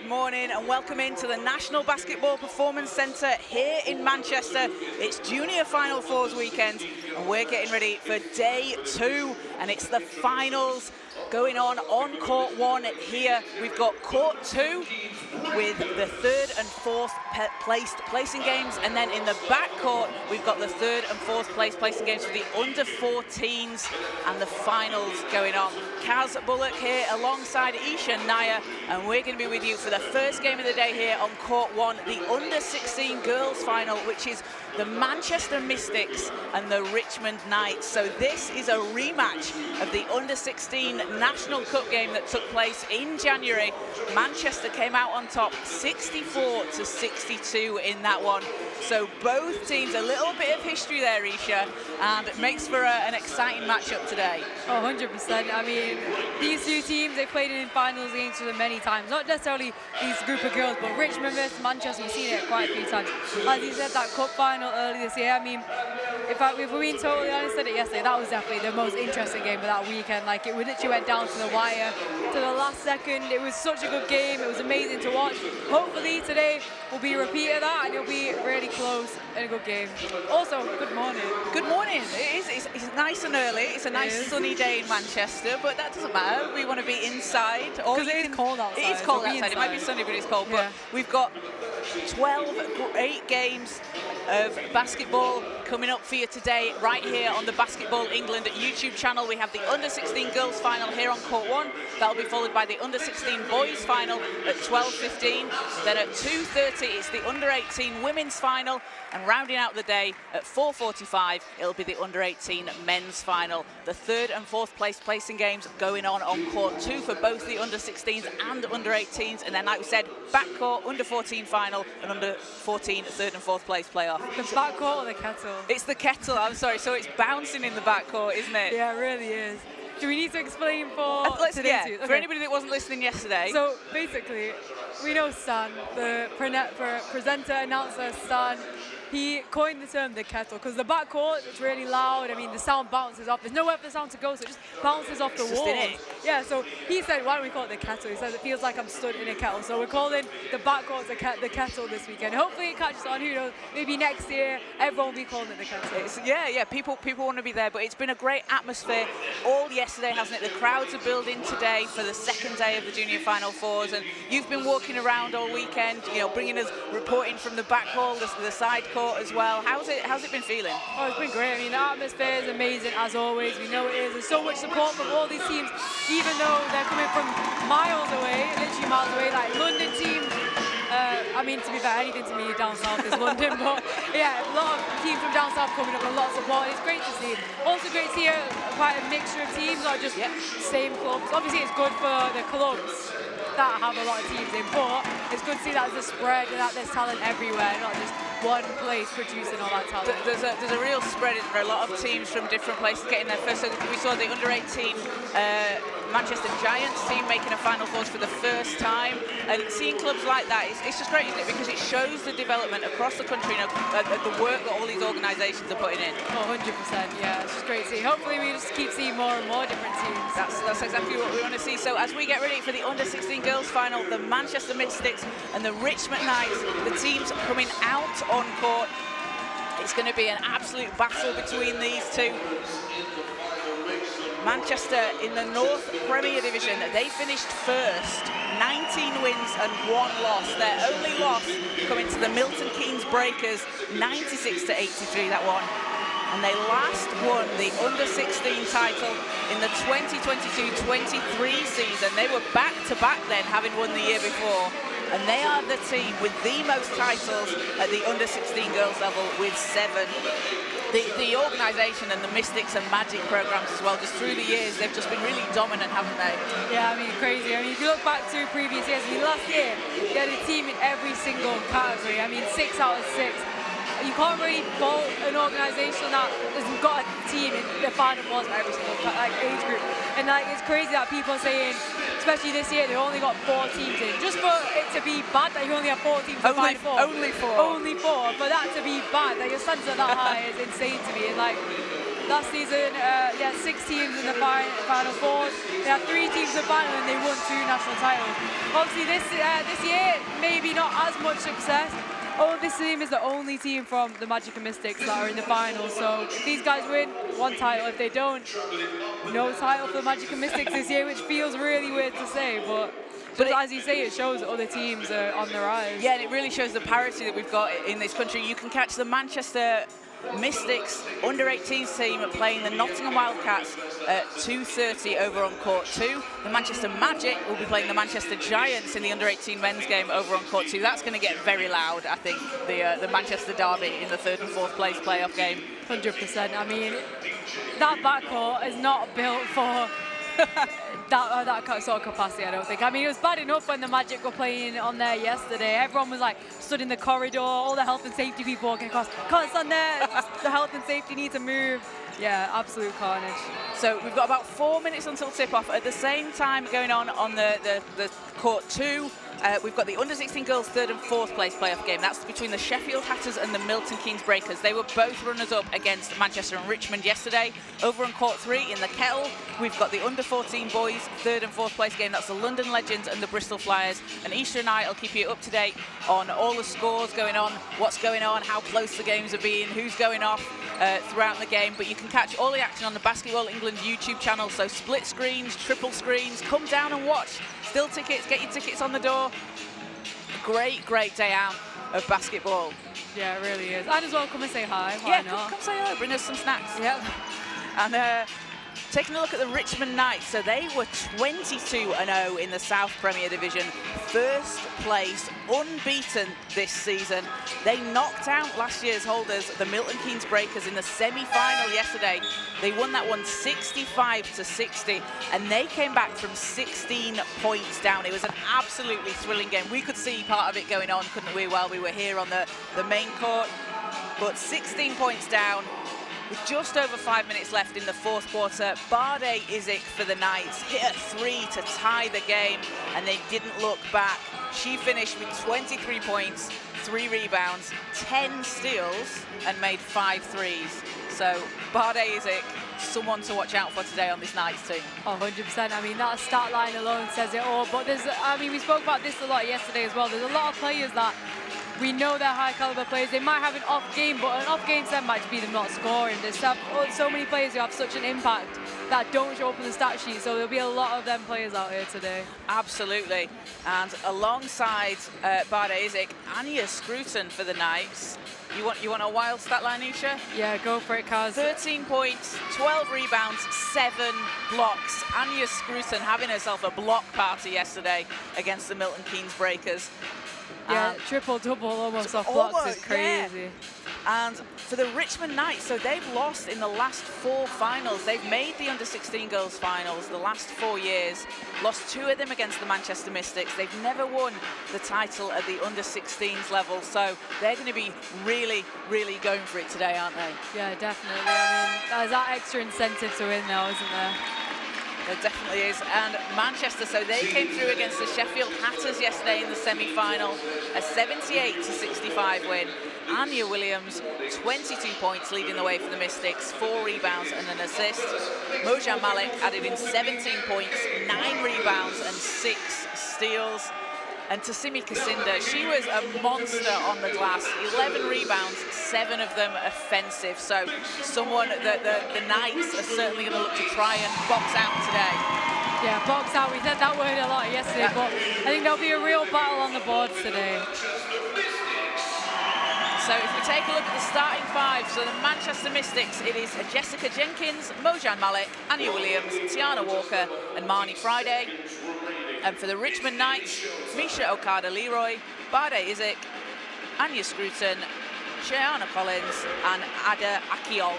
good morning and welcome into the National Basketball Performance Centre here in Manchester. It's Junior Final Fours weekend and we're getting ready for day 2 and it's the finals going on court 1 here. We've got court 2 with the 3rd and 4th placing games, and then in the backcourt we've got the 3rd and 4th placing games for the under 14s and the finals going on. Kaz Bullock here alongside Isha Nair, and we're going to be with you for the first game of the day here on court 1, the under 16 girls final, which is the Manchester Mystics and the Richmond Knights. So this is a rematch of the under 16 National Cup game that took place in January. Manchester came out on top 64-62 in that one. So both teams, a little bit of history there, Isha, and it makes for an exciting matchup today. Oh, 100%. I mean, these two teams, they've played in finals against each other many times. Not necessarily these group of girls, but Richmond versus Manchester, we've seen it quite a few times. As you said, that cup final early this year, I mean, if we're being totally honest, said it yesterday, that was definitely the most interesting game of that weekend. Like, it literally went down to the wire, to the last second. It was such a good game. It was amazing to watch. Hopefully today will be a repeat of that, and it'll be really close and a good game. Also, good morning. Good morning. It's nice and early. It's a nice sunny day in Manchester, but that doesn't matter. We want to be inside. Because it is cold outside. It is cold outside. It might be sunny, but it's cold. Yeah. But we've got 8 games of basketball coming up for you today right here on the Basketball England YouTube channel. We have the under 16 girls final here on court 1. That'll be followed by the under 16 boys final at 12:15. Then at 2:30 it's the under 18 women's final, and rounding out the day at 4:45 it'll be the under 18 men's final. The 3rd and 4th placing games going on court 2 for both the under 16s and under 18s, and then like we said, backcourt under 14 final and under 14 3rd and 4th place playoff. The backcourt or the kettle? It's the kettle, I'm sorry. So it's bouncing in the backcourt, isn't it? Yeah, it really is. Do we need to explain for today? Yeah, Okay. for anybody that wasn't listening yesterday. So basically, we know Stan, the presenter, announcer Stan, he coined the term the kettle, because the backcourt, it's really loud. I mean, the sound bounces off. There's nowhere for the sound to go, so it just bounces off the wall. Yeah, so he said, why don't we call it the kettle? He says it feels like I'm stood in a kettle. So we're calling the backcourt the kettle this weekend. Hopefully it catches on, who knows, maybe next year, everyone will be calling it the kettle. Yeah, people want to be there, but it's been a great atmosphere all yesterday, hasn't it? The crowds are building today for the 2nd day of the Junior Final Fours, and you've been walking around all weekend, you know, bringing us, reporting from the back hall, the side court as well. How's it been feeling? Oh, it's been great. I mean, the atmosphere is amazing as always. We know it is. There's so much support from all these teams, even though they're coming from miles away, literally miles away, like London teams. I mean, to be fair, anything to me down south is London, but yeah, a lot of teams from down south coming up, a lot of support. It's great to see. Also great to see quite a mixture of teams, not just same clubs. Obviously, it's good for the clubs that have a lot of teams in, but it's good to see that there's a spread and that there's talent everywhere, not just one place producing all that talent. There's a real spread in there. A lot of teams from different places getting there first. So we saw the under 18 Manchester Giants team making a Final Fours for the first time, and seeing clubs like that, it's just great, isn't it? Because it shows the development across the country, you know, the work that all these organisations are putting in. Oh, 100%, yeah, it's just great to see. Hopefully we just keep seeing more and more different teams. That's exactly what we want to see. So as we get ready for the under 16 girls final, the Manchester Mystics and the Richmond Knights, the teams coming out on court. It's going to be an absolute battle between these two. Manchester in the North Premier Division, they finished first, 19 wins and 1 loss. Their only loss coming to the Milton Keynes Breakers, 96-83 that one. And they last won the under-16 title in the 2022-23 season. They were back-to-back then, having won the year before. And they are the team with the most titles at the under-16 girls level, with 7. The organisation and the Mystics and Magic programs as well, just through the years, they've just been really dominant, haven't they? Yeah, I mean, crazy. I mean, if you look back to previous years, I mean, last year, they had a team in every single category. I mean, 6 out of 6. You can't really fault an organisation that hasn't got a team in the Final Fours for every single age group. And it's crazy that people are saying, especially this year, they only got 4 teams in. Just for it to be bad that you only have 4 teams in the Final Four. Only 4. Only 4. For that to be bad, your standards are that high is insane to me. And last season, they had 6 teams in the final fours. They had 3 teams in the final and they won 2 national titles. Obviously this year, maybe not as much success. Oh, this team is the only team from the Magic and Mystics that are in the final. So if these guys win, 1 title. If they don't, no title for the Magic and Mystics this year, which feels really weird to say, but as you say, it shows that other teams are on the rise. Yeah, and it really shows the parity that we've got in this country. You can catch the Manchester Mystics under-18s team playing the Nottingham Wildcats at 2:30 over on court 2. The Manchester Magic will be playing the Manchester Giants in the under-18 men's game over on court 2. That's going to get very loud, I think, the Manchester derby in the 3rd and 4th place playoff game. 100%. I mean, that backcourt is not built for that sort of capacity, I don't think. I mean, it was bad enough when the Magic were playing on there yesterday. Everyone was like stood in the corridor, all the health and safety people walking across. Can't stand there, the health and safety need to move. Yeah, absolute carnage. So we've got about 4 minutes until tip-off. At the same time going on the court 2, we've got the under-16 girls 3rd and 4th place playoff game. That's between the Sheffield Hatters and the Milton Keynes Breakers. They were both runners-up against Manchester and Richmond yesterday. Over on court 3 in the Kettle, we've got the under-14 boys 3rd and 4th place game. That's the London Legends and the Bristol Flyers. And Isha and I will keep you up to date on all the scores going on, what's going on, how close the games are being, who's going off throughout the game. But you can catch all the action on the Basketball England YouTube channel. So split screens, triple screens, come down and watch. Still tickets, get your tickets on the door. Great day out of basketball. Yeah, it really is. And as well, come and say hi. Why not? Come say hello. Bring us some snacks. Yep. And taking a look at the Richmond Knights, so they were 22-0 in the South Premier Division, 1st place, unbeaten this season. They knocked out last year's holders, the Milton Keynes Breakers, in the semi-final yesterday. They won that one 65-60, and they came back from 16 points down. It was an absolutely thrilling game. We could see part of it going on, couldn't we, while we were here on the main court. But 16 points down, with just over 5 minutes left in the 4th quarter, Bade Izik for the Knights hit a 3 to tie the game, and they didn't look back. She finished with 23 points, 3 rebounds, 10 steals, and made 5 threes. So Bade Izik, someone to watch out for today on this Knights team. 100%. I mean, that stat line alone says it all. But we spoke about this a lot yesterday as well. There's a lot of players that we know they're high caliber players. They might have an off game, but an off game to them might be them not scoring. There's so many players who have such an impact that don't show up in the stat sheet. So there'll be a lot of them players out here today. Absolutely. And alongside Bade Izik, Anya Scruton for the Knights. You want a wild stat line, Isha? Yeah, go for it, Kaz. 13 points, 12 rebounds, 7 blocks. Anya Scruton having herself a block party yesterday against the Milton Keynes Breakers. Yeah, triple-double almost off blocks is crazy. Yeah. And for the Richmond Knights, so they've lost in the last 4 finals. They've made the under-16 girls finals the last 4 years, lost 2 of them against the Manchester Mystics. They've never won the title at the under-16s level, so they're going to be really going for it today, aren't they? Yeah, definitely. I mean, there's that extra incentive to win now, isn't there? There definitely is. And Manchester, so they came through against the Sheffield Hatters yesterday in the semi-final, a 78-65 win. Anya Williams, 22 points, leading the way for the Mystics, 4 rebounds and an assist. Mojan Malik added in 17 points, 9 rebounds and 6 steals. And Tassimi Kacinda, she was a monster on the glass, 11 rebounds, 7 of them offensive. So someone that the Knights are certainly going to look to try and box out today. Yeah, box out. We said that word a lot yesterday, but I think there'll be a real battle on the boards today. So if we take a look at the starting 5, so the Manchester Mystics, it is Jessica Jenkins, Mojan Malik, Anya Williams, Tiana Walker and Marnie Friday. And for the Richmond Knights, Misha Okada-Leroy, Bade Izik, Anya Scruton, Sheana Collins and Ada Akiol.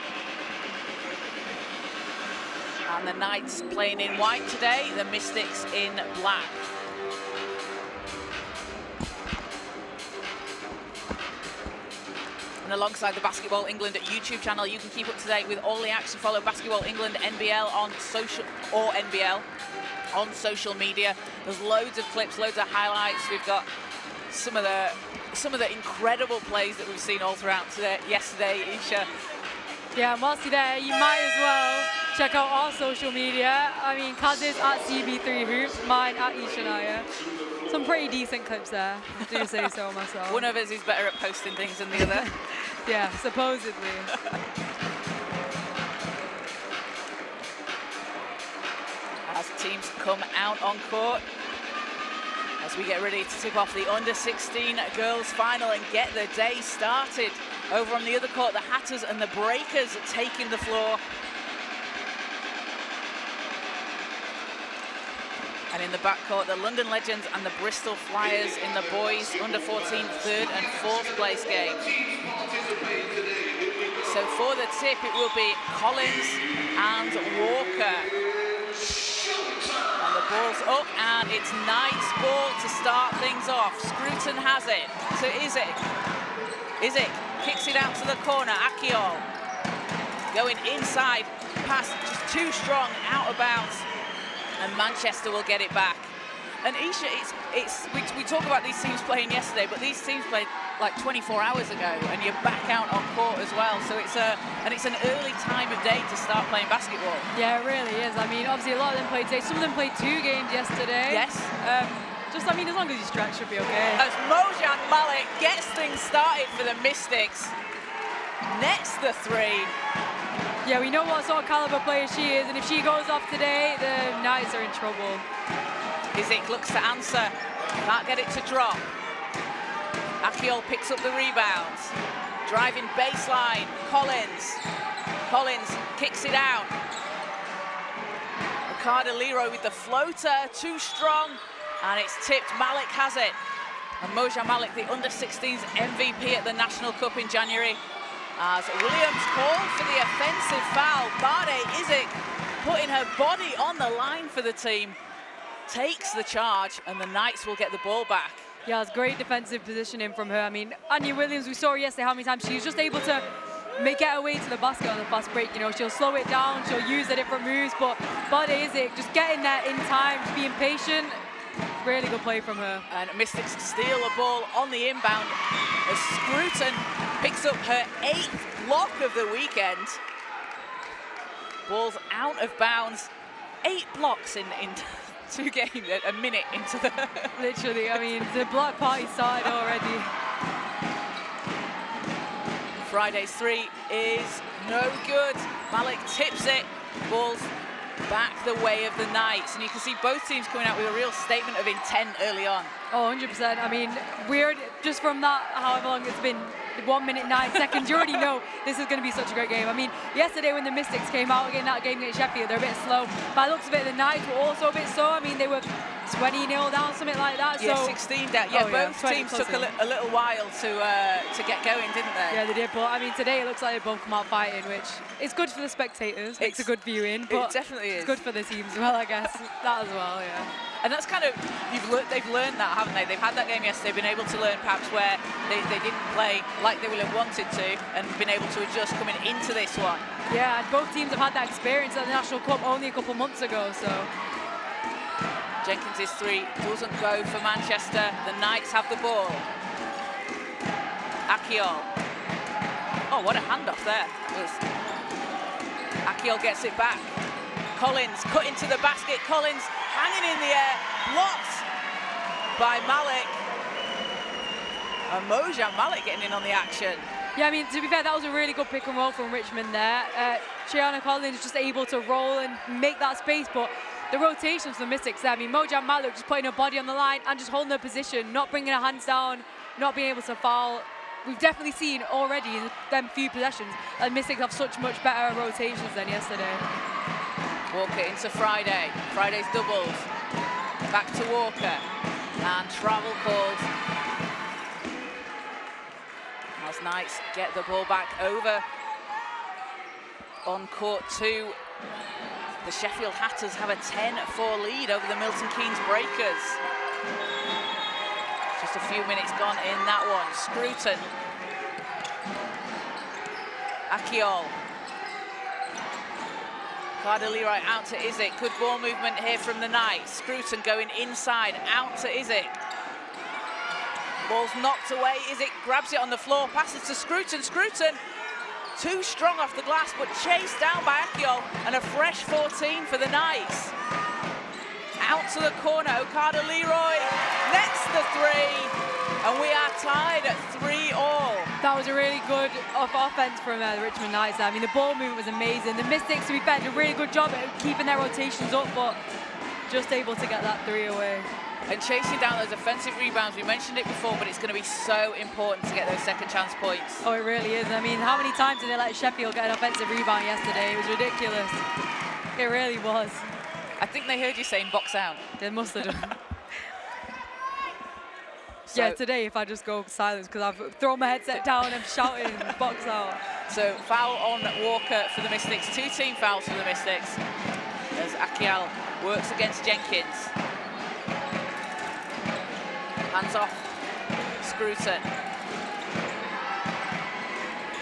And the Knights playing in white today, the Mystics in black. And alongside the Basketball England YouTube channel, you can keep up to date with all the action. Follow Basketball England NBL on social, or NBL on social media. There's loads of clips, loads of highlights. We've got some of the incredible plays that we've seen all throughout yesterday, Isha. Yeah, and whilst you're there, you might as well check out our social media. I mean, Kaz's at CB3Hoops, mine at Ishanaya. Some pretty decent clips there, I do say so myself. One of us is better at posting things than the other. Yeah, supposedly. As teams come out on court, as we get ready to tip off the under-16 girls final and get the day started. Over on the other court, the Hatters and the Breakers taking the floor. And in the backcourt, the London Legends and the Bristol Flyers in the boys under-14 third and fourth place game. So for the tip, it will be Collins and Walker. And the ball's up, and it's Knight's ball to start things off. Scruton has it to Izik. Izik kicks it out to the corner. Akiol going inside, pass just too strong, out of bounds. And Manchester will get it back. And Isha, we talk about these teams playing yesterday, but these teams played like 24 hours ago, and you're back out on court as well. So it's an early time of day to start playing basketball. Yeah, it really is. I mean, obviously a lot of them played today. Some of them played 2 games yesterday. Yes. I mean, as long as you stretch, should be okay. As Mojan Malik gets things started for the Mystics, nets the 3. Yeah, we know what sort of caliber player she is, and if she goes off today, the Knights are in trouble. Izik looks to answer, can't get it to drop. Akiol picks up the rebounds. Driving baseline, Collins. Collins kicks it out. Ricardo Leroy with the floater, too strong, and it's tipped. Malik has it. And Mojan Malik, the under-16s MVP at the National Cup in January. As Williams called for the offensive foul, Bade Izik putting her body on the line for the team. Takes the charge, and the Knights will get the ball back. Yeah, it's great defensive positioning from her. I mean, Anya Williams, we saw her yesterday how many times she was just able to get her way to the basket on the fast break. You know, she'll slow it down, she'll use the different moves, but Bade Izik just getting there in time, just being patient. Really good play from her. And Mystics steal a ball on the inbound as Scruton picks up her 8th block of the weekend. Ball's out of bounds. 8 blocks in 2 games, a minute into the... Literally, I mean, the block party started already. Friday's 3 is no good. Malik tips it. Ball's back the way of the Knights, and you can see both teams coming out with a real statement of intent early on. Oh, 100%. I mean, we're just from that, however long it's been, 1 minute 9 seconds, you already know this is going to be such a great game. I mean, yesterday when the Mystics came out again, that game against Sheffield, they're a bit slow. By the looks of it, the Knights were also a bit slow. I mean, they were 20-0 down, something like that. Yeah, so 16 down. Yeah, both teams took a little while to get going, didn't they? Yeah, they did. But I mean, today it looks like they both come out fighting, which is good for the spectators. It's a good viewing. But it definitely is. It's good for the teams as well, I guess. That as well, yeah. And that's kind of, they've learned that, haven't they? They've had that game yesterday, been able to learn perhaps where they didn't play like they would have wanted to, and been able to adjust coming into this one. Yeah, and both teams have had that experience at the National Cup only a couple months ago, so. Jenkins' 3 doesn't go for Manchester. The Knights have the ball. Akiol. Oh, what a handoff there. Akiol gets it back. Collins cut into the basket. Collins hanging in the air, blocked by Malik. And Mojan Malik getting in on the action. Yeah, I mean, to be fair, that was a really good pick and roll from Richmond there. Shiana Collins just able to roll and make that space, but the rotations for the Mystics there, I mean, Mojan Malik just putting her body on the line and just holding her position, not bringing her hands down, not being able to foul. We've definitely seen already in them few possessions that the Mystics have such much better rotations than yesterday. Walker into Friday. Friday's doubles. Back to Walker. And travel calls. As Knights get the ball back over on court 2. The Sheffield Hatters have a 10-4 lead over the Milton Keynes Breakers. Just a few minutes gone in that one. Scruton. Akiol. Ricardo Leroy out to Izik. Good ball movement here from the Knights. Scruton going inside, out to Izik. Ball's knocked away. Izik grabs it on the floor, passes to Scruton. Scruton too strong off the glass, but chased down by Akiol, and a fresh 14 for the Knights. Out to the corner, Okada Leroy nets the three, and we are tied at 3-all. That was a really good offense from the Richmond Knights. I mean, the ball movement was amazing. The Mystics, to be fair, did a really good job at keeping their rotations up, but just able to get that three away. And chasing down those offensive rebounds, we mentioned it before, but it's going to be so important to get those second chance points. Oh, it really is. I mean, how many times did they let Sheffield get an offensive rebound yesterday? It was ridiculous. It really was. I think they heard you saying box out. They must have done. So, yeah, today if I just go silent because I've thrown my headset down and shouting box out. So foul on Walker for the Mystics. 2 team fouls for the Mystics as Akiol works against Jenkins. Hands off, Scruton.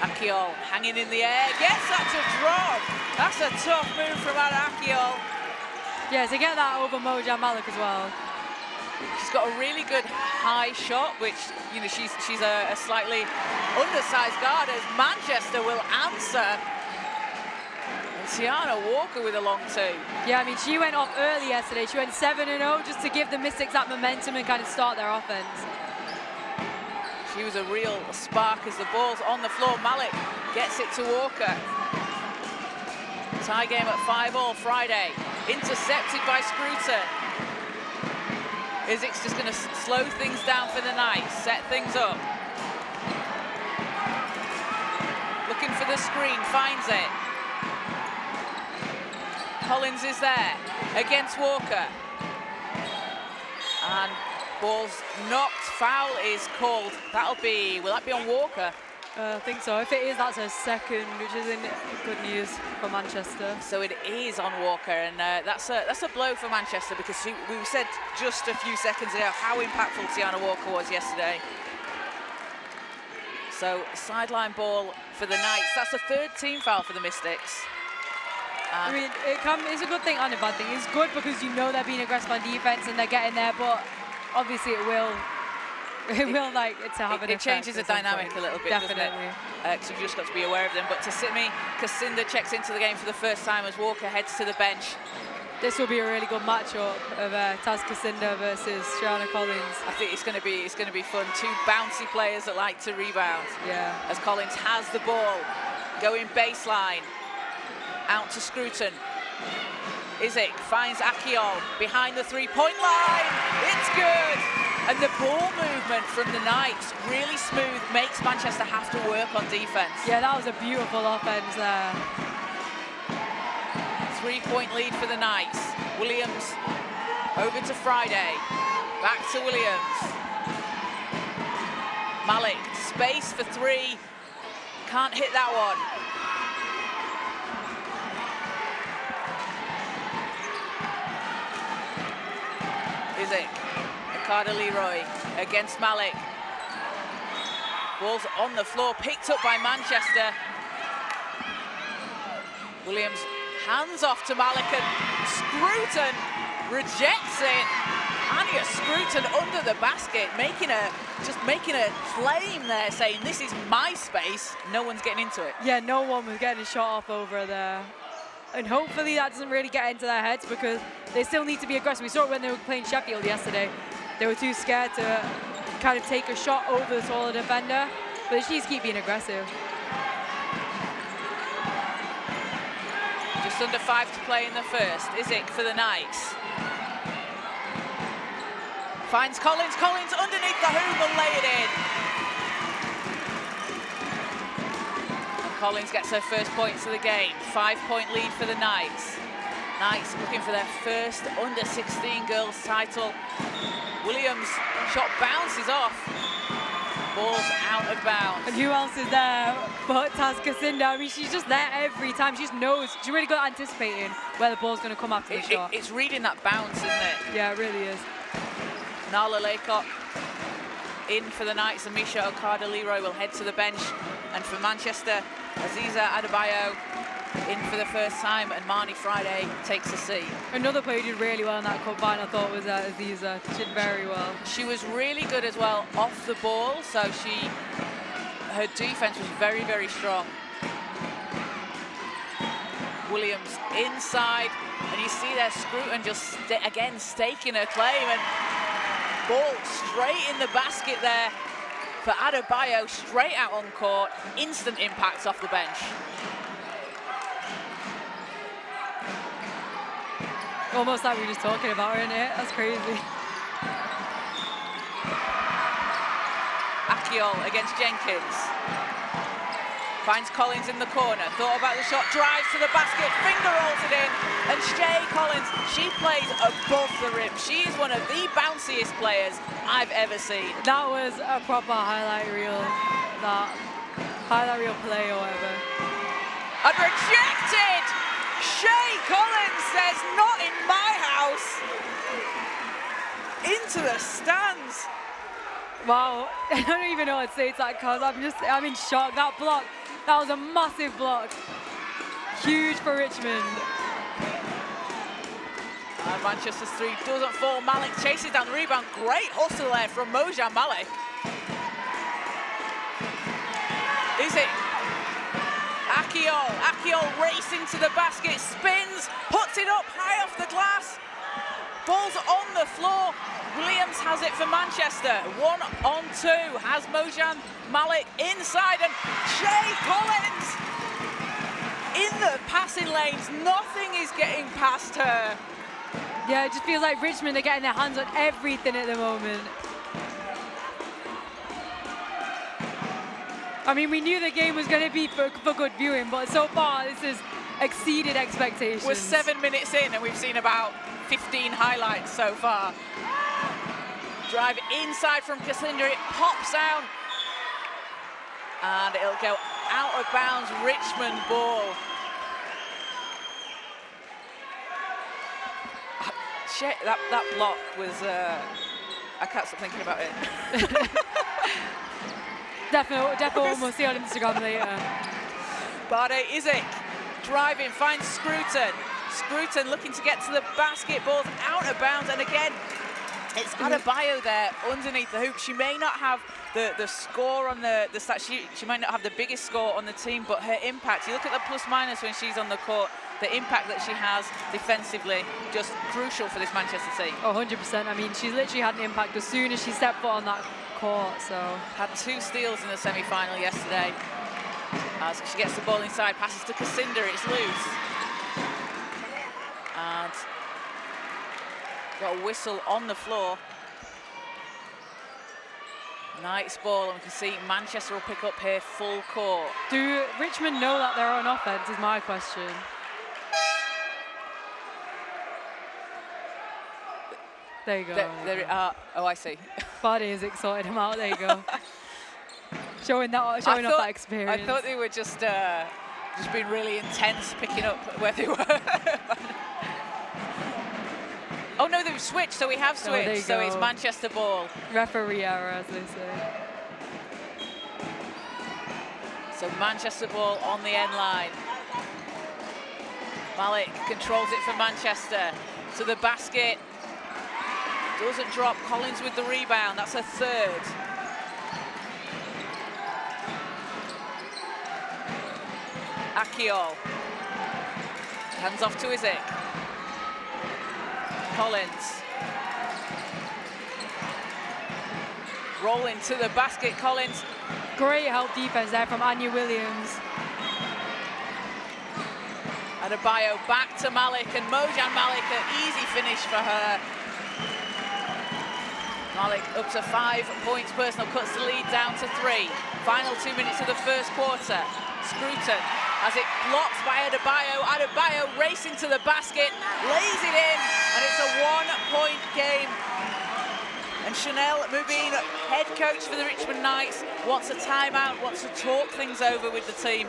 Akiol hanging in the air, gets that to drop. That's a tough move from Akiol. Yeah, to get that over Moja Malik as well. She's got a really good high shot, which, you know, she's a slightly undersized guard as Manchester will answer. And Tiana Walker with a long two. Yeah, I mean, she went off early yesterday. She went 7-0 just to give the Mystics that momentum and kind of start their offense. She was a real spark as the ball's on the floor. Malik gets it to Walker. Tie game at 5-all Friday. Intercepted by Scruton. Izik's just going to slow things down for the Knights, set things up. Looking for the screen, finds it. Collins is there against Walker. And ball's knocked, foul is called. Will that be on Walker? I think so. If it is, that's her second, which isn't good news for Manchester. So it is on Walker, and that's a blow for Manchester, because we said just a few seconds ago how impactful Tiana Walker was yesterday. So sideline ball for the Knights. That's the 3rd team foul for the Mystics. I mean, it's a good thing and a bad thing. It's good because you know they're being aggressive on defense and they're getting there, but obviously it will like to have an effect. It changes the dynamic a little bit, definitely. doesn't it? Because you've just got to be aware of them. But Tasimi Kasinda checks into the game for the first time as Walker heads to the bench. This will be a really good matchup of Taz Kasinda versus Shiana Collins. I think it's going to be fun. 2 bouncy players that like to rebound. Yeah. As Collins has the ball, going baseline, out to Scruton. Izik finds Akiol behind the 3-point line. It's good. And the ball movement from the Knights, really smooth, makes Manchester have to work on defense. Yeah, that was a beautiful offense there. 3-point lead for the Knights. Williams over to Friday. Back to Williams. Malik, space for 3. Can't hit that one. Izik. Okada Leroy against Malik. Ball's on the floor, picked up by Manchester. Williams hands off to Malik, and Scruton rejects it. Anya Scruton under the basket, making a claim there, saying this is my space. No one's getting into it. Yeah, no one was getting a shot off over there. And hopefully that doesn't really get into their heads, because they still need to be aggressive. We saw it when they were playing Sheffield yesterday. They were too scared to kind of take a shot over the taller defender, but they just keep being aggressive. Just under 5 to play in the first. Izik for the Knights. Finds Collins. Collins underneath the hoop will lay it in. And Collins gets her first points of the game. 5-point lead for the Knights. Knights looking for their first under-16 girls title. Williams shot bounces off. Ball's out of bounds. And who else is there but Taz Kasinda? I mean, she's just there every time. She just knows. She's really good at anticipating where the ball's going to come after the shot. It's reading that bounce, isn't it? Yeah, it really is. Nala Laycock in for the Knights, and Misha Okada Leroy will head to the bench. And for Manchester, Aziza Adebayo in for the first time, and Marnie Friday takes a seat. Another player who did really well in that cup final, I thought, was Aziza. She did very well. She was really good as well off the ball, so her defense was very, very strong. Williams inside, and you see there Scruton just again staking her claim, and ball straight in the basket there for Adebayo, straight out on court, instant impact off the bench. Almost like we were just talking about her, isn't it? That's crazy. Akiol against Jenkins. Finds Collins in the corner, thought about the shot, drives to the basket, finger rolls it in, and Shay Collins, she plays above the rim. She is one of the bounciest players I've ever seen. That was a proper highlight reel, that highlight reel play or whatever. And rejected! Shay Collins says, not in my house. Into the stands. Wow, I don't even know what to say to that, cause I'm in shock. That block, that was a massive block. Huge for Richmond. And Manchester's three doesn't fall. Malik chases down the rebound. Great hustle there from Mojan Malik. Is it Akiol racing to the basket, spins, puts it up high off the glass. Ball's on the floor. Williams has it for Manchester. 1-on-2 has Mojan Malik inside, and Shay Collins in the passing lanes. Nothing is getting past her. Yeah, it just feels like Richmond are getting their hands on everything at the moment. I mean, we knew the game was going to be for good viewing, but so far this has exceeded expectations. We're 7 minutes in and we've seen about 15 highlights so far. Drive inside from Cassandra, it pops out. And it'll go out of bounds, Richmond ball. Shit, that block was, I can't stop thinking about it. Definitely we'll see on Instagram later. Bade Isaac driving, finds Scruton. Scruton looking to get to the basketball, out of bounds, and again, it's Adebayo there underneath the hoop. She may not have the score on the stat sheet, she might not have the biggest score on the team, but her impact, you look at the plus minus when she's on the court, the impact that she has defensively, just crucial for this Manchester team. Oh, 100%. I mean, she's literally had an impact as soon as she stepped foot on that court, so. Had 2 steals in the semi-final yesterday. As she gets the ball inside, passes to Cassandra, it's loose. And got a whistle on the floor. Nice ball, and we can see Manchester will pick up here full court. Do Richmond know that they're on offense is my question. There you go. Oh, I see. Bade is excited him out. There you go. showing off that experience. I thought they were just being really intense, picking up where they were. Oh no, they've switched. So we have switched. So it's Manchester ball. Referee error, as they say. So Manchester ball on the end line. Malik controls it for Manchester to the basket. Doesn't drop. Collins with the rebound. That's a third. Akiol. Hands off to Isaac. Collins. Rolling to the basket, Collins. Great help defense there from Anya Williams. Adebayo back to Malik, and Mojan Malik, an easy finish for her. Malik up to 5 points personal, cuts the lead down to 3. Final 2 minutes of the first quarter. Scruton as it blocked by Adebayo. Adebayo racing to the basket, lays it in, and it's a 1-point game. And Chanel Mubin, head coach for the Richmond Knights, wants a timeout, wants to talk things over with the team.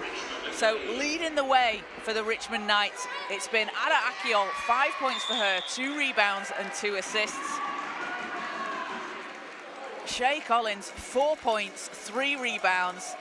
So leading the way for the Richmond Knights, it's been Ada Akiol, 5 points for her, 2 rebounds and 2 assists. Shay Collins, 4 points, 3 rebounds,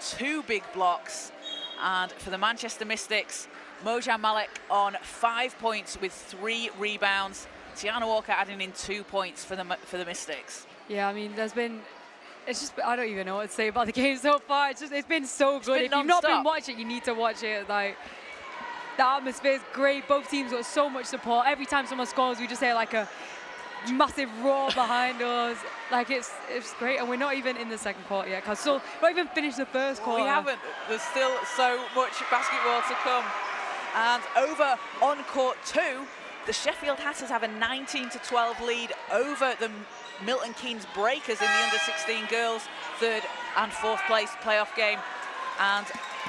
2 big blocks. And for the Manchester Mystics, Mojan Malik on 5 points with 3 rebounds. Tiana Walker adding in 2 points for the Mystics. Yeah, I mean, I don't even know what to say about the game so far. It's been so good. If you've not been watching, you need to watch it. Like, The atmosphere is great. Both teams got so much support. Every time someone scores, we just hear like a massive roar behind us. Like it's great, and we're not even in the second quarter yet, because we're not even finished the first quarter. We haven't. There's still so much basketball to come. And over on court 2, the Sheffield Hatters have a 19-12 lead over the Milton Keynes Breakers in the under-16 girls 3rd and 4th place playoff game. And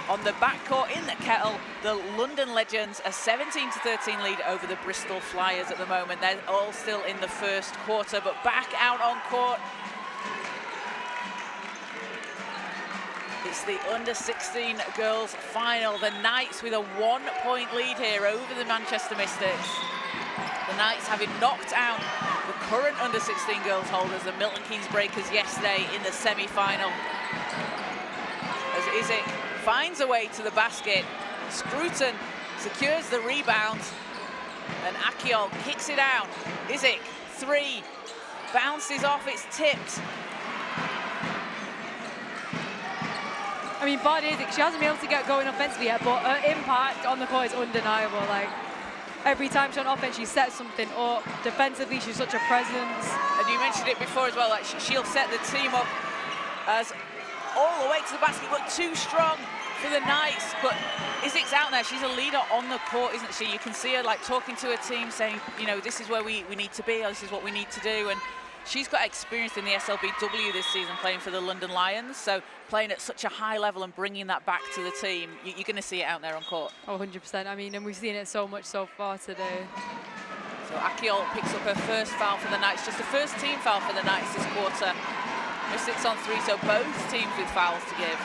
on the backcourt in the Kettle, the London Legends a 17-13 lead over the Bristol Flyers at the moment. They're all still in the first quarter, but back out on court. It's the under-16 girls final. The Knights with a 1-point lead here over the Manchester Mystics. The Knights having knocked out the current under-16 girls holders, the Milton Keynes Breakers, yesterday in the semi-final. As Izik finds a way to the basket, Scruton secures the rebound, and Akiol kicks it out. Izik, 3, bounces off, it's tipped. I mean, Bard Izik, she hasn't been able to get going offensively yet, but her impact on the court is undeniable. Like, every time she's on offense, she sets something up. Defensively, she's such a presence. And you mentioned it before as well, like she'll set the team up as all the way to the basket, but too strong for the Knights. But Izik's out there. She's a leader on the court, isn't she? You can see her like talking to her team, saying, you know, this is where we need to be, or this is what we need to do. And she's got experience in the SLBW this season, playing for the London Lions. So playing at such a high level and bringing that back to the team, you're going to see it out there on court. Oh, 100%. I mean, and we've seen it so much so far today. So Akiol picks up her first foul for the Knights, just the first team foul for the Knights this quarter. Mystics on 3, so both teams with fouls to give.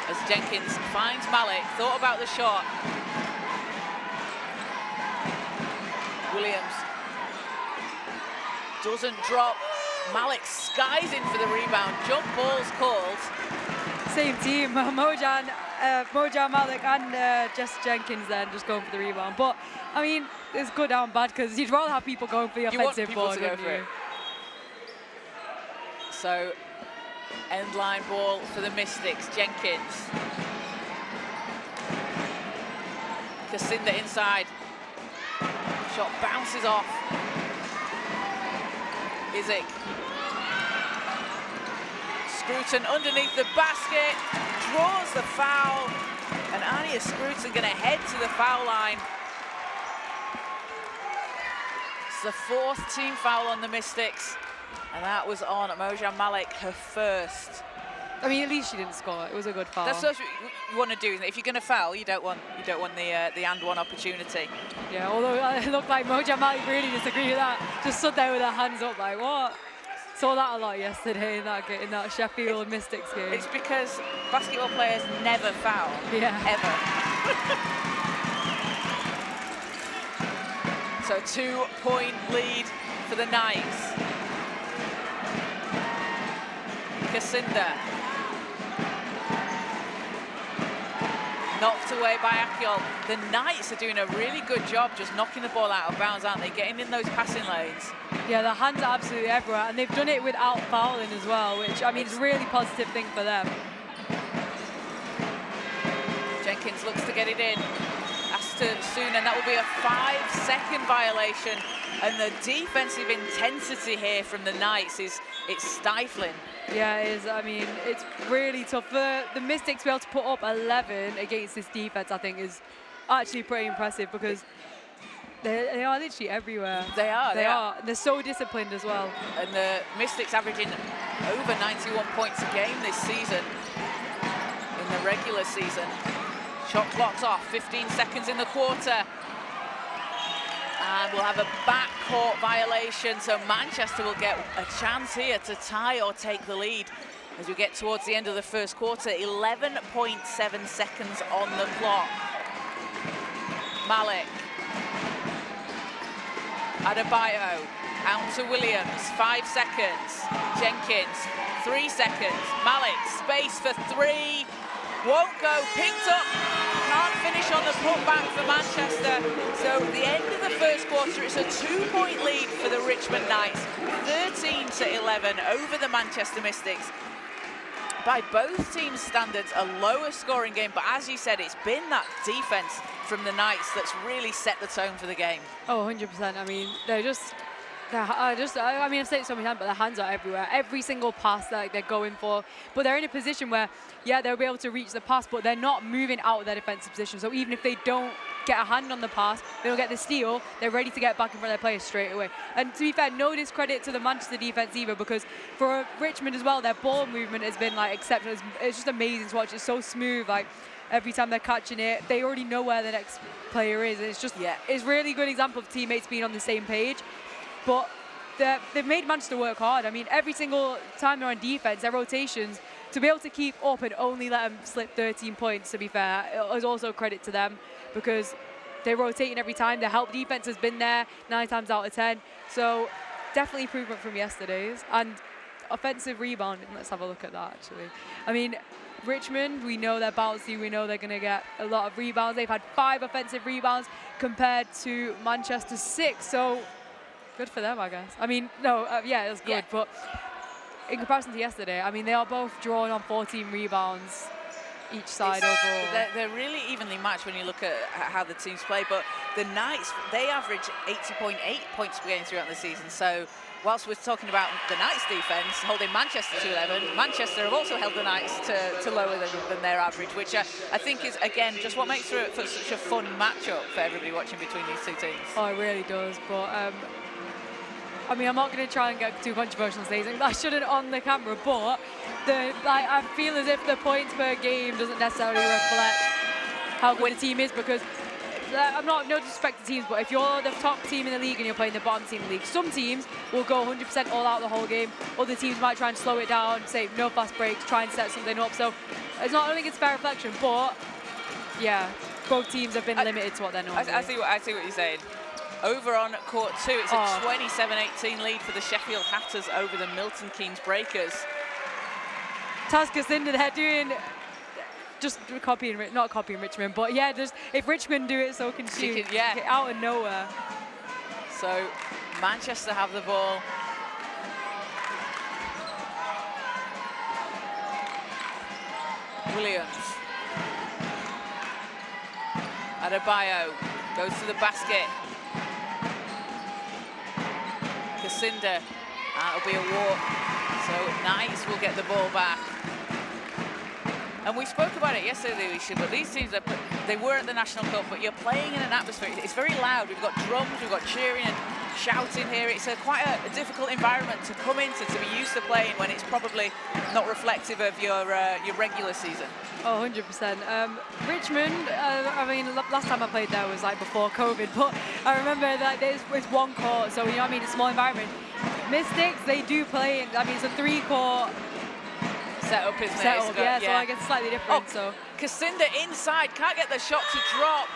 As Jenkins finds Malik, thought about the shot. Williams doesn't drop. Malik skies in for the rebound. Jump ball's called. Same team, Mojan, Malik and Jess Jenkins then just going for the rebound. But, I mean, it's good and bad, because you'd rather have people going for the offensive ball, to go for it. So, end line ball for the Mystics. Jenkins. Kacinda inside. Shot bounces off. Izik. Scruton underneath the basket, draws the foul, and Anya Scruton going to head to the foul line. It's the 4th team foul on the Mystics, and that was on Mojan Malik, her first. I mean, at least she didn't score. It was a good foul. That's what you want to do, isn't it? If you're going to foul, you don't want the and one opportunity. Yeah, although it looked like Mojan Malik really disagreed with that. Just stood there with her hands up, like what? Saw that a lot yesterday in that Sheffield Mystics game. It's because basketball players never foul. Yeah. Ever. So 2-point lead for the Knights. Kacinda. Knocked away by Akiol. The Knights are doing a really good job just knocking the ball out of bounds, aren't they? Getting in those passing lanes. Yeah, their hands are absolutely everywhere, and they've done it without fouling as well, which, I mean, is a really positive thing for them. Jenkins looks to get it in. Has to soon, and that will be a 5-second violation. And the defensive intensity here from the Knights it's stifling. Yeah, it is. I mean, it's really tough. For the Mystics to be able to put up 11 against this defense, I think, is actually pretty impressive, because they are literally everywhere. They are. They're so disciplined as well. And the Mystics averaging over 91 points a game this season in the regular season. Shot clock's off, 15 seconds in the quarter. And we'll have a backcourt violation, so Manchester will get a chance here to tie or take the lead as we get towards the end of the first quarter. 11.7 seconds on the clock. Malik. Adebayo, out to Williams, 5 seconds. Jenkins, 3 seconds. Malik, space for 3. Won't go, picked up. Can't finish on the putback for Manchester. So at the end of the first quarter, it's a 2-point lead for the Richmond Knights. 13-11 over the Manchester Mystics. by both teams' standards, a lower scoring game. But as you said, it's been that defense from the Knights that's really set the tone for the game. Oh, 100%. I mean, I mean, I've said it so many times, but their hands are everywhere. Every single pass that they're going for. But they're in a position where, yeah, they'll be able to reach the pass, but they're not moving out of their defensive position. So even if they don't get a hand on the pass, they don't get the steal, they're ready to get back in front of their players straight away. And to be fair, no discredit to the Manchester defense either, because for Richmond as well, their ball movement has been like exceptional. It's just amazing to watch. It's so smooth. Like every time they're catching it, they already know where the next player is. And it's just, it's really good example of teammates being on the same page. But they've made Manchester work hard. I mean, every single time they're on defense, their rotations, to be able to keep up and only let them slip 13 points, to be fair, is also credit to them, because they're rotating every time. The help defense has been there 9 times out of 10. So definitely improvement from yesterday's. And offensive rebounding, let's have a look at that, actually. I mean, Richmond, we know they're bouncy. We know they're going to get a lot of rebounds. They've had 5 offensive rebounds compared to Manchester's 6. So good for them, I guess. I mean, no, yeah, it was good. Yeah. But in comparison to yesterday, I mean, they are both drawing on 14 rebounds each side overall. They're really evenly matched when you look at how the teams play. But the Knights, they average 80.8 points per game throughout the season. So whilst we're talking about the Knights defense holding Manchester to 11, Manchester have also held the Knights to lower than their average, which I think is, again, just what makes for such a fun matchup for everybody watching between these two teams. Oh, it really does. But I mean, I'm not going to try and get too controversial and say something I shouldn't on the camera, but I feel as if the points per game doesn't necessarily reflect how good the team is, because I'm not, no disrespect to teams, but if you're the top team in the league and you're playing the bottom team in the league, some teams will go 100% all out the whole game. Other teams might try and slow it down, say no fast breaks, try and set something up. So it's not only it's fair reflection, but yeah, both teams have been limited to what they're normally. I see what you're saying. Over on court 2, it's a 27-18 lead for the Sheffield Hatters over the Milton Keynes Breakers. Taz Kacinda, they're doing, just copying, not copying Richmond, but yeah, just if Richmond do it, so can she. Yeah. Out of nowhere. So Manchester have the ball. Williams. Adebayo goes to the basket. Kacinda, that'll be a walk, so Knights will get the ball back. And we spoke about it yesterday, Alicia, but these teams, they were at the National Cup, but you're playing in an atmosphere, it's very loud. We've got drums, we've got cheering and shouting here. It's quite a difficult environment to come into, to be used to playing when it's probably not reflective of your regular season. Oh, 100%. Richmond, I mean, last time I played there was like before COVID, but I remember that it's one court, so you know what I mean, it's a small environment. Mystics, they do play, I mean, it's a 3-court setup, isn't it? Setup, yeah, so I guess slightly different. So Kacinda inside, can't get the shot to drop.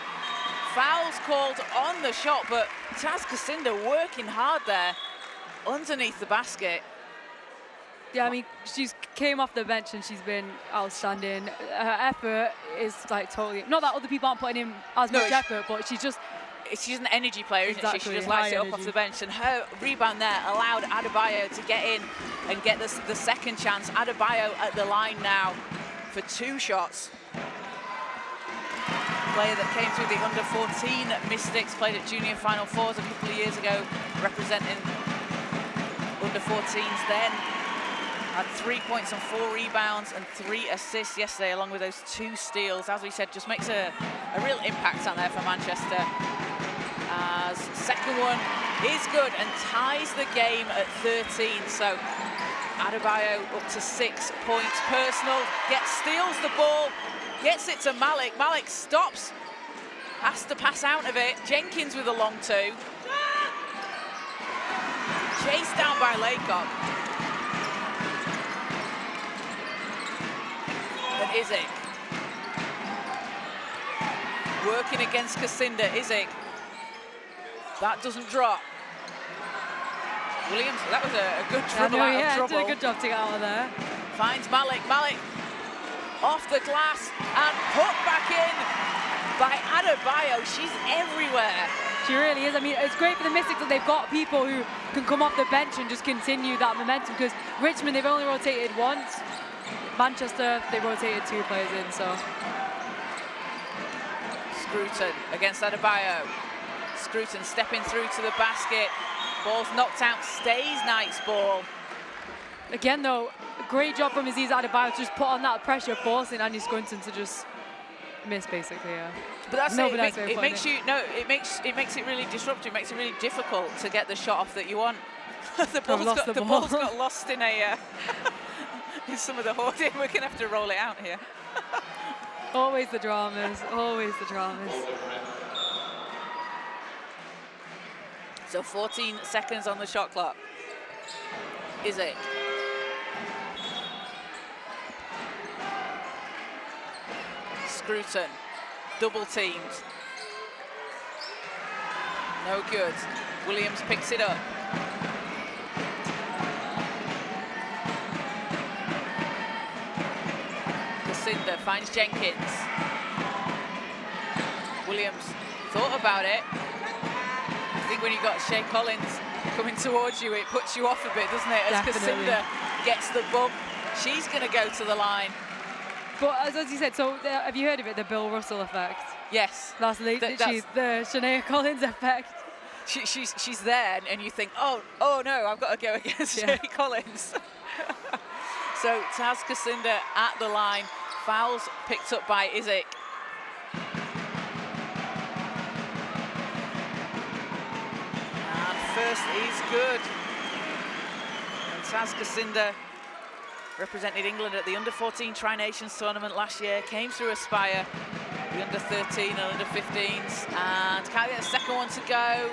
Foul's called on the shot, but Taz Kacinda working hard there underneath the basket. Yeah, I mean, she's came off the bench and she's been outstanding. Her effort is like totally, not that other people aren't putting in as much effort, but she's an energy player, isn't she? She just lights it up off the bench, and her rebound there allowed Adebayo to get in and get the second chance. Adebayo at the line now for 2 shots. Player that came through the under-14 Mystics, played at Junior Final Fours a couple of years ago, representing under-14s then. Had 3 points and 4 rebounds and 3 assists yesterday, along with those 2 steals. As we said, just makes a real impact out there for Manchester. As second one is good and ties the game at 13. So Adebayo up to 6 points personal, steals the ball, gets it to Malik. Malik stops, has to pass out of it. Jenkins with a long 2. Chased down by Laycock. And Izik. Working against Kacinda, Izik. That doesn't drop. Williams, that was a good dribble out of trouble. Did a good job to get out of there. Finds Malik. Malik off the glass and put back in by Adebayo. She's everywhere. She really is. I mean, it's great for the Mystics that they've got people who can come off the bench and just continue that momentum, because Richmond, they've only rotated once. Manchester, they rotated 2 players in, so. Scruton against Adebayo. Scruton stepping through to the basket. Ball's knocked out, stays Knight's ball. Again, though, great job from Aziz Adebayo to just put on that pressure, forcing Andy Scruton to just miss, basically. Yeah. But that's no, it. It makes it. it makes it really disruptive. It makes it really difficult to get the shot off that you want. the ball. ball's got lost in a in some of the hoarding. We're gonna have to roll it out here. Always the dramas. Always the dramas. So 14 seconds on the shot clock. Is it? Scruton, double teamed. No good. Williams picks it up. Kacinda finds Jenkins. Williams thought about it. I think when you've got Shea Collins coming towards you, it puts you off a bit, doesn't it? As Kacinda gets the bump, she's going to go to the line. But as you said, so have you heard of it, the Bill Russell effect? Yes. That's literally the Shania Collins effect. She's there, and you think, oh no, I've got to go against Shea Collins. So Taz Kacinda at the line, fouls picked up by Isaac. And first is good. And Taz Kacinda represented England at the Under-14 Tri-Nations tournament last year, came through Aspire, the Under-13 and Under-15s, and can't get a second one to go.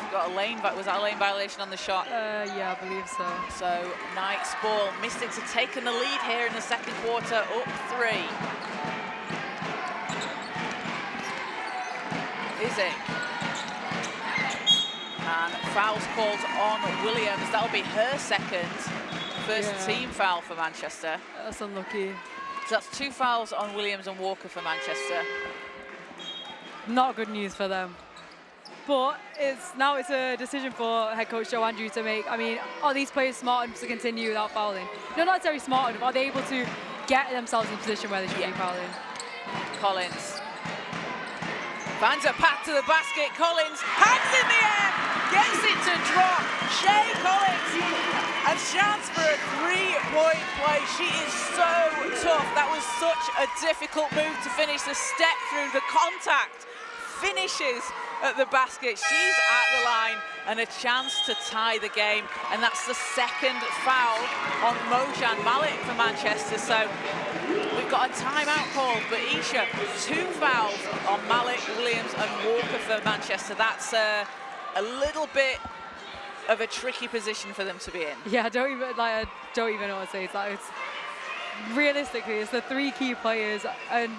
Got a lane, but was that a lane violation on the shot? Yeah, I believe so. So Knight's ball. Mystics have taken the lead here in the second quarter, up 3. Isaac. And fouls called on Williams. That'll be her second. First team foul for Manchester. That's unlucky. So that's 2 fouls on Williams and Walker for Manchester. Not good news for them. But now it's a decision for head coach Joe Andrew to make. I mean, are these players smart enough to continue without fouling? No, not necessarily smart enough. Are they able to get themselves in a position where they should be fouling? Collins finds a path to the basket. Collins, hands in the air, gets it to drop. Shea Collins, a chance for a 3-point play. She is so tough. That was such a difficult move to finish. The step through, the contact, finishes at the basket. She's at the line and a chance to tie the game, and that's the second foul on Mojan Malik for Manchester. So we've got a timeout call, but Isha, 2 fouls on Malik, Williams and Walker for Manchester. That's a little bit of a tricky position for them to be in. Yeah, I don't even know what to say. It's realistically, it's the 3 key players, and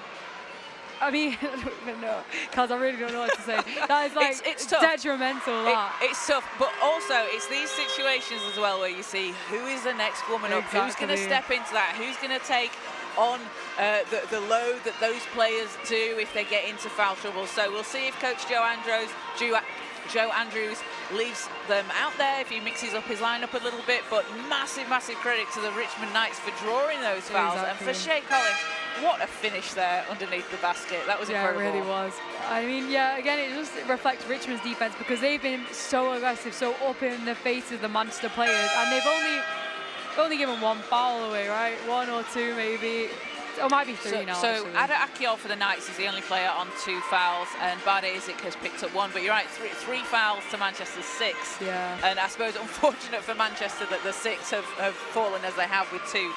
I mean, I don't even know, because I really don't know what to say. That is like, it's tough. Detrimental. It's tough, but also it's these situations as well where you see who is the next woman up, who's going to step into that, who's going to take on the load that those players do if they get into foul trouble. So we'll see if Coach Joe Andrews leaves them out there, if he mixes up his lineup a little bit. But massive credit to the Richmond Knights for drawing those fouls. And for Shea Collins, what a finish there underneath the basket. That was incredible. Yeah, it really was. I mean, yeah, again, it just reflects Richmond's defense, because they've been so aggressive, so up in the face of the Manchester players, and they've only given 1 foul away, right? 1 or 2 maybe. It might be 3 now. So Ada Akiol for the Knights is the only player on 2 fouls, and Bade Isaac has picked up 1. But you're right, 3 fouls to Manchester's 6. Yeah. And I suppose unfortunate for Manchester that the 6 have fallen as they have with 2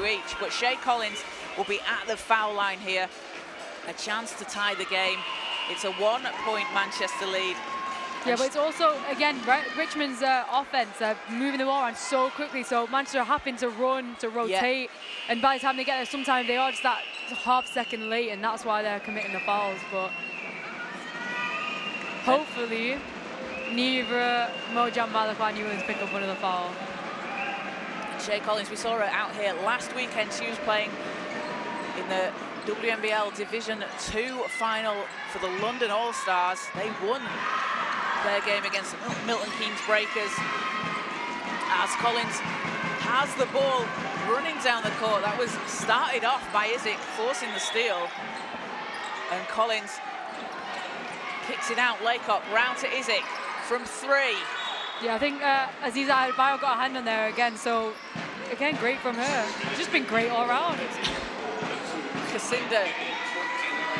each. But Shea Collins will be at the foul line here. A chance to tie the game. It's a 1-point Manchester lead. Yeah, but it's also, again, Richmond's offense, moving the ball around so quickly, so Manchester are having to run, to rotate, and by the time they get there, sometimes they are just that half-second late, and that's why they're committing the fouls. But hopefully, neither Mojan Malik or Newlands pick up another foul. Shea Collins, we saw her out here last weekend. She was playing in the WNBL Division 2 final for the London All-Stars. They won their game against Milton Keynes Breakers, as Collins has the ball running down the court. That was started off by Isaac, forcing the steal. And Collins kicks it out. Laycock round to Isaac from 3. Yeah, I think Aziza Adebayo got a hand on there again, so again, great from her. It's just been great all around. Kacinda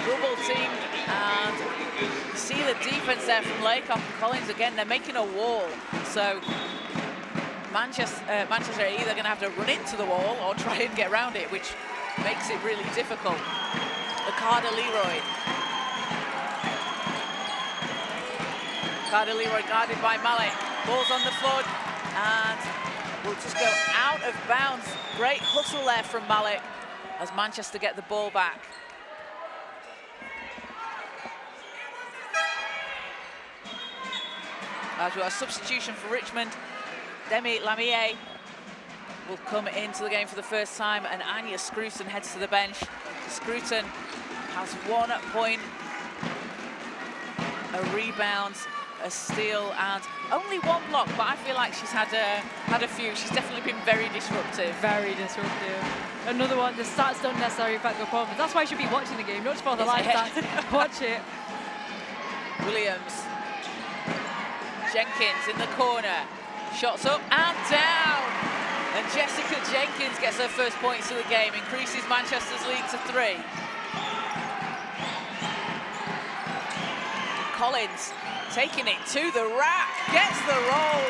double teamed, and you see the defense there from Laycock and Collins again. They're making a wall, so Manchester are either going to have to run into the wall or try and get around it, which makes it really difficult. Carter Leroy. Carter Leroy guarded by Malik. Ball's on the floor and will just go out of bounds. Great hustle there from Malik as Manchester get the ball back. As we've got a substitution for Richmond. Demi Lamier will come into the game for the first time, and Anya Scruton heads to the bench. Scruton has 1 point, a rebound, a steal, and only 1 block, but I feel like she's had a few. She's definitely been very disruptive. Very disruptive. Another one, the stats don't necessarily affect the performance. That's why you should be watching the game, not just for the live stats. Watch it. Williams. Jenkins in the corner. Shots up and down. And Jessica Jenkins gets her first points of the game, increases Manchester's lead to 3. Collins taking it to the rack, gets the roll.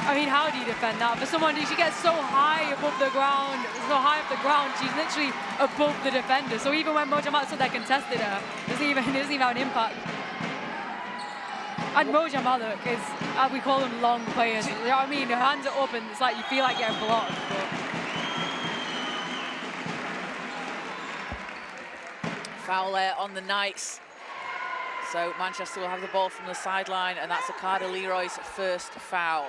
I mean, how do you defend that? For someone who she gets so high above the ground, so high off the ground, she's literally above the defender. So even when Moja Malik there contested her, it doesn't even have an impact. And Moja Malik is, we call them long players. You know what I mean? Her hands are up and it's like you feel like getting blocked. Foul there on the Knights. So Manchester will have the ball from the sideline, and that's Carter Leroy's first foul.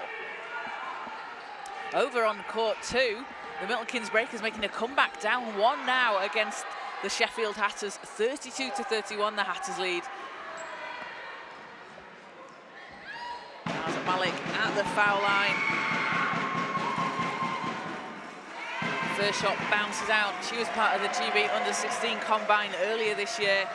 Over on court 2, the Milton Keynes Breakers making a comeback, down 1 now against the Sheffield Hatters. 32-31, the Hatters lead. Now's Malik at the foul line. First shot bounces out. She was part of the GB Under-16 Combine earlier this year.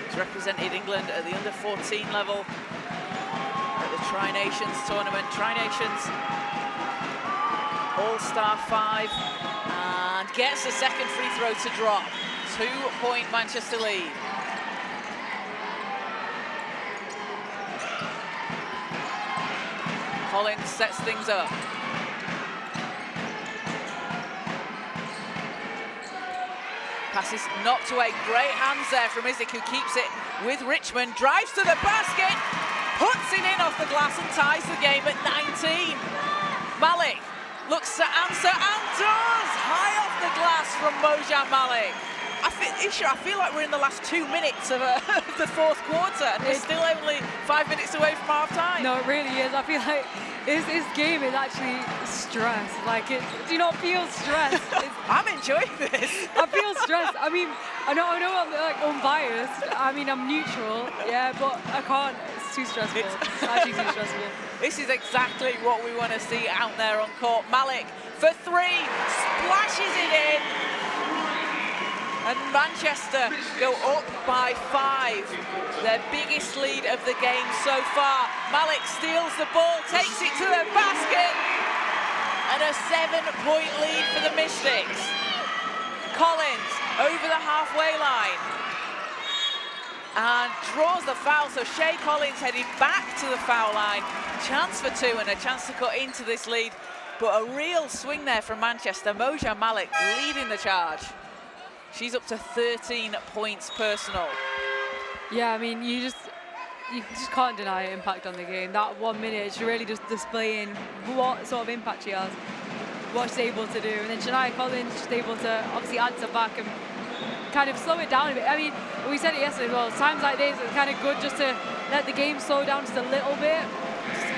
She's represented England at the Under-14 level at the Tri-Nations tournament. Tri-Nations All-Star 5, and gets a second free throw to drop. 2-point Manchester lead. Collins sets things up. Pass is knocked away. Great hands there from Isaac, who keeps it with Richmond. Drives to the basket, puts it in off the glass and ties the game at 19. Malik looks to answer and does! High off the glass from Moja Malik. I feel like we're in the last 2 minutes of the 4th quarter, and we're still only 5 minutes away from half time. No, it really is. I feel like his game is actually stress. Like, do you not feel stress? I'm enjoying this. I feel stressed. I mean, I know I'm like unbiased. I mean, I'm neutral, yeah, but I can't. It's too stressful. It's actually too stressful. This is exactly what we want to see out there on court. Malik for 3, splashes it in. And Manchester go up by 5, their biggest lead of the game so far. Malik steals the ball, takes it to the basket, and a 7-point lead for the Mystics. Collins over the halfway line and draws the foul, so Shea Collins heading back to the foul line. Chance for 2 and a chance to cut into this lead, but a real swing there from Manchester. Moja Malik leading the charge. She's up to 13 points personal. Yeah, I mean, you just can't deny her impact on the game. That 1 minute, she's really just displaying what sort of impact she has, what she's able to do. And then Shania Collins, she's able to obviously answer back and kind of slow it down a bit. I mean, we said it yesterday as well, times like this, it's kind of good just to let the game slow down just a little bit.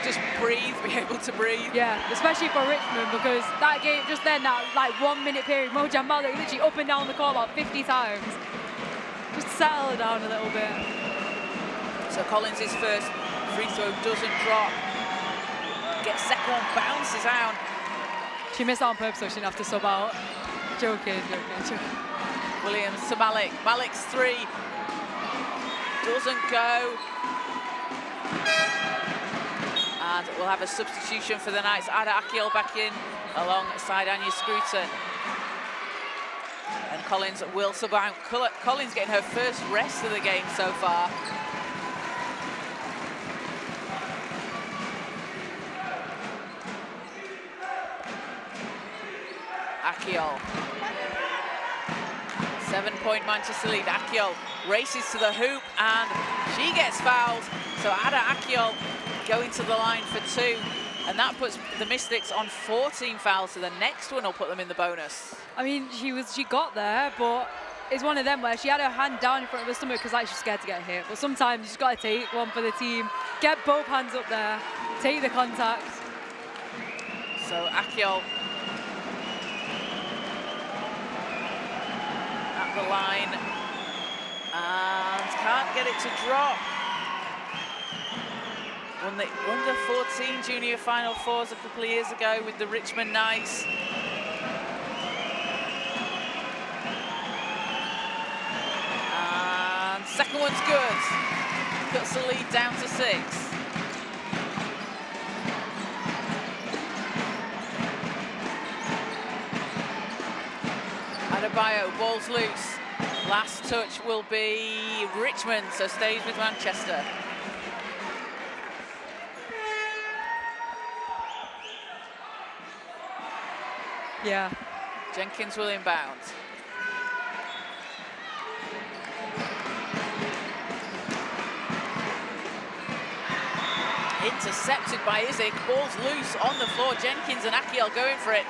Just breathe, be able to breathe. Yeah, especially for Richmond, because that game, just then, that like 1 minute period, Moja Malik literally up and down the court about 50 times. Just settle down a little bit. So Collins' first free throw doesn't drop. gets second one, bounces out. She missed out on purpose, so she didn't have to sub out. Joking. Williams to Malik. Malik's three. Doesn't go. And we'll have a substitution for the Knights. Ada Akiol back in alongside Anya Scruton. And Collins will sub out. Collins getting her first rest of the game so far. Akiol. 7-point Manchester lead. Akiol races to the hoop and she gets fouled. So Ada Akiol going to the line for 2. And that puts the Mystics on 14 fouls. So the next one will put them in the bonus. I mean, she got there, but it's one of them where she had her hand down in front of her stomach because like she's scared to get hit. But sometimes you just got to take one for the team. Get both hands up there. Take the contact. So Akiol the line and can't get it to drop. Won the under-14 junior Final Fours a couple of years ago with the Richmond Knights. And second one's good. Cuts the lead down to 6. Adebayo, ball's loose. Last touch will be Richmond, so stays with Manchester. Yeah. Jenkins will inbound. Intercepted by Isaac. Ball's loose on the floor. Jenkins and Akiol going for it.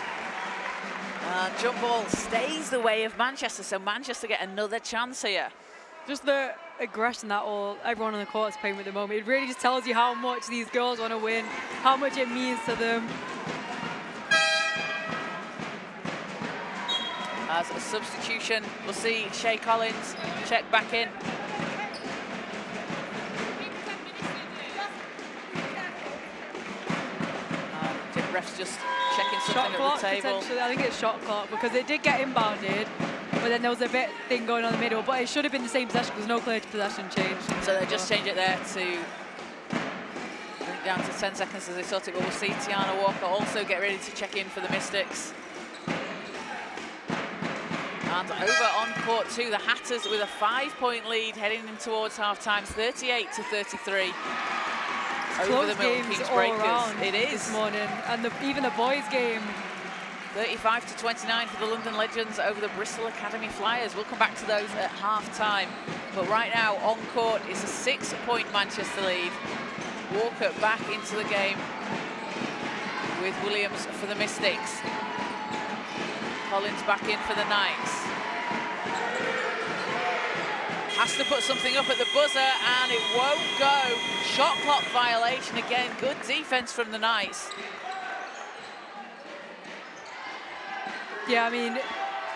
Jump ball stays the way of Manchester, so Manchester get another chance here. Just the aggression that everyone on the court is playing with at the moment. It really just tells you how much these girls want to win, how much it means to them. As a substitution, we'll see Shay Collins check back in. Ref's just checking something at the table. I think it's shot clock because it did get inbounded, but then there was a bit thing going on in the middle, but it should have been the same possession because no clear possession change. So they just change it there to bring it down to 10 seconds as they sort it, but we'll see Tiana Walker also get ready to check in for the Mystics. And over on court 2, the Hatters with a 5-point lead heading in towards half-time, 38-33. Over the Milton Keynes Breakers. It is. This morning, and even the boys' game. 35-29 for the London Legends over the Bristol Academy Flyers. We'll come back to those at half-time. But right now, on court, is a 6-point Manchester lead. Walker back into the game with Williams for the Mystics. Collins back in for the Knights. Has to put something up at the buzzer, and it won't go. Shot clock violation again. Good defense from the Knights. Yeah, I mean,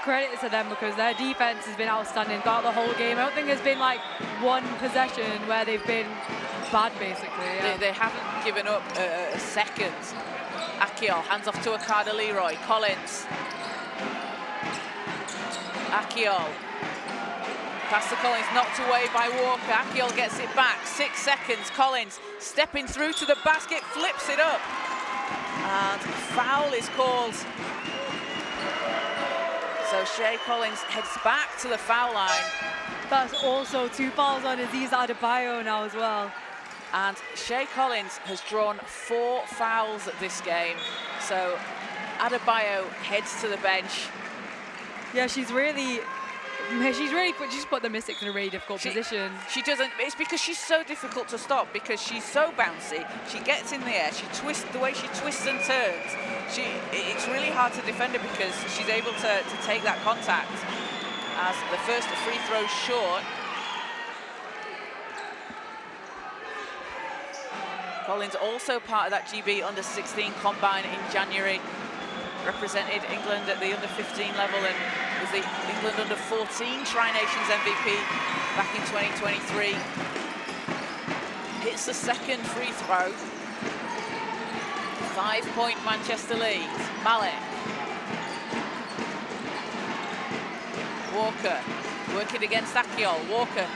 credit to them because their defense has been outstanding throughout the whole game. I don't think there's been like one possession where they've been bad, basically. Yeah. They haven't given up a second. Akiol hands off to Akada Leroy. Collins. Akiol. Pass to Collins, knocked away by Walker. Akiol gets it back, 6 seconds. Collins stepping through to the basket, flips it up. And foul is called. So Shay Collins heads back to the foul line. That's also 2 fouls on Aziz Adebayo now as well. And Shay Collins has drawn 4 fouls at this game. So Adebayo heads to the bench. Yeah, she's put the Mystics in a really difficult position. She doesn't, it's because she's so difficult to stop because she's so bouncy. She gets in the air, she twists, the way she twists and turns, it's really hard to defend her because she's able to take that contact. As the first free throw short. Collins also part of that GB under-16 combine in January. Represented England at the under-15 level and was the England under-14 Tri-Nations MVP back in 2023. Hits the second free throw. 5-point Manchester lead. Malik. Walker working against Akiol. Walker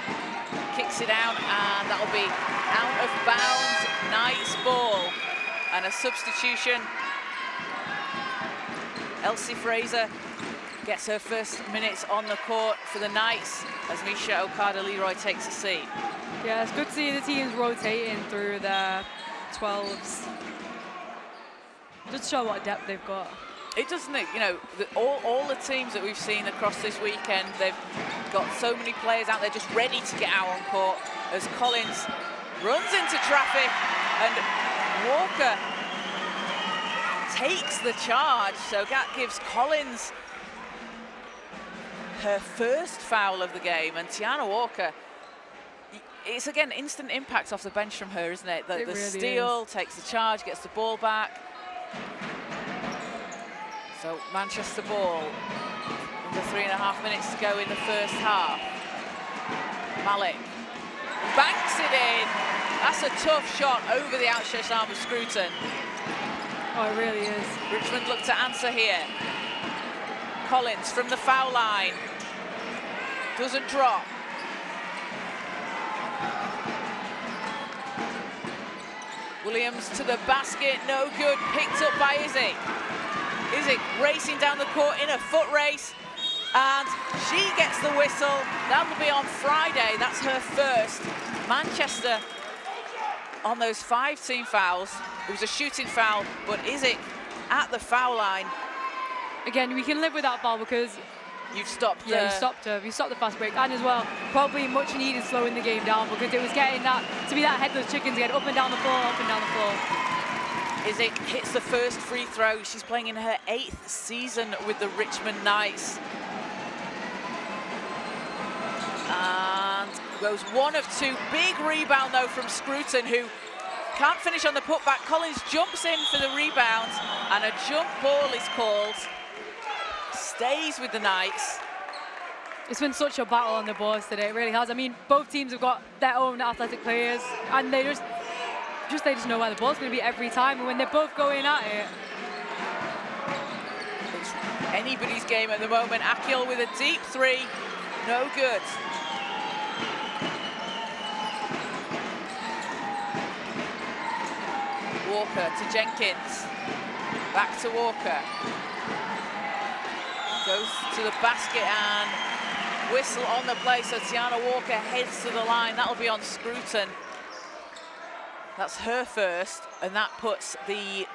kicks it out, and that'll be out of bounds. Knights ball. And a substitution. Elsie Fraser gets her first minutes on the court for the Knights as Misha Okada-Leroy takes a seat. Yeah, it's good to see the teams rotating through their 12s. Just show what depth they've got. It doesn't, you know, all the teams that we've seen across this weekend, they've got so many players out there just ready to get out on court as Collins runs into traffic and Walker takes the charge. So that gives Collins her first foul of the game, and Tiana Walker, it's again instant impact off the bench from her, isn't it? The really steal, is. takes the charge, gets the ball back. So Manchester ball, under 3.5 minutes to go in the first half. Malik banks it in. That's a tough shot over the outstretched arm of Scruton. Oh, it really is. Richmond look to answer here. Collins from the foul line. Doesn't drop. Williams to the basket, no good, picked up by Izzy. Izzy racing down the court in a foot race, and she gets the whistle. That'll be on Friday, that's her first. Manchester on those 5 team fouls. It was a shooting foul, but Izzy at the foul line. Again, we can live with that foul because you've stopped you stopped her. You stopped the fast break, and as well, probably much needed slowing the game down because it was getting that to be that headless chickens again, up and down the floor, up and down the floor. Izzy hits the first free throw. She's playing in her 8th season with the Richmond Knights. And goes 1 of 2. Big rebound though from Scruton, who can't finish on the putback. Collins jumps in for the rebound, and a jump ball is called. Stays with the Knights. It's been such a battle on the boards today, it really has. I mean, both teams have got their own athletic players, and they just know where the ball's going to be every time, and when they're both going at it. It's anybody's game at the moment. Akiol with a deep 3, no good. Walker to Jenkins, back to Walker. Goes to the basket and whistle on the play, so Tiana Walker heads to the line. That'll be on Scruton. That's her first, and that puts the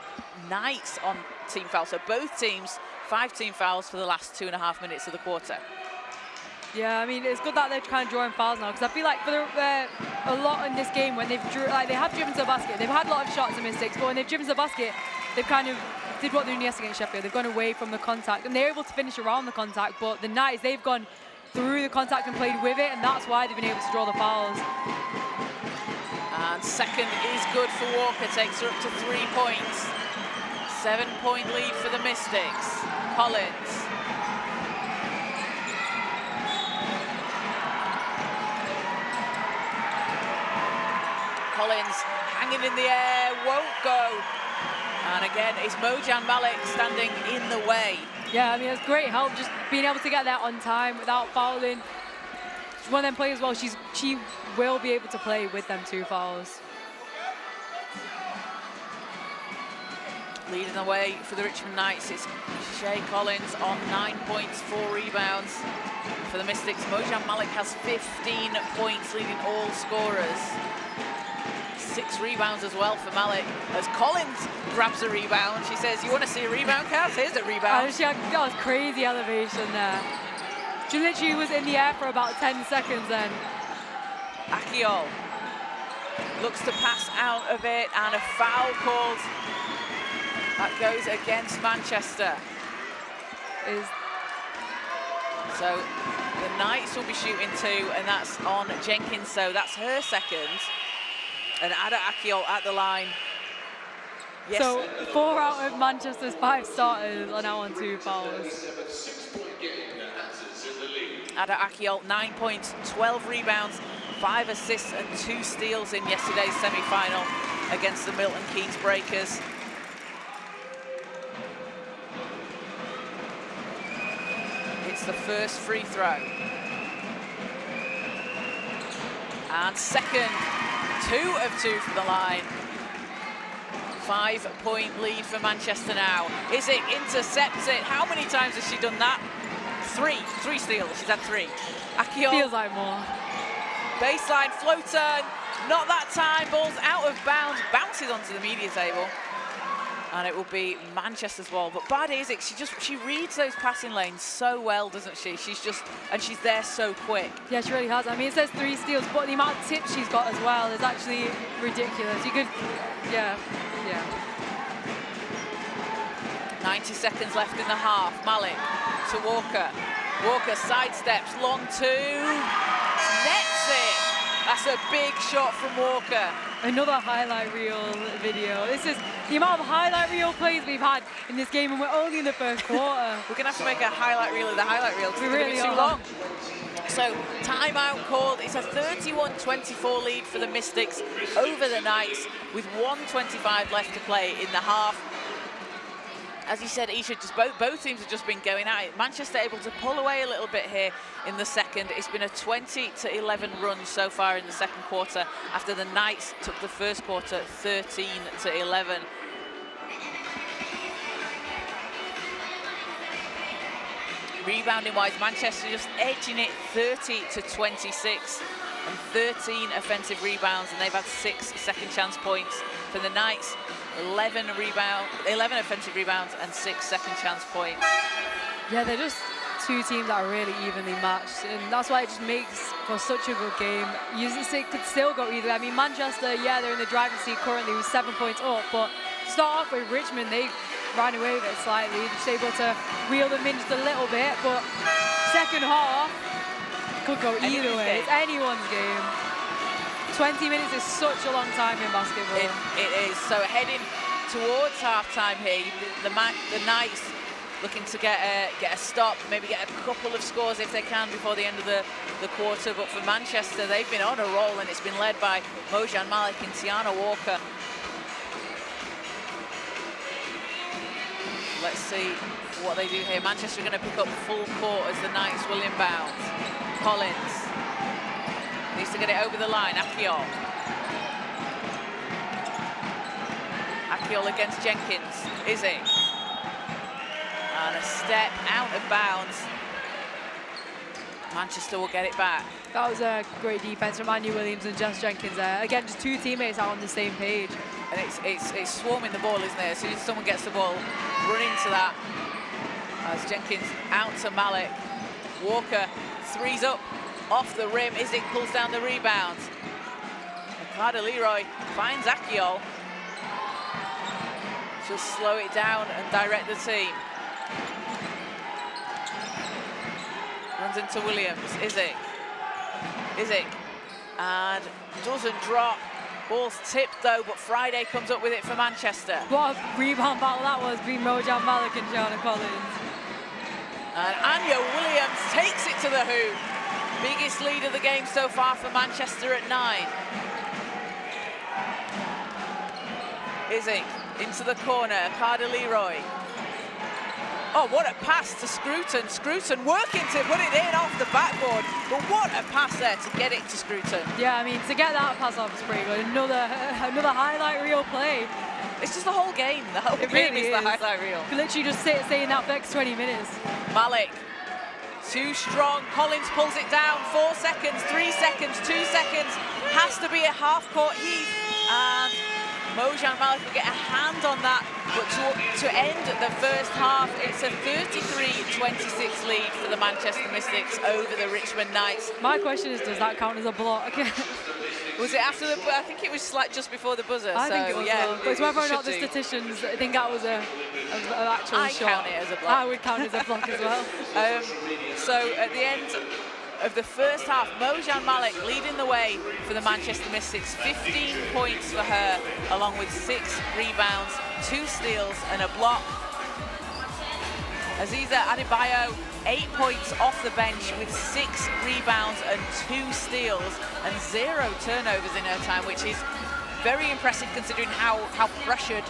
Knights on team foul. So both teams, 5 team fouls for the last 2.5 minutes of the quarter. Yeah, I mean, it's good that they're kind of drawing fouls now, because I feel like for a lot in this game, when they have driven to the basket, they've had a lot of shots and mistakes, but when they've driven to the basket, they've kind of did what they did yesterday against Sheffield. They've gone away from the contact, and they're able to finish around the contact, but the Knights, they've gone through the contact and played with it, and that's why they've been able to draw the fouls. And second is good for Walker, takes her up to 3 points. 7-point lead for the Mystics. Collins. Collins hanging in the air, won't go. And again, it's Mojan Malik standing in the way. Yeah, I mean, it's great help, just being able to get there on time without fouling. She's one of them players, well, she will be able to play with them 2 fouls. Leading the way for the Richmond Knights is Shay Collins on 9 points, 4 rebounds. For the Mystics, Mojan Malik has 15 points, leading all scorers. 6 rebounds as well for Malik, as Collins grabs a rebound. She says, you want to see a rebound, Kaz? Here's a rebound. That was crazy elevation there. She literally was in the air for about 10 seconds then. Akiol looks to pass out of it, and a foul called. That goes against Manchester. So the Knights will be shooting 2, and that's on Jenkins, so that's her second. And Ada Akiol at the line. Yes. So 4 out of Manchester's 5 starters are now on 2 fouls. Ada Akiol, 9 points, 12 rebounds, 5 assists and 2 steals in yesterday's semi-final against the Milton Keynes Breakers. the first free throw. And second, 2 of 2 from the line. 5-point lead for Manchester now. Isik intercepts it. How many times has she done that? 3 steals. She's had 3. Akiol. Feels like more. Baseline floater. Not that time. Ball's out of bounds. Bounces onto the media table. And it will be Manchester's ball. But Bad Isik, she reads those passing lanes so well, doesn't she? She's there so quick. Yeah, she really has. I mean, it says 3 steals, but the amount of tips she's got as well is actually ridiculous. You could, yeah. 90 seconds left in the half. Malik to Walker. Walker sidesteps, long 2. Nets it. That's a big shot from Walker. Another highlight reel video. This is the amount of highlight reel plays we've had in this game, and we're only in the first quarter. We're going to have to make a highlight reel of the highlight reel because it's really going to be too long. So, timeout called. It's a 31-24 lead for the Mystics over the Knights with 1:25 left to play in the half. As you said, Isha, both teams have just been going at it. Manchester able to pull away a little bit here in the second. It's been a 20-11 run so far in the second quarter after the Knights took the first quarter 13-11. Rebounding-wise, Manchester just edging it 30-26 and 13 offensive rebounds, and they've had 6 second chance points. For the Knights, 11 offensive rebounds and 6 second chance points. Yeah, they're just 2 teams that are really evenly matched, and that's why it just makes for such a good game. It could still go either way. I mean, Manchester, yeah, they're in the driving seat currently with 7 points up, but to start off with Richmond, they ran away with it slightly, just able to reel them in just a little bit, but second half could go either way. It's anyone's game. 20 minutes is such a long time in basketball. It is. So heading towards half-time here, the Knights looking to get a stop, maybe get a couple of scores if they can before the end of the quarter. But for Manchester, they've been on a roll, and it's been led by Mojan Malik and Tiana Walker. Let's see what they do here. Manchester are going to pick up full court as the Knights will inbound. Collins needs to get it over the line. Akiol. Akiol against Jenkins. Izzy. And a step out of bounds. Manchester will get it back. That was a great defense from Andy Williams and Jess Jenkins there. Again, just 2 teammates out on the same page. And it's swarming the ball, isn't it? As soon as someone gets the ball, run into that. As Jenkins out to Malik. Walker threes up off the rim. Isik pulls down the rebound. Carter Leroy finds Akiol. She'll slow it down and direct the team. Runs into Williams. Isik. And doesn't drop. Ball's tipped though, but Friday comes up with it for Manchester. What a rebound battle that was between Mojan Malik and Gianna Collins. And Anya Williams takes it to the hoop. Biggest lead of the game so far for Manchester at 9. Isik into the corner, Carter Leroy. Oh, what a pass to Scruton. Scruton working to put it in off the backboard. But what a pass there to get it to Scruton. Yeah, I mean, to get that pass off is pretty good. Another highlight reel play. It's just the whole game. The whole game is the highlight reel. You literally just stay in that for the next 20 minutes. Malik, too strong. Collins pulls it down. 4 seconds, 3 seconds, 2 seconds. Has to be a half-court heave. And Mojan Malik will get a hand on that, but to end the first half, it's a 33-26 lead for the Manchester Mystics over the Richmond Knights. My question is, does that count as a block? Was it after the? I think it was like just before the buzzer. I think it was. Yeah, but it's whether or not the statisticians think that was an actual shot. I count it as a block. I would count it as a block as well. So at the end of the first half, Mojan Malik leading the way for the Manchester Mystics. 15 points for her, along with 6 rebounds, 2 steals and a block. Aziza Adebayo, 8 points off the bench with 6 rebounds and 2 steals and 0 turnovers in her time, which is very impressive considering how pressured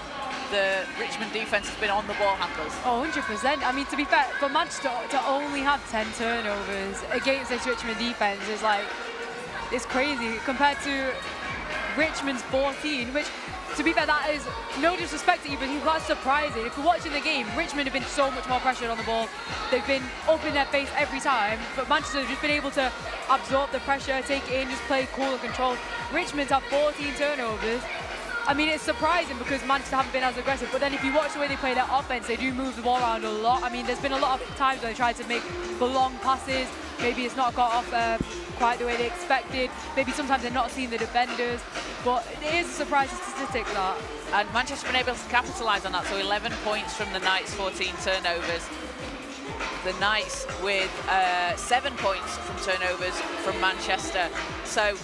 the Richmond defence has been on the ball handlers. Oh, 100%. I mean, to be fair, for Manchester to only have 10 turnovers against this Richmond defence is like, it's crazy compared to Richmond's 14, which, to be fair, that is no disrespect to either team, but that's surprising. If you're watching the game, Richmond have been so much more pressured on the ball. They've been up in their face every time, but Manchester have just been able to absorb the pressure, take it in, just play cool and controlled. Richmond have 14 turnovers. I mean, it's surprising because Manchester haven't been as aggressive, but then if you watch the way they play their offense, they do move the ball around a lot. I mean, there's been a lot of times where they tried to make the long passes. Maybe it's not got off quite the way they expected. Maybe sometimes they're not seeing the defenders, but it is a surprising statistic, that. And Manchester have been able to capitalise on that, so 11 points from the Knights, 14 turnovers. The Knights with 7 points from turnovers from Manchester. So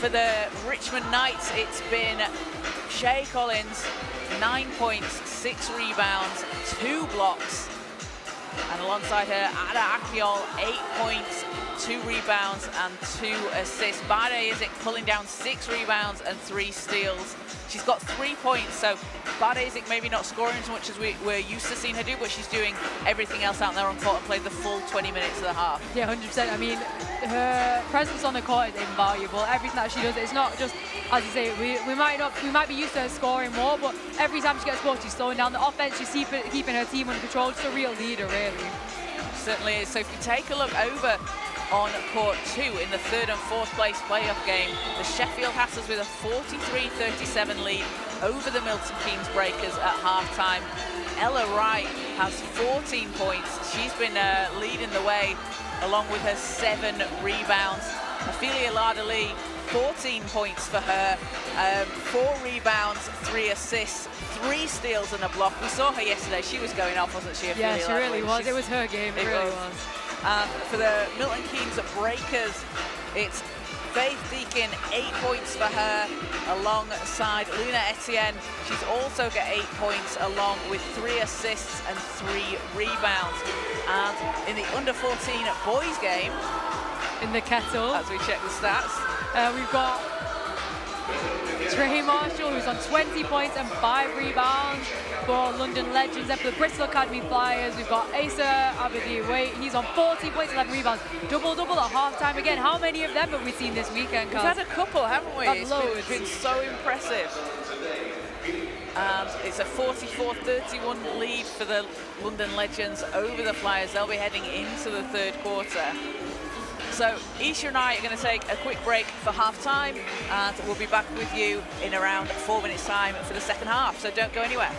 for the Richmond Knights, it's been Shay Collins, 9 points, 6 rebounds, 2 blocks. And alongside her, Ada Akiol, 8 points, 2 rebounds and 2 assists. Bade Isaac pulling down 6 rebounds and 3 steals. She's got 3 points, so Bade Isaac maybe not scoring as much as we're used to seeing her do, but she's doing everything else out there on court and played the full 20 minutes of the half. Yeah, 100%. I mean, her presence on the court is invaluable. Everything that she does, it's not just, as you say, we might be used to her scoring more, but every time she gets ball, she's slowing down the offense, she's keeping her team under control. Just a real leader, really. Certainly is. So if you take a look over on court 2 in the 3rd and 4th place playoff game, the Sheffield Hatters with a 43-37 lead over the Milton Keynes Breakers at halftime. Ella Wright has 14 points. She's been leading the way along with her 7 rebounds. Ophelia Lardali, 14 points for her, 4 rebounds, 3 assists, 3 steals and a block. We saw her yesterday. She was going off, wasn't she, Ophelia? Yeah, she really was. It was her game. It really was. For the Milton Keynes Breakers, it's Faith Deakin, 8 points for her, alongside Luna Etienne. She's also got 8 points, along with 3 assists and 3 rebounds. And in the under-14 boys game, in the kettle, as we check the stats, we've got Trey Marshall, who's on 20 points and 5 rebounds for London Legends. And for the Bristol Academy Flyers, we've got Asa Abedi-Wait. He's on 40 points, 11 rebounds. Double-double at halftime again. How many of them have we seen this weekend, Kaz? We've had a couple, haven't we? It's been so impressive. And it's a 44-31 lead for the London Legends over the Flyers. They'll be heading into the 3rd quarter. So Isha and I are going to take a quick break for half-time, and we'll be back with you in around 4 minutes' time for the 2nd half, so don't go anywhere.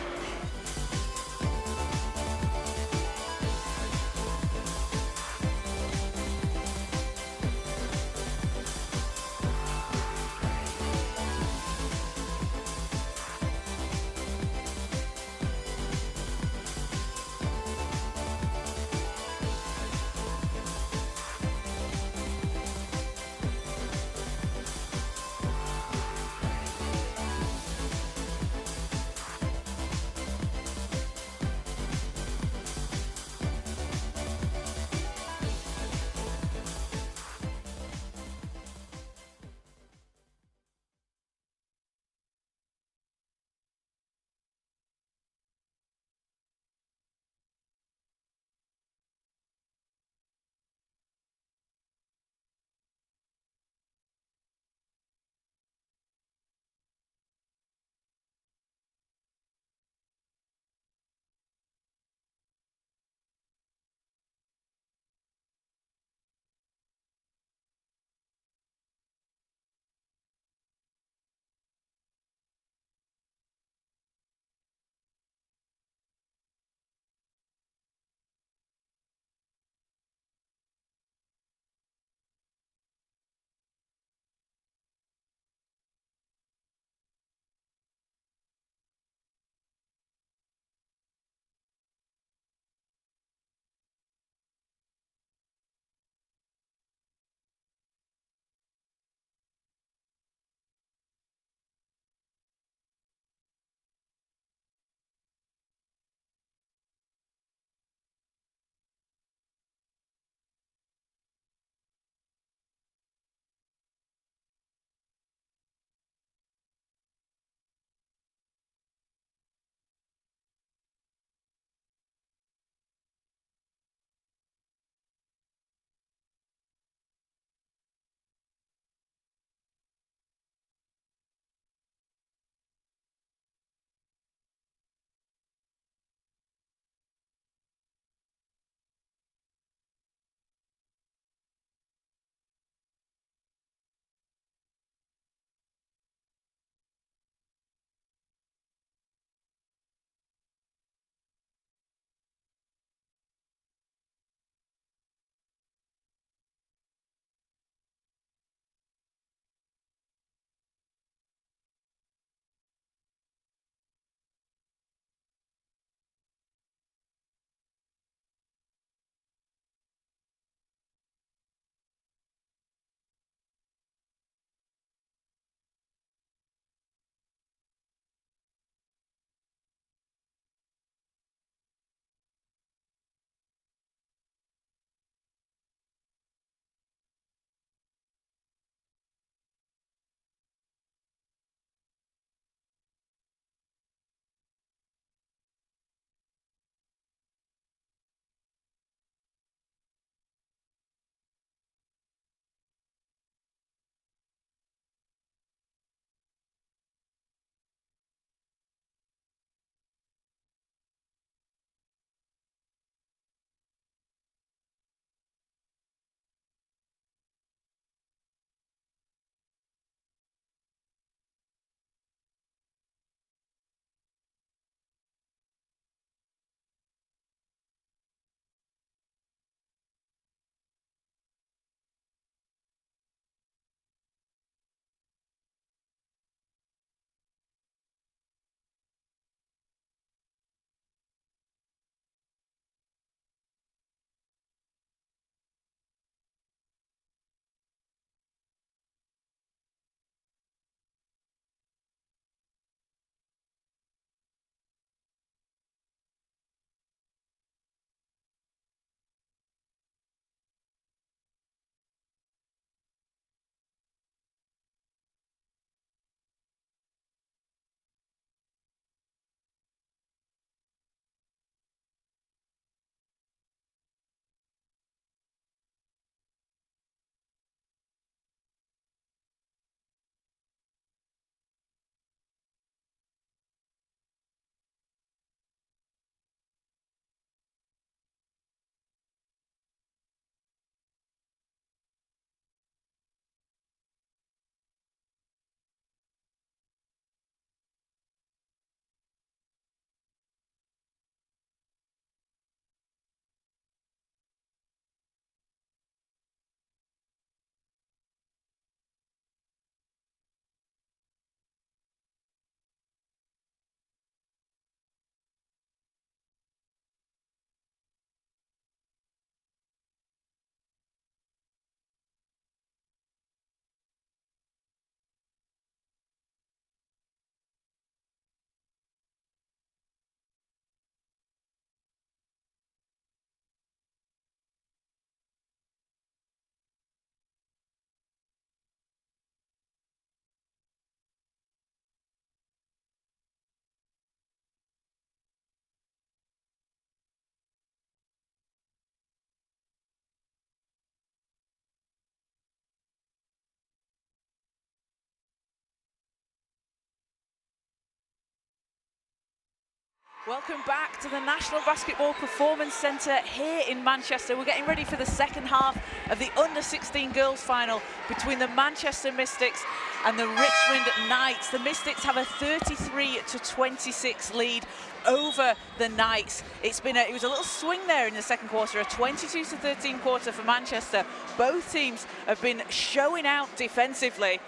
Welcome back to the National Basketball Performance Centre here in Manchester. We're getting ready for the second half of the under-16 girls final between the Manchester Mystics and the Richmond Knights. The Mystics have a 33-26 lead over the Knights. It was a little swing there in the second quarter, a 22-13 quarter for Manchester. Both teams have been showing out defensively,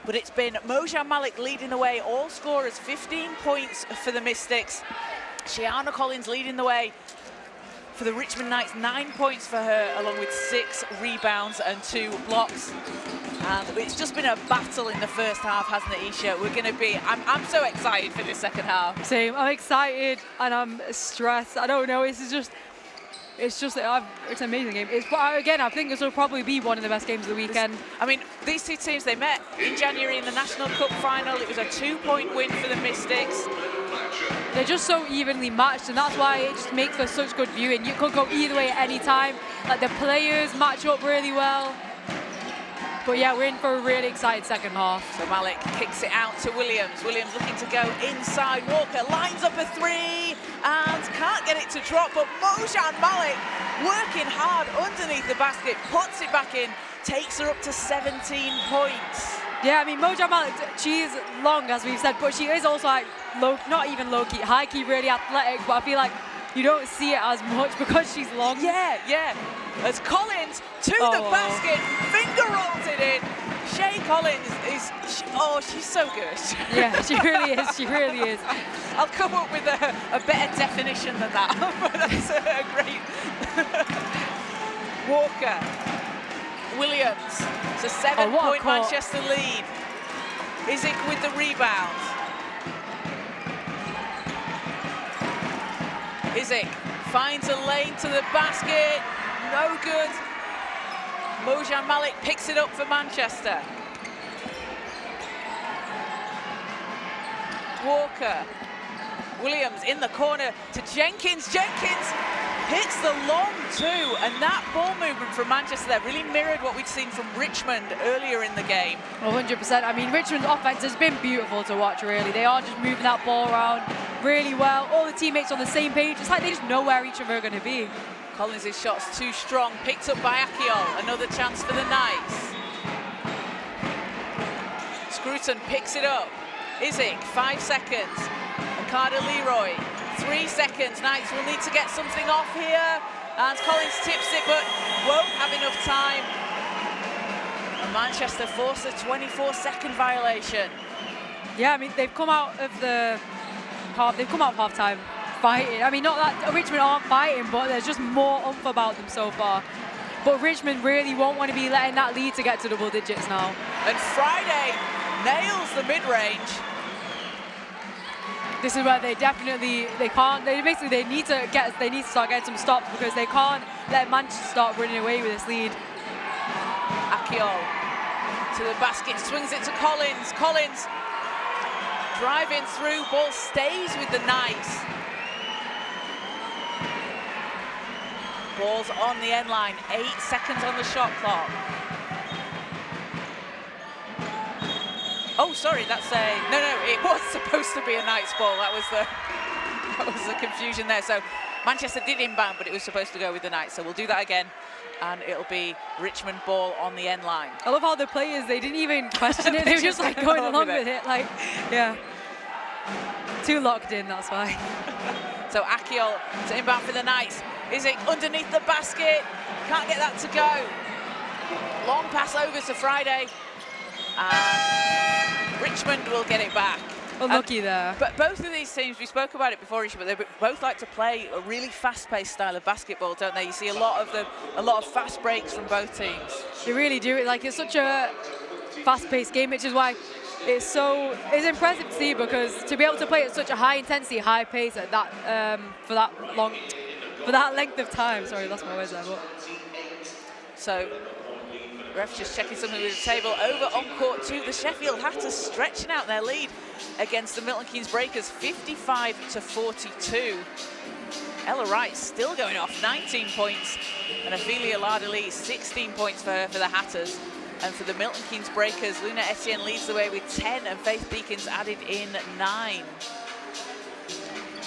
but it's been Mojan Malik leading the way, all scorers, 15 points for the Mystics. Shiana Collins leading the way for the Richmond Knights, 9 points for her, along with 6 rebounds and 2 blocks. And it's just been a battle in the first half, hasn't it, Isha? I'm so excited for this second half. Same, I'm excited and I'm stressed. I don't know, it's an amazing game. Again, I think this will probably be one of the best games of the weekend. I mean, these two teams, they met in January in the National Cup final. It was a 2-point win for the Mystics. They're just so evenly matched, and that's why it just makes for such good viewing. You could go either way at any time. Like, the players match up really well. But yeah, we're in for a really exciting second half. So Malik kicks it out to Williams. Williams looking to go inside. Walker lines up a 3 and can't get it to drop, but Mojan Malik working hard underneath the basket, puts it back in, takes her up to 17 points. Yeah, I mean, Mojan Malik, she's long, as we've said, but she is also like not even low-key, high-key, really athletic, but I feel like you don't see it as much because she's long. Yeah. As Collins to the basket, finger rolls it in. Shay Collins she's so good. Yeah, she really is. I'll come up with a better definition than that, but that's a great. Walker, Williams, it's a 7-point Manchester lead. Isaac with the rebound. Isaac finds a lane to the basket, no good. Mojan Malik picks it up for Manchester. Walker, Williams in the corner to Jenkins. Jenkins hits the long 2, and that ball movement from Manchester there really mirrored what we'd seen from Richmond earlier in the game. 100%. I mean, Richmond's offense has been beautiful to watch, really. They are just moving that ball around really well. All the teammates on the same page. It's like they just know where each other are going to be. Collins' shot's too strong, picked up by Akiol. Another chance for the Knights. Scruton picks it up. Isaac, 5 seconds. Ricardo Leroy, 3 seconds. Knights will need to get something off here. And Collins tips it, but won't have enough time. And Manchester force a 24-second violation. Yeah, I mean, they've come out of half-time fighting. I mean, not that Richmond aren't fighting, but there's just more oomph about them so far. But Richmond really won't want to be letting that lead to get to double digits now. And Friday nails the mid-range. This is where they need to start getting some stops, because they can't let Manchester start running away with this lead. Akiol to the basket, swings it to Collins. Collins driving through, ball stays with the Knights. Ball's on the end line, 8 seconds on the shot clock. Oh, sorry, no, it was supposed to be a Knights ball. That was the confusion there. So Manchester did inbound, but it was supposed to go with the Knights. So we'll do that again, and it'll be Richmond ball on the end line. I love how the players, they didn't even question it. They were just like going along with it. Like, yeah. Too locked in, that's why. So Akiol to inbound for the Knights. Isaac underneath the basket. Can't get that to go. Long pass over to Friday. And Richmond will get it back. Unlucky there. But both of these teams, we spoke about it before, but they both like to play a really fast-paced style of basketball, don't they? You see a lot of fast breaks from both teams. They really do. It's such a fast-paced game, which is why it's impressive to see, because to be able to play at such a high intensity, high pace at that for that length of time. Sorry, lost my words there. But. So. Ref just checking something with the table. Over on court 2, the Sheffield Hatters stretching out their lead against the Milton Keynes Breakers, 55-42. Ella Wright still going off, 19 points. And Ophelia Lardali, 16 points for the Hatters. And for the Milton Keynes Breakers, Luna Etienne leads the way with 10, and Faith Beacons added in 9.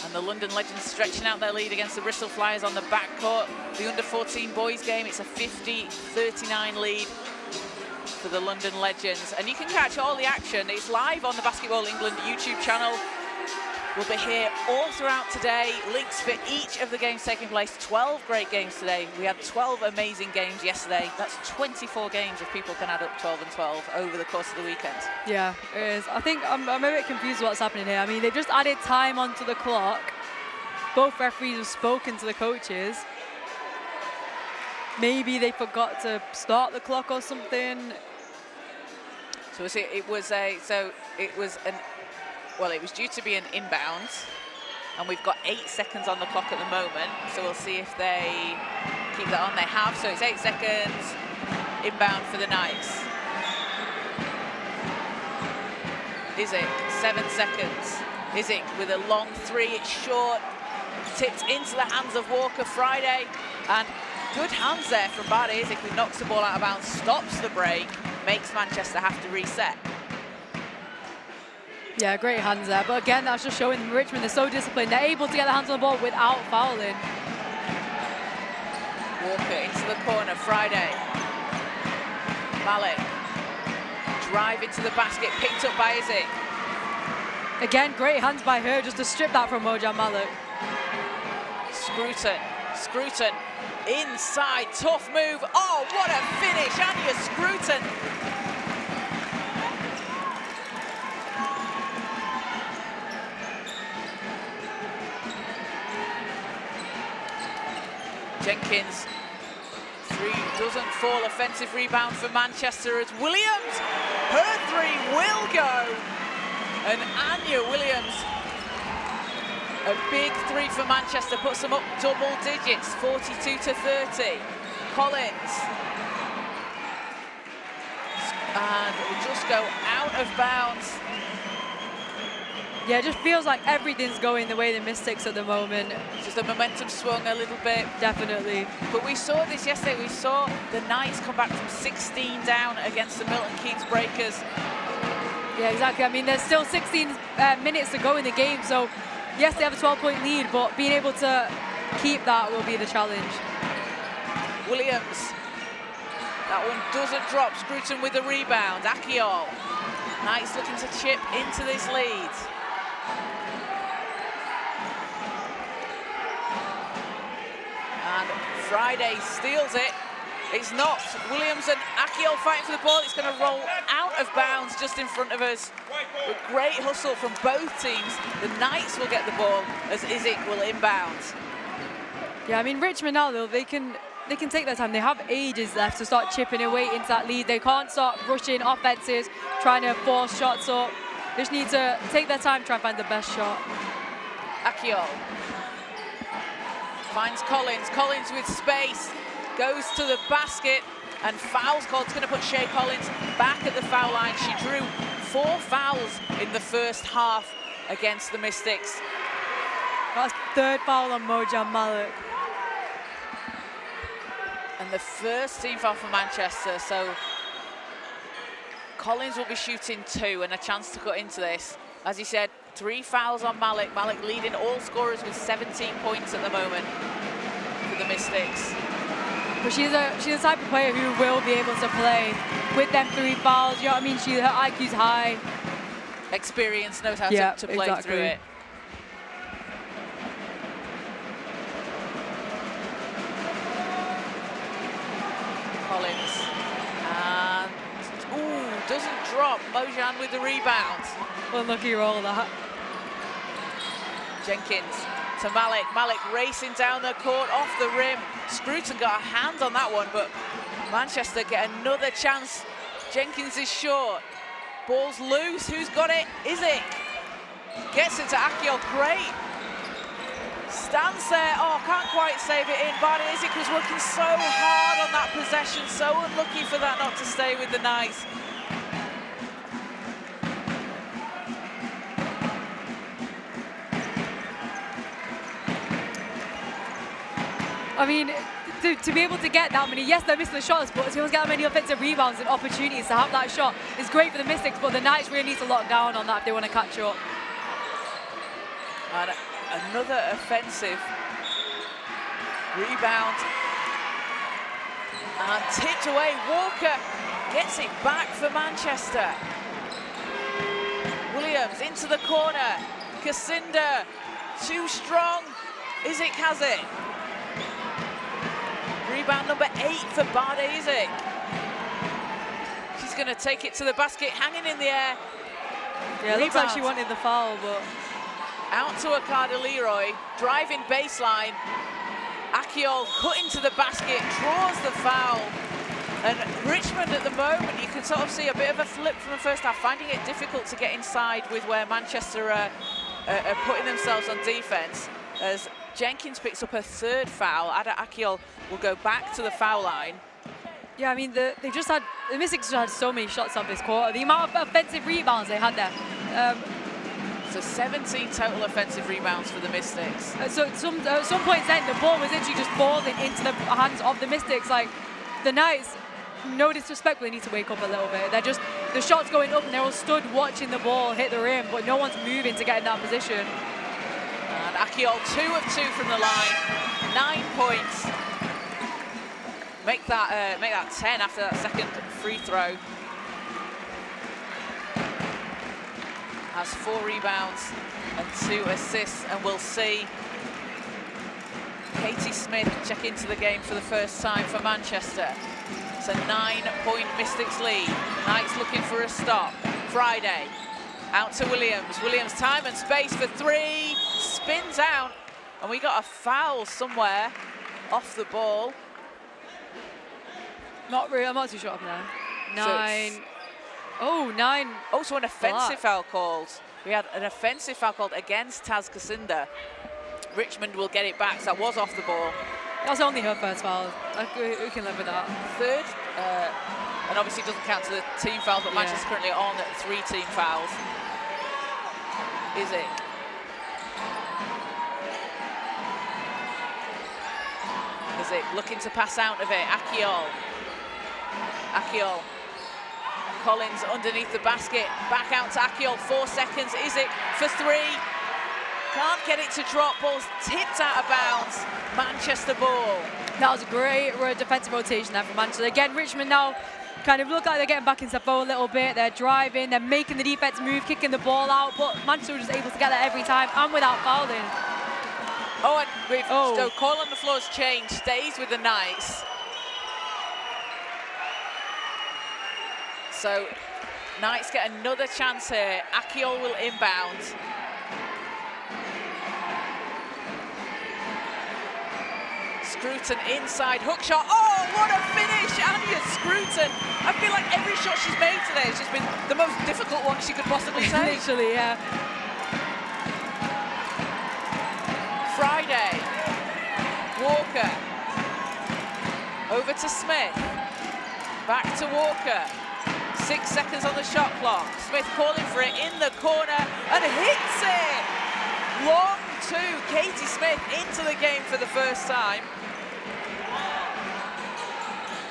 And And the London Legends stretching out their lead against the Bristol Flyers on the backcourt. The under-14 boys game, it's a 50-39 lead for the London Legends. And you can catch all the action. It's live on the Basketball England YouTube channel. We'll be here all throughout today. Links for each of the games taking place. 12 great games today. We had 12 amazing games yesterday. That's 24 games if people can add up 12 and 12 over the course of the weekend. Yeah, it is. I think I'm a bit confused with what's happening here. I mean, they've just added time onto the clock. Both referees have spoken to the coaches. Maybe they forgot to start the clock or something. So it was due to be an inbound, and we've got 8 seconds on the clock at the moment, so we'll see if they keep that on. They have, so it's 8 seconds, inbound for the Knights. Isaac, 7 seconds. Isaac with a long three, it's short, tipped into the hands of Walker Friday, and good hands there from Barry Isaac, who knocks the ball out of bounds, stops the break, makes Manchester have to reset. Yeah, great hands there. But again, that's just showing Richmond, they're so disciplined. They're able to get their hands on the ball without fouling. Walker into the corner, Friday. Malik. Drive into the basket, picked up by Izzy. Again, great hands by her just to strip that from Mojan Malik. Scruton. Inside, tough move. Oh, what a finish, Anya Scruton. Jenkins, three doesn't fall, offensive rebound for Manchester as Williams, her three will go. And Anya Williams, a big three for Manchester, puts them up double digits, 42-30. Collins, and will just go out of bounds. Yeah, it just feels like everything's going the way the Mystics at the moment. Just the momentum swung a little bit. Definitely. But we saw this yesterday. We saw the Knights come back from 16 down against the Milton Keynes Breakers. Yeah, exactly. I mean, there's still 16 minutes to go in the game. So, yes, they have a 12-point lead, but being able to keep that will be the challenge. Williams. That one doesn't drop. Scruton with the rebound. Akiol. Knights looking to chip into this lead. And Friday steals it. It's not. Williams and Akiol fighting for the ball. It's going to roll out of bounds just in front of us. With great hustle from both teams. The Knights will get the ball as Isaac will inbound. Yeah, I mean, Richmond now, though, they can take their time. They have ages left to start chipping away into that lead. They can't start rushing offenses, trying to force shots up. They just need to take their time, try and find the best shot. Akiol finds Collins. Collins with space, goes to the basket, and fouls called. It's going to put Shea Collins back at the foul line. She drew 4 fouls in the first half against the Mystics. That's third foul on Mojan Malik. And the first team foul for Manchester, so Collins will be shooting 2 and a chance to cut into this. As he said, 3 fouls on Malik. Malik leading all scorers with 17 points at the moment for the Mystics. But she's the type of player who will be able to play with them 3 fouls. You know what I mean? Her IQ's high. Experience, knows how to play exactly. through it. Collins, and doesn't drop. Mojan with the rebound. Unlucky roll, that. Jenkins to Malik. Malik racing down the court, off the rim. Scruton got a hand on that one, but Manchester get another chance. Jenkins is short. Ball's loose. Who's got it? Isaac gets it to Akiol. Great. Stands there. Oh, can't quite save it in. Barney Isaac was working so hard on that possession. So unlucky for that not to stay with the Knights. I mean, to be able to get that many, yes, they're missing the shots, but to be able to get that many offensive rebounds and opportunities to have that shot is great for the Mystics, but the Knights really need to lock down on that if they want to catch up. And Another offensive rebound. And tipped away. Walker gets it back for Manchester. Williams into the corner. Kacinda, too strong. Izik has it. Rebound number 8 for Bade Izik. She's going to take it to the basket, hanging in the air. Yeah, it looks like she wanted the foul, but... Out to Akada Leroy, driving baseline. Akiol cut into the basket, draws the foul. And Richmond at the moment, you can sort of see a bit of a flip from the first half, finding it difficult to get inside with where Manchester are putting themselves on defense. As Jenkins picks up her 3rd foul, Ada Akiol will go back to the foul line. Yeah, I mean, the Mystics had so many shots on this quarter. The amount of offensive rebounds they had there. So 17 total offensive rebounds for the Mystics. So at some points then, the ball was literally just falling into the hands of the Mystics. Like, the Knights, no disrespect, but they need to wake up a little bit. They're just, the shot's going up and they're all stood watching the ball hit the rim, but no one's moving to get in that position. And Akiol 2 of 2 from the line, 9 points. Make that 10 after that second free throw. Has 4 rebounds and 2 assists, and we'll see Katie Smith check into the game for the first time for Manchester. It's a 9-point Mystics lead. Knights looking for a stop. Friday, out to Williams. Williams, time and space for 3, spins out, and we got a foul somewhere off the ball. Not really, I'm not too sure of that. 9. Oh, 9. Also an offensive foul called. We had an offensive foul called against Taz Kacinda. Richmond will get it back, so that was off the ball. That's only her 1st foul. We can live with that. 3rd, and obviously doesn't count to the team fouls, but Manchester's currently on 3 team fouls. Izik. Izik looking to pass out of it. Akiol. Akiol. Collins underneath the basket, back out to Akiol, 4 seconds, Izik for 3. Can't get it to drop, ball's tipped out of bounds, Manchester ball. That was a great defensive rotation there from Manchester. Again, Richmond now kind of look like they're getting back into the flow a little bit, they're driving, they're making the defense move, kicking the ball out, but Manchester was just able to get that every time and without fouling. Oh, and so call on the floor has changed, stays with the Knights. So Knights get another chance here. Akiol will inbound. Scruton inside, hook shot. Oh, what a finish, Anya Scruton. I feel like every shot she's made today has just been the most difficult one she could possibly take. Literally, yeah. Friday, Walker, over to Smith, back to Walker. 6 seconds on the shot clock. Smith calling for it in the corner and hits it. Long 2. Katie Smith into the game for the first time.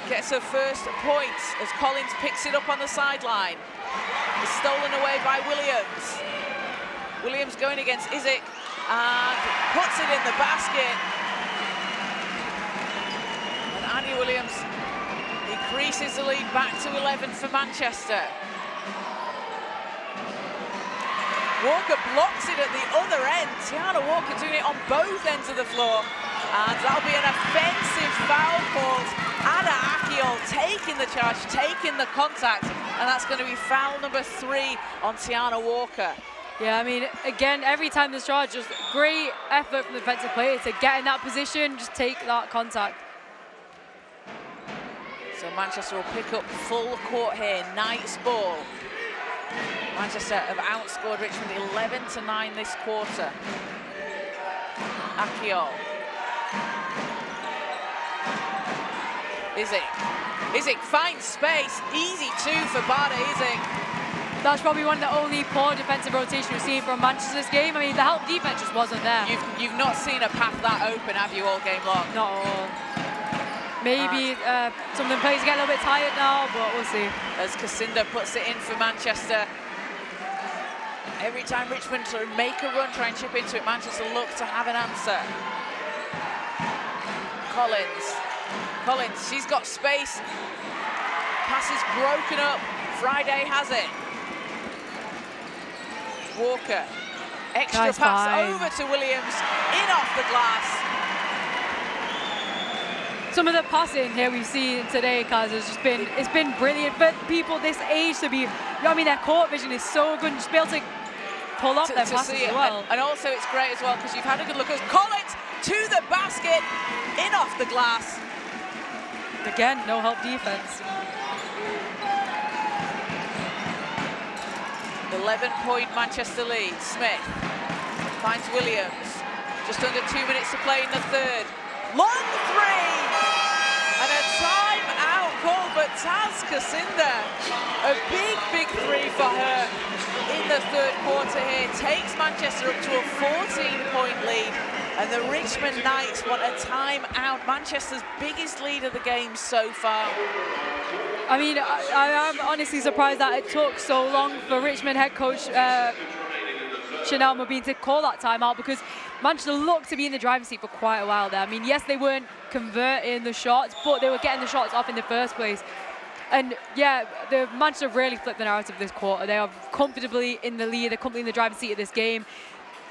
Gets her first points as Collins picks it up on the sideline. It's stolen away by Williams. Williams going against Izik and puts it in the basket. And Anya Williams increases the lead back to 11 for Manchester. Walker blocks it at the other end. Tiana Walker doing it on both ends of the floor. And that'll be an offensive foul called. Ada Akiol taking the charge, taking the contact. And that's going to be foul number 3 on Tiana Walker. Yeah, I mean, again, every time there's charge, just great effort from the defensive player to get in that position, just take that contact. So Manchester will pick up full court here, Knights ball. Manchester have outscored Richmond 11-9 this quarter. Akiol. Izik finds space, easy 2 for Bade Izik. That's probably one of the only poor defensive rotations we've seen from Manchester's game. I mean, the help defense just wasn't there. You've not seen a path that open, have you, all game long? Not at all. Maybe some of the players get a little bit tired now, but we'll see. As Kacinda puts it in for Manchester. Every time Richmond sort of make a run, try and chip into it, Manchester look to have an answer. Collins, she's got space. Pass is broken up. Friday has it. Walker, extra nice pass find. over to Williams, in off the glass. Some of the passing here we've seen today, Kaz, has just been, it's been brilliant for people this age to be, you know, I mean, their court vision is so good, just be able to pull off their passes as well. And also it's great as well because you've had a good look at Collins to the basket, in off the glass. Again, no help defense. 11-point Manchester lead. Smith finds Williams. Just under 2 minutes to play in the third. Long three! And a timeout call, but Taz Kacinda, a big three for her in the third quarter here. Takes Manchester up to a 14-point lead. And the Richmond Knights want a timeout. Manchester's biggest lead of the game so far. I mean, I am honestly surprised that it took so long for Richmond head coach Chanel Mobeen to call that timeout, because Manchester looked to be in the driving seat for quite a while there. I mean, yes, they weren't converting the shots, but they were getting the shots off in the first place. And yeah, the Manchester really flipped the narrative this quarter. They are comfortably in the lead, they're comfortably in the driving seat of this game.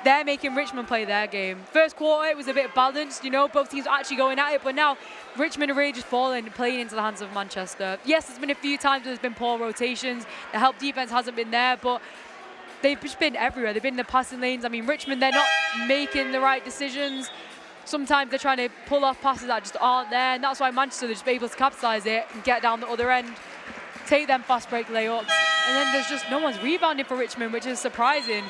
They're making Richmond play their game. First quarter, it was a bit balanced, you know, both teams were actually going at it, but now Richmond are really just falling, playing into the hands of Manchester. Yes, there's been a few times where there's been poor rotations, the help defense hasn't been there, but they've just been everywhere. They've been in the passing lanes. I mean, Richmond, they're not making the right decisions. Sometimes they're trying to pull off passes that just aren't there, and that's why Manchester, they're just able to capitalise it and get down the other end, take them fast break layups, and then there's just no one's rebounding for Richmond, which is surprising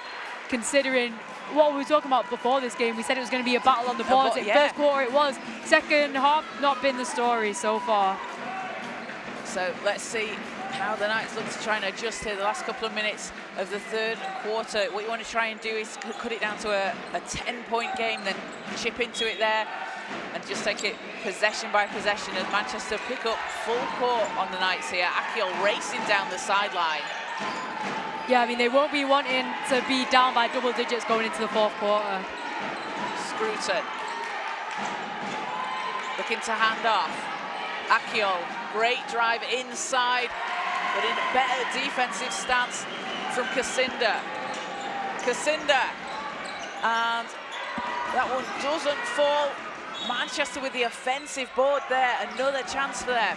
considering what we were talking about before this game. We said it was going to be a battle on the boards. In first quarter it was. Second half, not been the story so far. So let's see how the Knights look to try and adjust here the last couple of minutes of the third quarter. What you want to try and do is cut it down to a 10-point game, then chip into it there and just take it possession by possession as Manchester pick up full court on the Knights here. Achiol racing down the sideline. Yeah, I mean, they won't be wanting to be down by double digits going into the fourth quarter. Scruton looking to hand off. Achiol, great drive inside, but in a better defensive stance from Kacinda. And that one doesn't fall. Manchester with the offensive board there, another chance for them.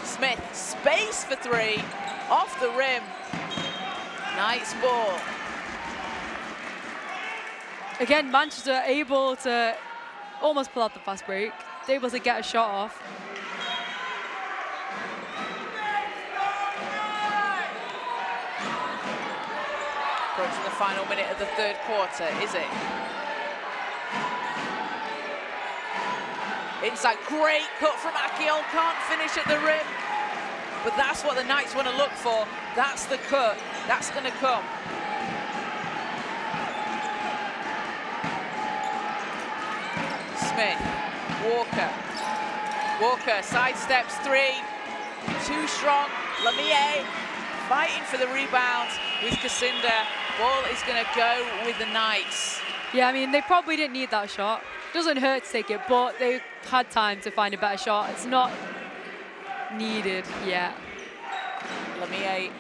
Smith, space for three, off the rim. Nice ball. Again, Manchester able to almost pull out the fast break, able to get a shot off. Approaching the final minute of the third quarter, is it? Inside, great cut from Achiol, can't finish at the rim. But that's what the Knights want to look for. That's the cut. That's going to come. Smith, Walker sidesteps three. Too strong. Lamier fighting for the rebound with Kacinda. Ball is going to go with the Knights. Yeah, I mean, they probably didn't need that shot. Doesn't hurt to take it, but they had time to find a better shot. It's not needed yet. Lamier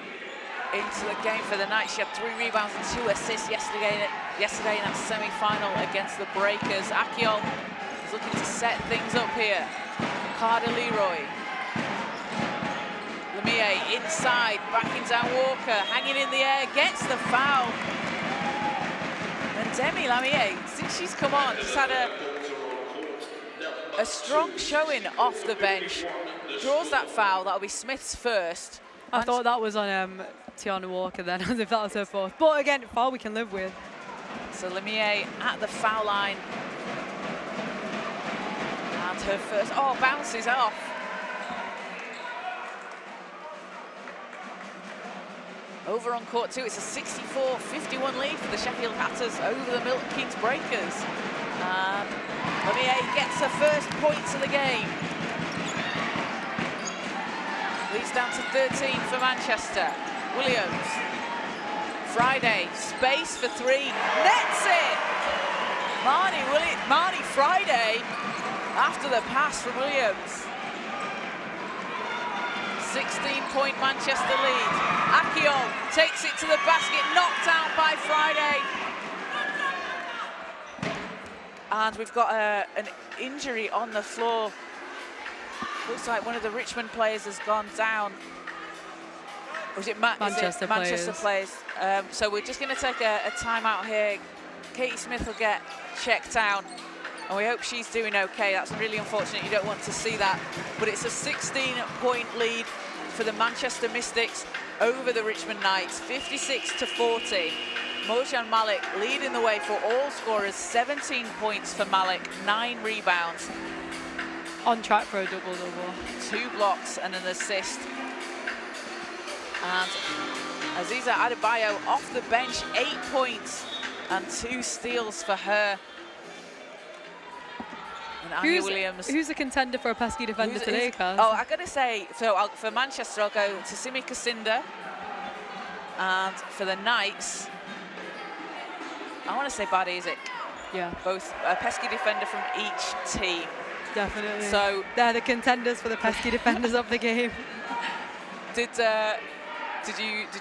into the game for the Knights. She had 3 rebounds and 2 assists yesterday in that semi-final against the Breakers. Achiol is looking to set things up here. Carter Leroy. Lamier inside, backing down Walker, hanging in the air, gets the foul. And Demi Lamier, since she's come on, just had a strong showing off the bench. Draws that foul. That'll be Smith's first. I thought that was on Tiana Walker then, as if that was her fourth. But again, foul we can live with. So Lamier at the foul line. And her first, oh, bounces off. Over on court two, it's a 64-51 lead for the Sheffield Hatters over the Milton Keynes Breakers. And Lamier gets her first points of the game. Leads down to 13 for Manchester. Williams Friday, space for three, nets it! Marnie Friday, after the pass from Williams. 16-point Manchester lead. Akiol takes it to the basket, knocked out by Friday. And we've got an injury on the floor. Looks like one of the Richmond players has gone down. Or is it Manchester players? So we're just going to take a timeout here. Katie Smith will get checked out, and we hope she's doing okay. That's really unfortunate. You don't want to see that. But it's a 16-point lead for the Manchester Mystics over the Richmond Knights, 56-40. Mojan Malik leading the way for all scorers, 17 points for Malik, 9 rebounds. On track for a double-double. 2 blocks and an assist. And Aziza Adebayo off the bench, 8 points and 2 steals for her. And Anya Williams. Who's a contender for a pesky defender today, Kaz? Oh, I gotta say, so for Manchester, I'll go to Simi Kacinda. And for the Knights, I want to say Badi Izik. Yeah. Both a pesky defender from each team. Definitely. So they're the contenders for the pesky defenders of the game. Did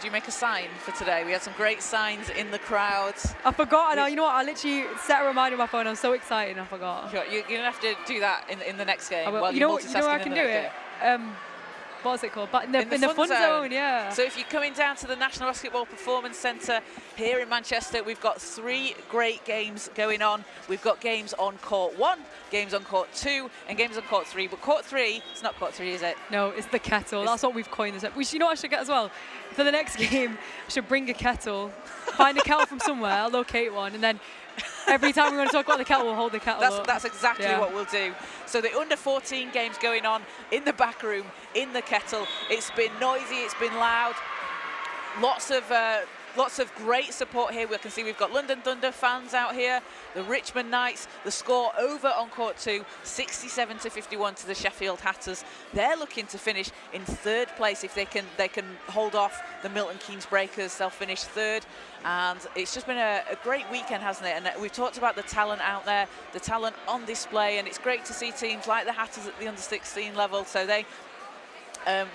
you make a sign for today? We had some great signs in the crowds. I forgot. You know what? I literally set a reminder on my phone. I'm so excited. I forgot. You're gonna have to do that in the next game. You know where I can do it. What's it called? But in the fun zone, yeah. So if you're coming down to the National Basketball Performance Centre here in Manchester, we've got 3 great games going on. We've got games on court 1, games on court 2, and games on court 3. But court 3, it's not court 3, is it? No, it's the kettle. That's what we've coined this. You know what I should get as well? For the next game, I should bring a kettle, find a kettle from somewhere, I'll locate one, and then every time we want to talk about the kettle, we'll hold the kettle up. That's exactly what we'll do. So the under-14 games going on in the back room, in the kettle. It's been noisy, it's been loud. Lots of great support here. We can see we've got London Thunder fans out here. The Richmond Knights, the score over on court 2, 67-51 to the Sheffield Hatters. They're looking to finish in 3rd place. If they can hold off the Milton Keynes Breakers, they'll finish 3rd. And it's just been a great weekend, hasn't it? And we've talked about the talent out there, the talent on display, and it's great to see teams like the Hatters at the under-16 level. So they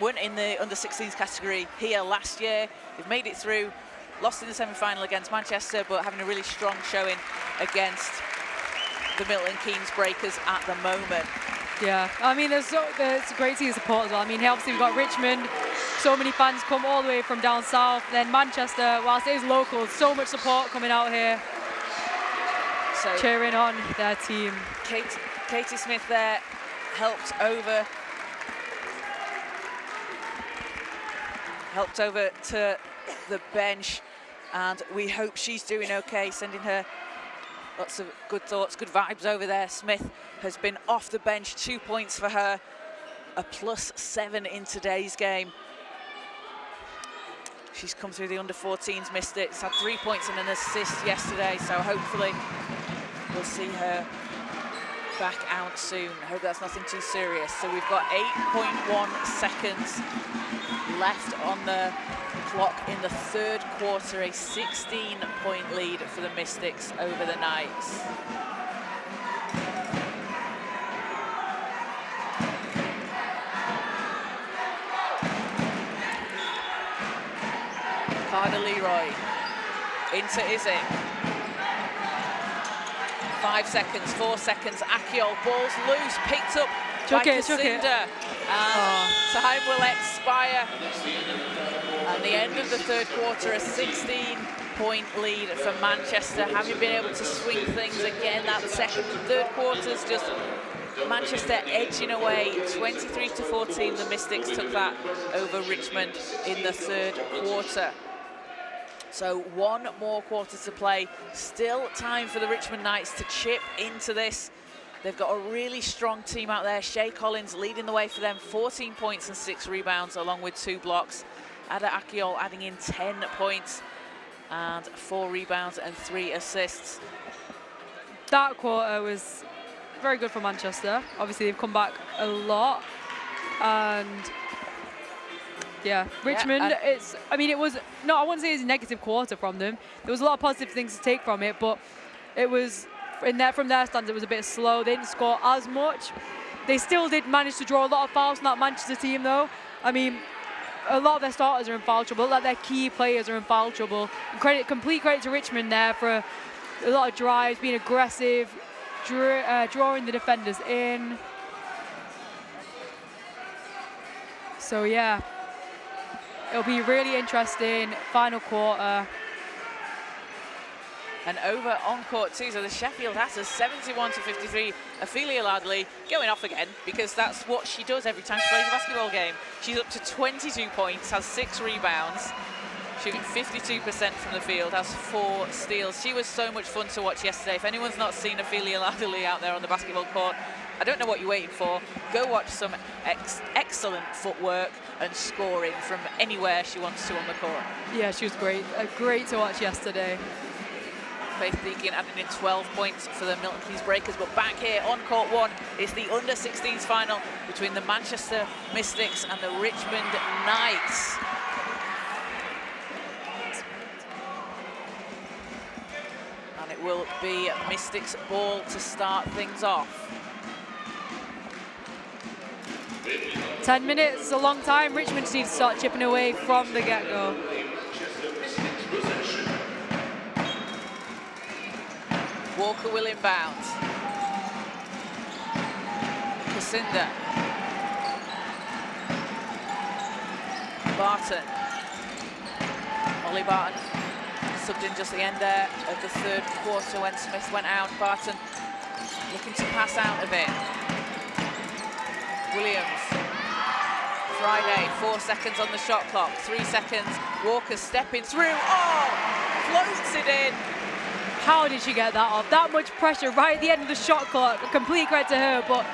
weren't in the under-16s category here last year. They've made it through. Lost in the semi-final against Manchester, but having a really strong showing against the Milton Keynes Breakers at the moment. Yeah, I mean, there's great to see the support as well. I mean, obviously we've got Richmond, so many fans come all the way from down south. Then Manchester, whilst it is local, so much support coming out here, so cheering on their team. Katie Smith there helped over to the bench. And we hope she's doing okay, sending her lots of good thoughts, good vibes over there. Smith has been off the bench, 2 points for her, a +7 in today's game. She's come through the under-14s Mystics, had 3 points and an assist yesterday, so hopefully we'll see her back out soon. I hope that's nothing too serious. So we've got 8.1 seconds left on the clock in the 3rd quarter, a 16-point lead for the Mystics over the Knights. Carter Leroy into Izik. 5 seconds, 4 seconds. Akiol, ball's loose, picked up by Kacinda. Time will expire. At the end of the 3rd quarter, a 16-point lead for Manchester, having been able to swing things again. That 2nd and 3rd quarters, just Manchester edging away, 23-14. The Mystics took that over Richmond in the 3rd quarter. So 1 more quarter to play. Still time for the Richmond Knights to chip into this. They've got a really strong team out there. Shay Collins leading the way for them, 14 points and 6 rebounds, along with 2 blocks. Ada Akiol adding in 10 points and 4 rebounds and 3 assists. That quarter was very good for Manchester. Obviously, they've come back a lot. And Yeah, Richmond, Yeah, I mean, it was, no, I wouldn't say it's a negative quarter from them. There was a lot of positive things to take from it, but it was, from their stands, it was a bit slow. They didn't score as much. They still did manage to draw a lot of fouls from that Manchester team, though. I mean, a lot of their starters are in foul trouble. Like their key players are in foul trouble. Complete credit to Richmond there for a lot of drives, being aggressive, drawing the defenders in. So, yeah. It'll be really interesting, final quarter. And over on court too, so the Sheffield Hatters 71-53. Ophelia Ladley going off again because that's what she does every time she plays a basketball game. She's up to 22 points, has 6 rebounds, shooting 52% from the field, has 4 steals. She was so much fun to watch yesterday. If anyone's not seen Ophelia Ladley out there on the basketball court, I don't know what you're waiting for. Go watch some excellent footwork and scoring from anywhere she wants to on the court. Yeah, she was great. Great to watch yesterday. Faith Deacon adding in 12 points for the Milton Keynes Breakers. But back here on court 1, it's the under-16s final between the Manchester Mystics and the Richmond Knights. And it will be Mystics' ball to start things off. 10 minutes is a long time. Richmond needs to start chipping away from the get-go. Walker will inbound. Casinda. Barton. Ollie Barton subbed in just the end there of the third quarter when Smith went out. Barton looking to pass out of it. Williams. Friday, 4 seconds on the shot clock, 3 seconds. Walker stepping through. Oh, floats it in. How did she get that off? That much pressure right at the end of the shot clock. Complete credit to her, but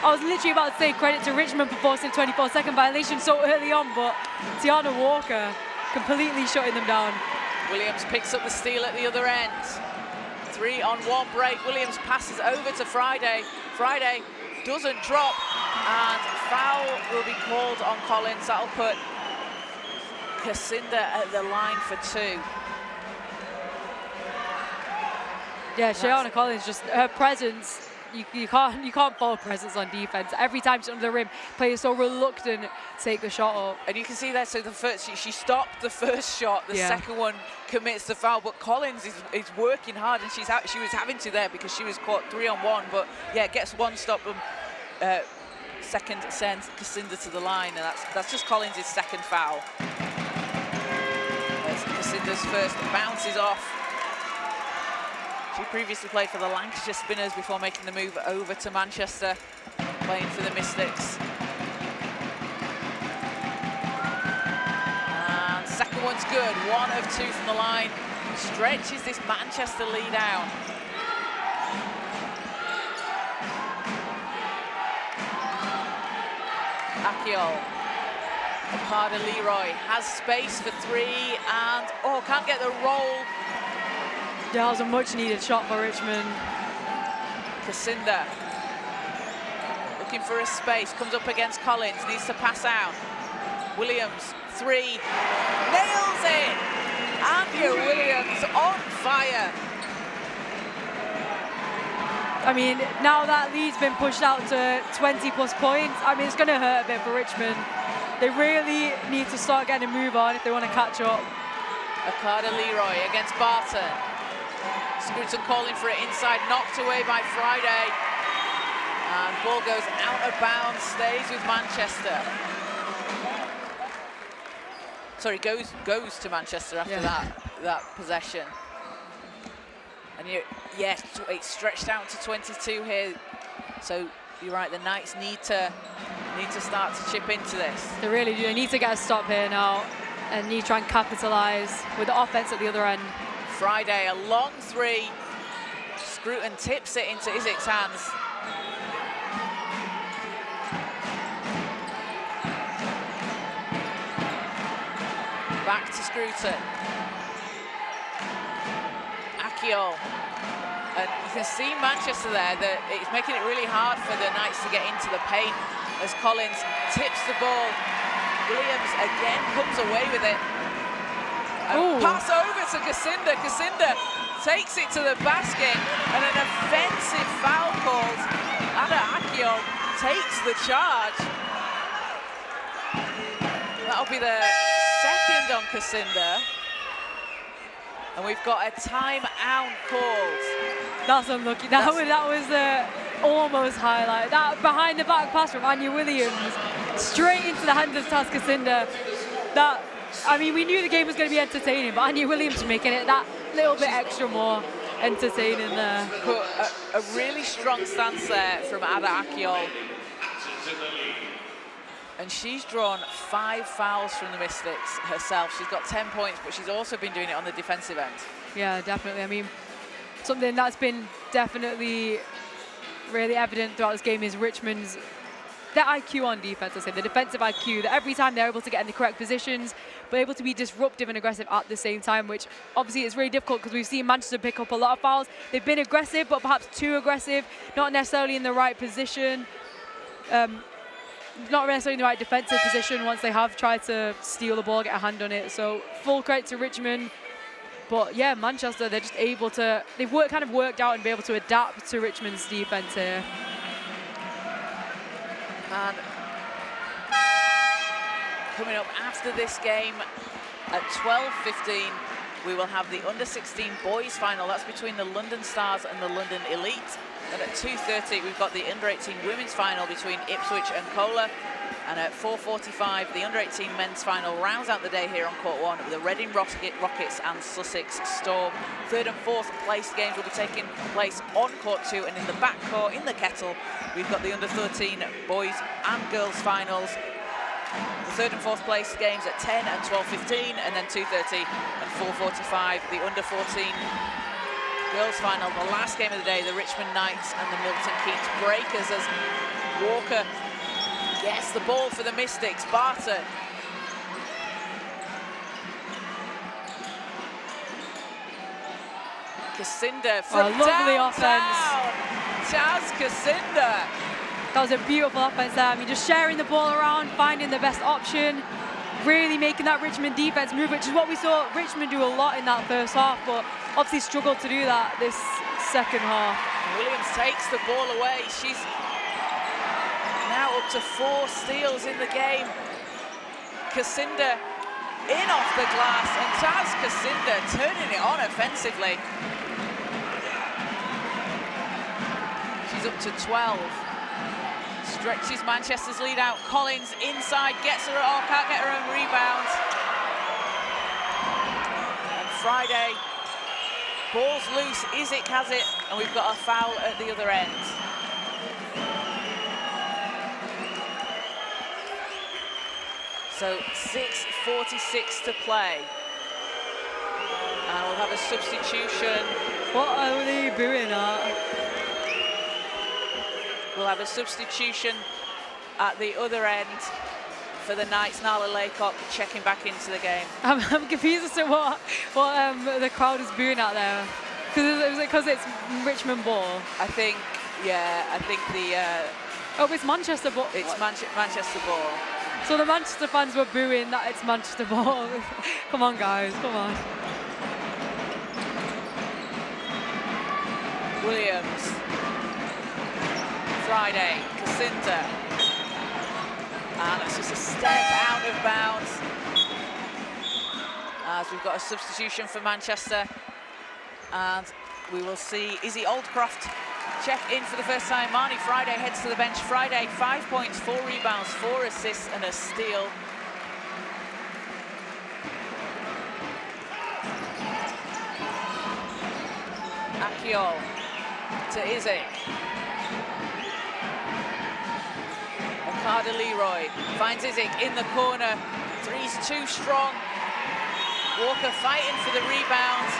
I was literally about to say credit to Richmond for forcing a 24-second violation so early on, but Tiana Walker completely shutting them down. Williams picks up the steal at the other end. 3-on-1 break. Williams passes over to Friday. Friday doesn't drop, and foul will be called on Collins. That'll put Casinda at the line for 2. Yeah, Shayana Collins, just her presence, you can't follow presence on defense. Every time she's under the rim, players so reluctant to take the shot up. And you can see there, so the first, she stopped the first shot, the second one commits the foul, but Collins is working hard, and she was having to there because she was caught 3-on-1, but yeah, gets one stop and second sends Casinda to the line, and that's just Collins' second foul. As Casinda's first bounces off. She previously played for the Lancashire Spinners before making the move over to Manchester, playing for the Mystics. And second one's good, 1 of 2 from the line. Stretches this Manchester lead out. Akiol. Carter Leroy has space for 3 and, oh, can't get the roll. That was a much-needed shot for Richmond. Casinda looking for a space, comes up against Collins, needs to pass out. Williams, 3, nails it! Anya Williams on fire. I mean, now that lead's been pushed out to 20+ points, I mean, it's going to hurt a bit for Richmond. They really need to start getting a move on if they want to catch up. Carter Leroy against Barton. Scruton calling for it inside, knocked away by Friday. And ball goes out of bounds, stays with Manchester. Sorry, goes to Manchester after that possession. And yes, it's stretched out to 22 here. So you're right, the Knights need to start to chip into this. They really do. They need to get a stop here now and need to try and capitalise with the offense at the other end. Friday, a long 3. Scruton tips it into Isaac's hands. Back to Scruton. Akiol. And you can see Manchester there, that it's making it really hard for the Knights to get into the paint as Collins tips the ball Williams again comes away with it. Ooh. Pass over to Kacinda. Kacinda takes it to the basket, and an offensive foul called. Ada Akiol takes the charge. That'll be the second on Kacinda. And we've got a timeout called. That's unlucky. That was the almost highlight. That behind the back pass from Anya Williams, straight into the hands of Taz Kacinda. That, I mean, we knew the game was going to be entertaining, but Anya Williams making it that little bit extra more entertaining there. But a really strong stance there from Ada Akiol. And she's drawn 5 fouls from the Mystics herself. She's got 10 points, but she's also been doing it on the defensive end. Yeah, definitely. I mean, something that's been definitely really evident throughout this game is Richmond's their IQ on defense, I say, the defensive IQ, that every time they're able to get in the correct positions, but able to be disruptive and aggressive at the same time, which obviously is really difficult because we've seen Manchester pick up a lot of fouls. They've been aggressive, but perhaps too aggressive, not necessarily in the right position. Not necessarily in the right defensive position once they have tried to steal the ball, get a hand on it. So full credit to Richmond. But yeah, Manchester, they're just able to, they've kind of worked out and be able to adapt to Richmond's defense here. And coming up after this game at 12:15, we will have the under-16 boys final. That's between the London Stars and the London Elite. And at 2:30, we've got the under-18 women's final between Ipswich and Kohler. And at 4:45, the under-18 men's final rounds out the day here on Court 1 with the Reading Rockets and Sussex Storm. Third and fourth place games will be taking place on Court 2, and in the back court, in the Kettle, we've got the under-13 boys and girls finals. The third and fourth place games at 10 and 12:15, and then 2:30 and 4:45, the under-14 girls final. The last game of the day, the Richmond Knights and the Milton Keynes Breakers, as Walker gets the ball for the Mystics. Barton. Kacinda from lovely downtown. offense. Taz Kacinda. That was a beautiful offense there. I mean, just sharing the ball around, finding the best option, really making that Richmond defense move, which is what we saw Richmond do a lot in that first half, but obviously struggled to do that this second half. Williams takes the ball away. She's now up to 4 steals in the game. Kacinda in off the glass, and Taz Kacinda turning it on offensively. She's up to 12. Stretches Manchester's lead out. Collins inside, gets her, oh, can't get her own rebound. And Friday, ball's loose, Izik has it, and we've got a foul at the other end. So 6:46 to play. And we'll have a substitution. What are they doing at? We'll have a substitution at the other end for the Knights. Nala Laycock checking back into the game. I'm confused as to what the crowd is booing out there. Because it's Richmond ball. I think, yeah, I think the... oh, it's Manchester ball. It's Manchester ball. So the Manchester fans were booing that it's Manchester ball. Come on, guys, come on. Williams. Friday, Kacinda. And it's just a step out of bounds. As we've got a substitution for Manchester. And we will see Izzy Oldcroft check in for the first time. Marnie Friday heads to the bench. Friday, 5 points, 4 rebounds, 4 assists and a steal. Akiol to Izik. Carter Leroy finds Izik in the corner. Three's too strong. Walker fighting for the rebound,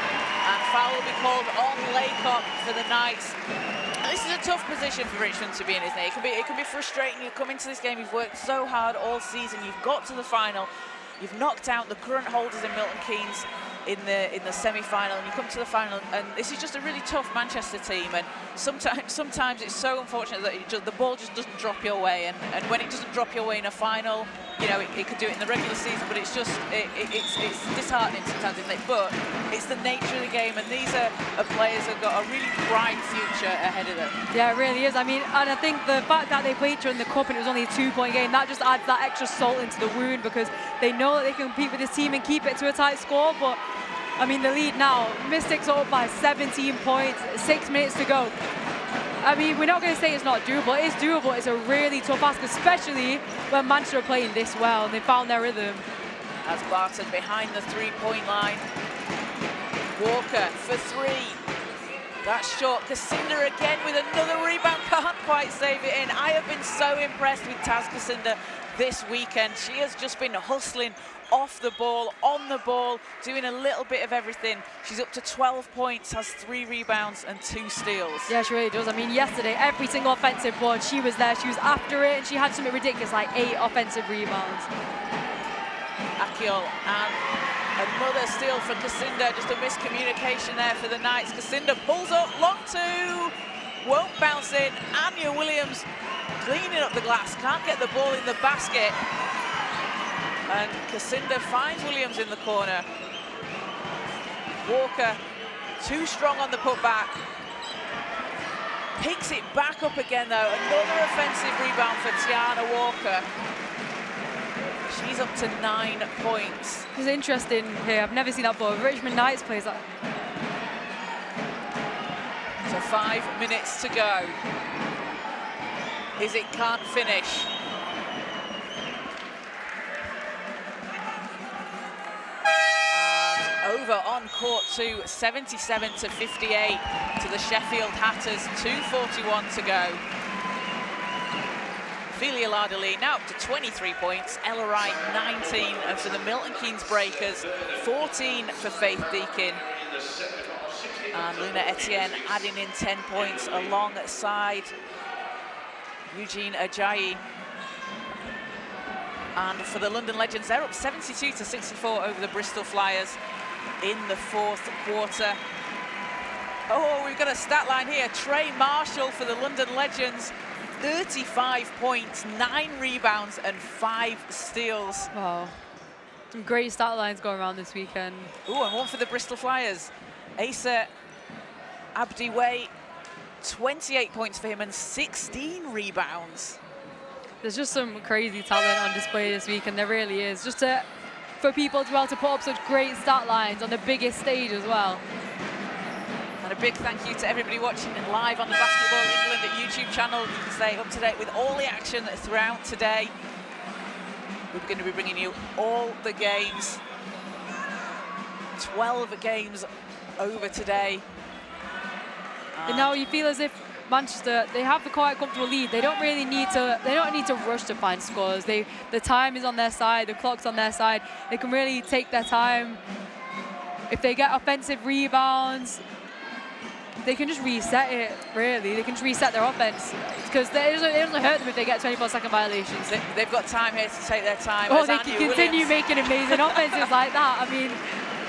and foul will be called on Laycock for the Knights. And this is a tough position for Richmond to be in, isn't it? It can be frustrating. You come into this game, you've worked so hard all season, you've got to the final, you've knocked out the current holders in Milton Keynes in the semi-final, and you come to the final, and this is just a really tough Manchester team. And sometimes it's so unfortunate that the ball just doesn't drop your way, and when it doesn't drop your way in a final, you know, it could do it in the regular season, but it's just, it's disheartening sometimes, isn't it? But it's the nature of the game, and these are players that have got a really bright future ahead of them. Yeah, it really is. I mean, and I think the fact that they played during the Cup and it was only a 2-point game, that just adds that extra salt into the wound, because they know that they can compete with this team and keep it to a tight score. But I mean, the lead now, Mystics are up by 17 points, 6 minutes to go. I mean, we're not going to say it's not doable. It is doable. It's a really tough ask, especially when Manchester are playing this well and they found their rhythm. As Barton behind the 3-point line. Walker for 3. That's short. Kacinda again with another rebound. Can't quite save it in. I have been so impressed with Taz Kacinda this weekend. She has just been hustling off the ball, on the ball, doing a little bit of everything. She's up to 12 points, has 3 rebounds and 2 steals. Yeah, she really does. I mean, yesterday, every single offensive board, she was there, she was after it, and she had something ridiculous, like 8 offensive rebounds. Akiol, and another steal for Kacinda, just a miscommunication there for the Knights. Kacinda pulls up, long 2, won't bounce in. Anya Williams cleaning up the glass, can't get the ball in the basket. And Kacinda finds Williams in the corner. Walker, too strong on the putback. Picks it back up again, though. Another offensive rebound for Tiana Walker. She's up to 9 points. It's interesting here. I've never seen that before. Richmond Knights plays that. So 5 minutes to go. Is it can't finish? Over on court 2, 77 to 58 to the Sheffield Hatters, 2:41 to go. Ophelia Lardallee now up to 23 points, Ella Wright 19, and for the Milton Keynes Breakers, 14 for Faith Deakin. And Luna Etienne adding in 10 points alongside Eugene Ajayi. And for the London Legends, they're up 72 to 64 over the Bristol Flyers in the 4th quarter. Oh, we've got a stat line here. Trey Marshall for the London Legends, 35 points, 9 rebounds and 5 steals. Wow. Some great stat lines going around this weekend. Ooh, and one for the Bristol Flyers. Asa Abdiway, 28 points for him and 16 rebounds. There's just some crazy talent on display this week, and there really is. Just for people to be able to put up such great stat lines on the biggest stage as well. And a big thank you to everybody watching live on the Basketball England YouTube channel. You can stay up to date with all the action throughout today. We're going to be bringing you all the games. 12 games over today. And now you feel as if Manchester, they have the quite comfortable lead. They don't really need to. They don't need to rush to find scores. The time is on their side. The clock's on their side. They can really take their time. If they get offensive rebounds, they can just reset it. Really, they can just reset their offense, because it doesn't hurt them if they get 24-second violations. They've got time here to take their time. Oh, they can continue making amazing offenses like that. I mean,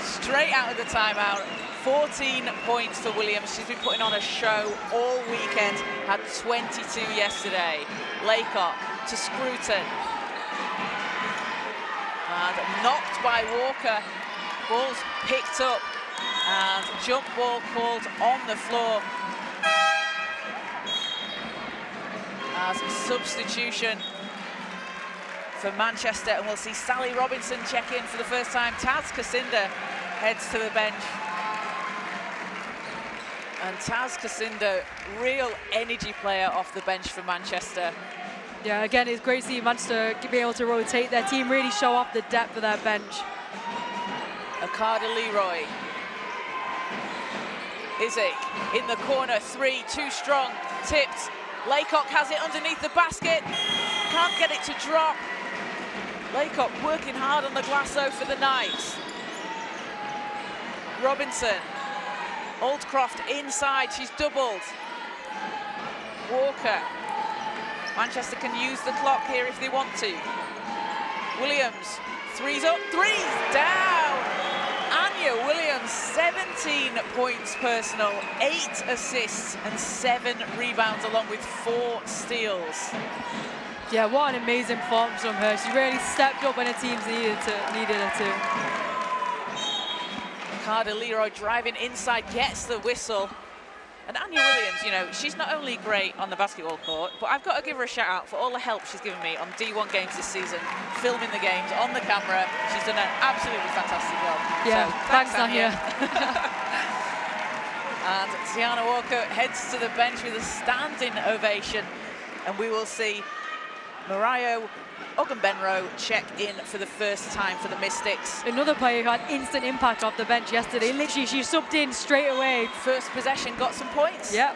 straight out of the timeout. 14 points for Williams. She's been putting on a show all weekend. Had 22 yesterday. Laycock to Scruton. And knocked by Walker. Ball's picked up. And jump ball called on the floor. As a substitution for Manchester. And we'll see Sally Robinson check in for the first time. Taz Kacinda heads to the bench. And Taz Kacinda, real energy player off the bench for Manchester. Yeah, again, it's great to see Manchester be able to rotate their team, really show off the depth of their bench. Akada Leroy. Izik in the corner, 3, too strong, tipped. Laycock has it underneath the basket, can't get it to drop. Laycock working hard on the glass though for the Knights. Robinson. Oldcroft inside, she's doubled. Walker. Manchester can use the clock here if they want to. Williams, 3's up, 3's down. Anya Williams, 17 points personal, 8 assists and 7 rebounds along with 4 steals. Yeah, what an amazing performance from her. She really stepped up when her teams needed her to. Carter Leroy driving inside, gets the whistle. And Anya Williams, you know, she's not only great on the basketball court, but I've got to give her a shout out for all the help she's given me on D1 games this season, filming the games on the camera. She's done an absolutely fantastic job. Yeah, so, thanks Anya. And Tiana Walker heads to the bench with a standing ovation, and we will see Mariah Ogunbenro check in for the first time for the Mystics. Another player who had instant impact off the bench yesterday. Literally, she subbed in straight away. First possession, got some points. Yep.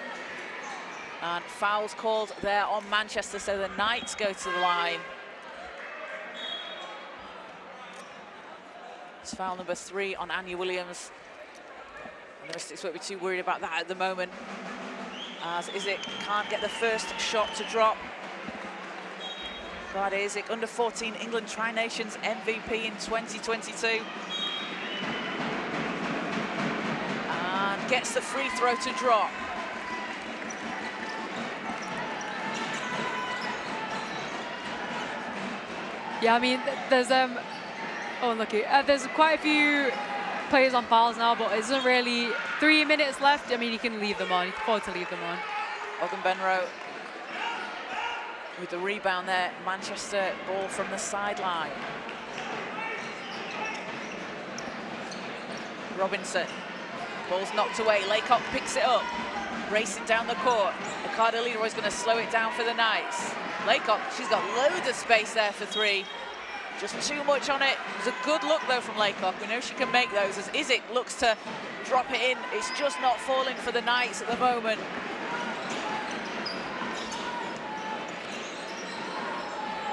And fouls called there on Manchester, so the Knights go to the line. It's foul number 3 on Anya Williams. And the Mystics won't be too worried about that at the moment, as Izik can't get the first shot to drop. Glad Izik, under 14 England Tri-Nations MVP in 2022. And gets the free throw to drop. Yeah, I mean, there's unlucky. There's quite a few players on fouls now, but it isn't really 3 minutes left. I mean, you can leave them on. You can afford to leave them on. Ogunbenro with the rebound there. Manchester ball from the sideline. Robinson, ball's knocked away. Laycock picks it up, racing down the court. Ricardo Leroy's going to slow it down for the Knights. Laycock, she's got loads of space there for 3. Just too much on it. It was a good look though from Laycock. We know she can make those as Izik looks to drop it in. It's just not falling for the Knights at the moment.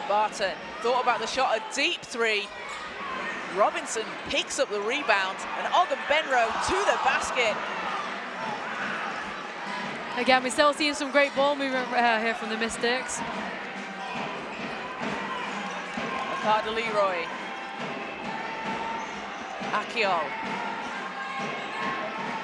Barton thought about the shot, a deep 3. Robinson picks up the rebound, and Ogunbenro to the basket. Again, we're still seeing some great ball movement here from the Mystics. Ricardo Leroy. Akiol.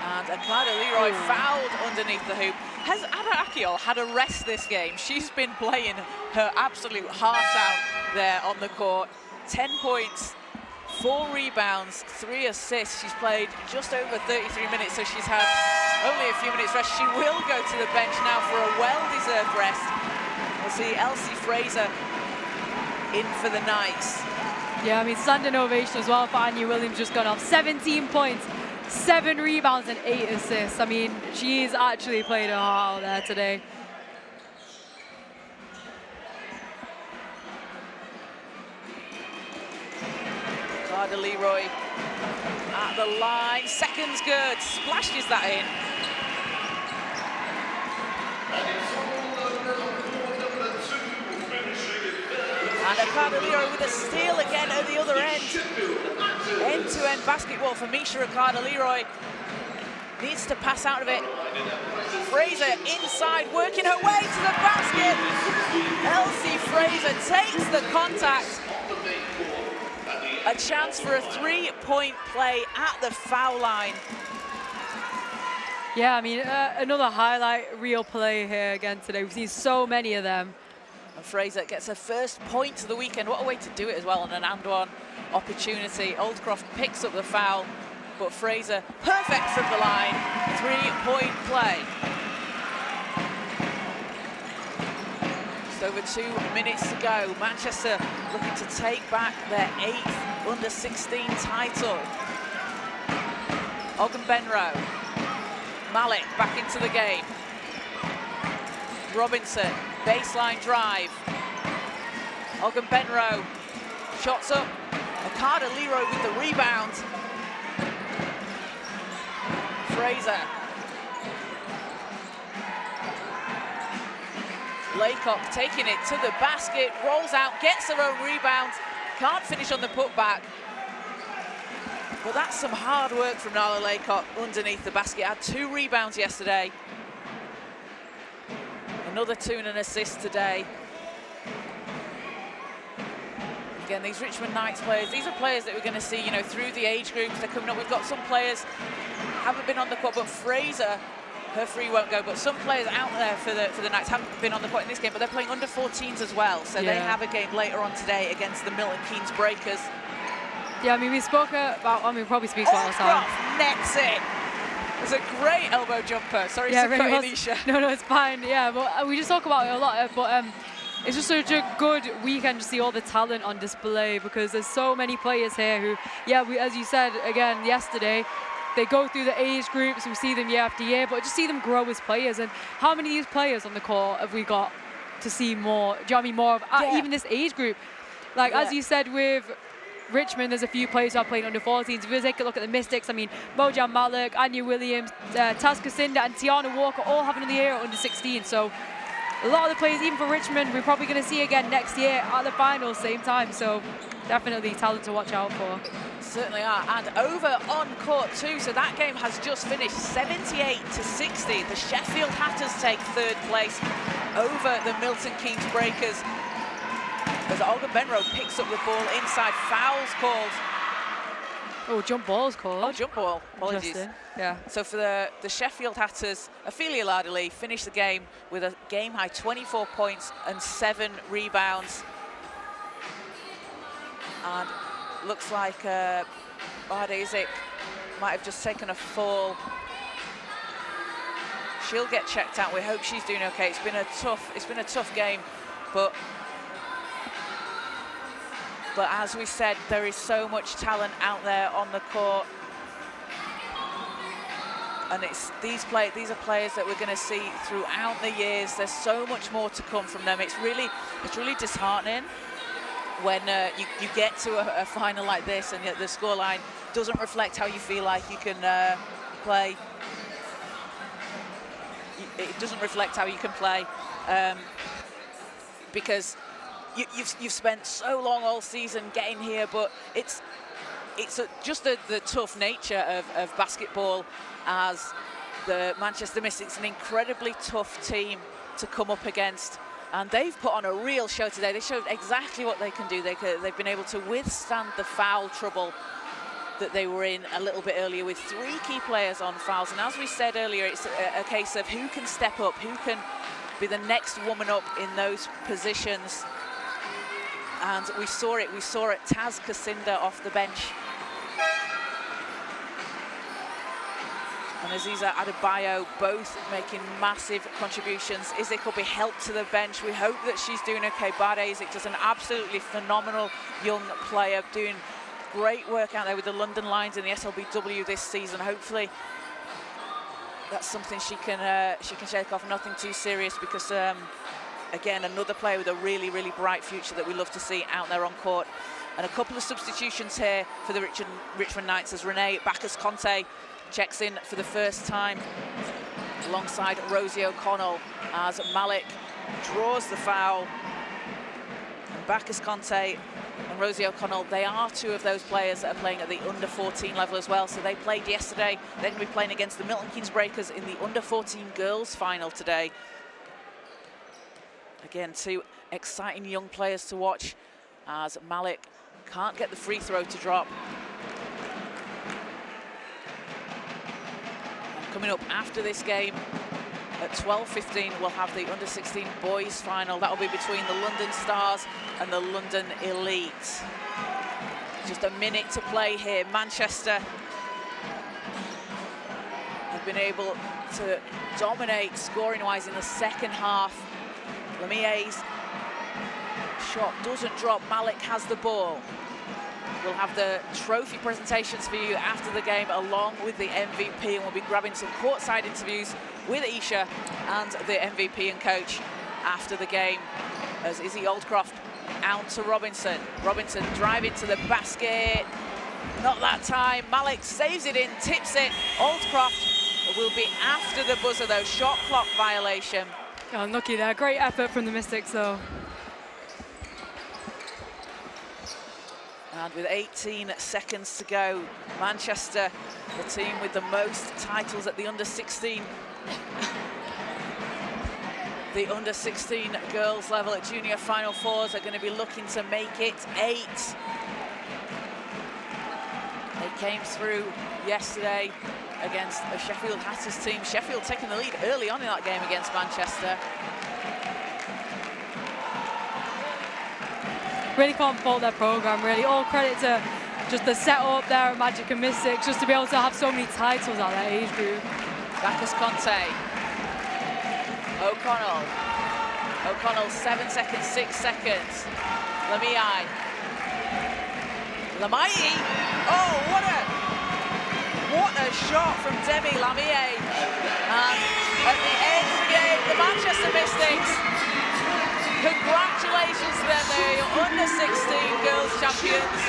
And Ricardo Leroy fouled underneath the hoop. Has Ada Akiol had a rest this game? She's been playing her absolute heart out there on the court. 10 points, 4 rebounds, 3 assists. She's played just over 33 minutes, so she's had only a few minutes rest. She will go to the bench now for a well-deserved rest. We'll see Elsie Fraser in for the Knights. Yeah, I mean, standing ovation as well for Anya Williams, just gone off. 17 points, 7 rebounds and 8 assists. I mean, she's actually played her heart out there today. Ricardo Leroy at the line, seconds good, splashes that in. And Ricardo Leroy with a steal again at the other end. End-to-end basketball for Misha Ricardo Leroy. Needs to pass out of it. Fraser inside, working her way to the basket. Elsie Fraser takes the contact. A chance for a 3-point play at the foul line. Yeah, I mean, another highlight reel play here again today. We've seen so many of them. And Fraser gets her first point of the weekend. What a way to do it as well on an and-one opportunity. Oldcroft picks up the foul, but Fraser perfect from the line. 3-point play. Just over 2 minutes to go. Manchester looking to take back their 8th under-16 title. Ogunbenro. Malik back into the game. Robinson, baseline drive. Ogunbenro, shots up. Ricardo Leroy with the rebound. Fraser. Laycock taking it to the basket, rolls out, gets her own rebound. Can't finish on the putback. But that's some hard work from Nala Laycock underneath the basket. Had 2 rebounds yesterday. Another 2 and an assist today. Again, these Richmond Knights players, these are players that we're going to see, you know, through the age groups. They're coming up. We've got some players haven't been on the court, but Fraser her free won't go, but some players out there for the Knights haven't been on the court in this game, but they're playing under 14s as well. So they have a game later on today against the Milton Keynes Breakers. Yeah, I mean, we spoke about, I mean, probably speaks about us. Oldcroft nets it. It was a great elbow jumper. Sorry to cut in, Isha. No, it's fine. Yeah, but we just talk about it a lot. But it's just such a good weekend to see all the talent on display, because there's so many players here who, as you said again yesterday, they go through the age groups, we see them year after year, but just see them grow as players. And how many of these players on the court have we got to see more? Do you know what I mean? More of even this age group. Like, as you said with Richmond, there's a few players who are playing under 14s. If you take a look at the Mystics, I mean, Mojan Malik, Anya Williams, Taz Kacinda, and Tiana Walker all having the year at under 16. So a lot of the players, even for Richmond, we're probably going to see again next year at the finals, same time. So definitely talent to watch out for. Certainly are. And over on court too, so that game has just finished 78-60. The Sheffield Hatters take third place over the Milton Keynes Breakers, as Olga Benro picks up the ball inside. Fouls called. Oh, jump ball's called. Oh, jump ball. Apologies. Yeah. So for the Sheffield Hatters, Ophelia Lardley finished the game with a game-high 24 points and 7 rebounds. And looks like Bardezic might have just taken a fall. She'll get checked out. We hope she's doing okay. It's been a tough game, but as we said, there is so much talent out there on the court, and these are players that we're going to see throughout the years. There's so much more to come from them. It's really disheartening when you get to a final like this and the scoreline doesn't reflect how you feel like you can play. It doesn't reflect how you can play, because you've spent so long all season getting here, but it's just the tough nature of basketball, as the Manchester Mystics, an incredibly tough team to come up against. And they've put on a real show today. They showed exactly what they can do. They've been able to withstand the foul trouble that they were in a little bit earlier, with 3 key players on fouls. And as we said earlier, it's a case of who can step up, who can be the next woman up in those positions. And we saw it. We saw it. Taz Kacinda off the bench. And Aziza Adebayo both making massive contributions. Izik will be helped to the bench. We hope that she's doing okay. Bardezic, just an absolutely phenomenal young player, doing great work out there with the London Lions in the SLBW this season. Hopefully that's something she can shake off. Nothing too serious, because again, another player with a really bright future that we love to see out there on court. And a couple of substitutions here for the Richmond Knights, as Renee Bacchus-Conte checks in for the first time alongside Rosie O'Connell, as Malik draws the foul. And Bacchus-Conte and Rosie O'Connell, they are 2 of those players that are playing at the under 14 level as well. So they played yesterday. They're going to be playing against the Milton Keynes Breakers in the under 14 girls final today. Again, 2 exciting young players to watch, as Malik can't get the free throw to drop. Coming up after this game at 12:15, we'll have the under-16 boys final. That'll be between the London Stars and the London Elite. Just a minute to play here. Manchester have been able to dominate scoring-wise in the second half. Lemier's shot doesn't drop. Malik has the ball. We'll have the trophy presentations for you after the game, along with the MVP, and we'll be grabbing some courtside interviews with Isha and the MVP and coach after the game, as Izzy Oldcroft out to Robinson. Robinson driving to the basket. Not that time. Malik saves it in, tips it. Oldcroft will be after the buzzer, though. Shot clock violation. Oh, unlucky there. Great effort from the Mystics, though. And with 18 seconds to go, Manchester, the team with the most titles at the under-16. The under-16 girls level at junior Final Fours, are going to be looking to make it 8. They came through yesterday against a Sheffield Hatters team. Sheffield taking the lead early on in that game against Manchester. Really can't fault their program, really. All credit to just the setup there at Magic and Mystics, just to be able to have so many titles at that age group. Bacchus Conte. O'Connell, 7 seconds, 6 seconds. Lamie. Oh, what a shot from Demi Lamie. And at the end of the game, the Manchester Mystics, congratulations to them, they're your under-16 girls champions,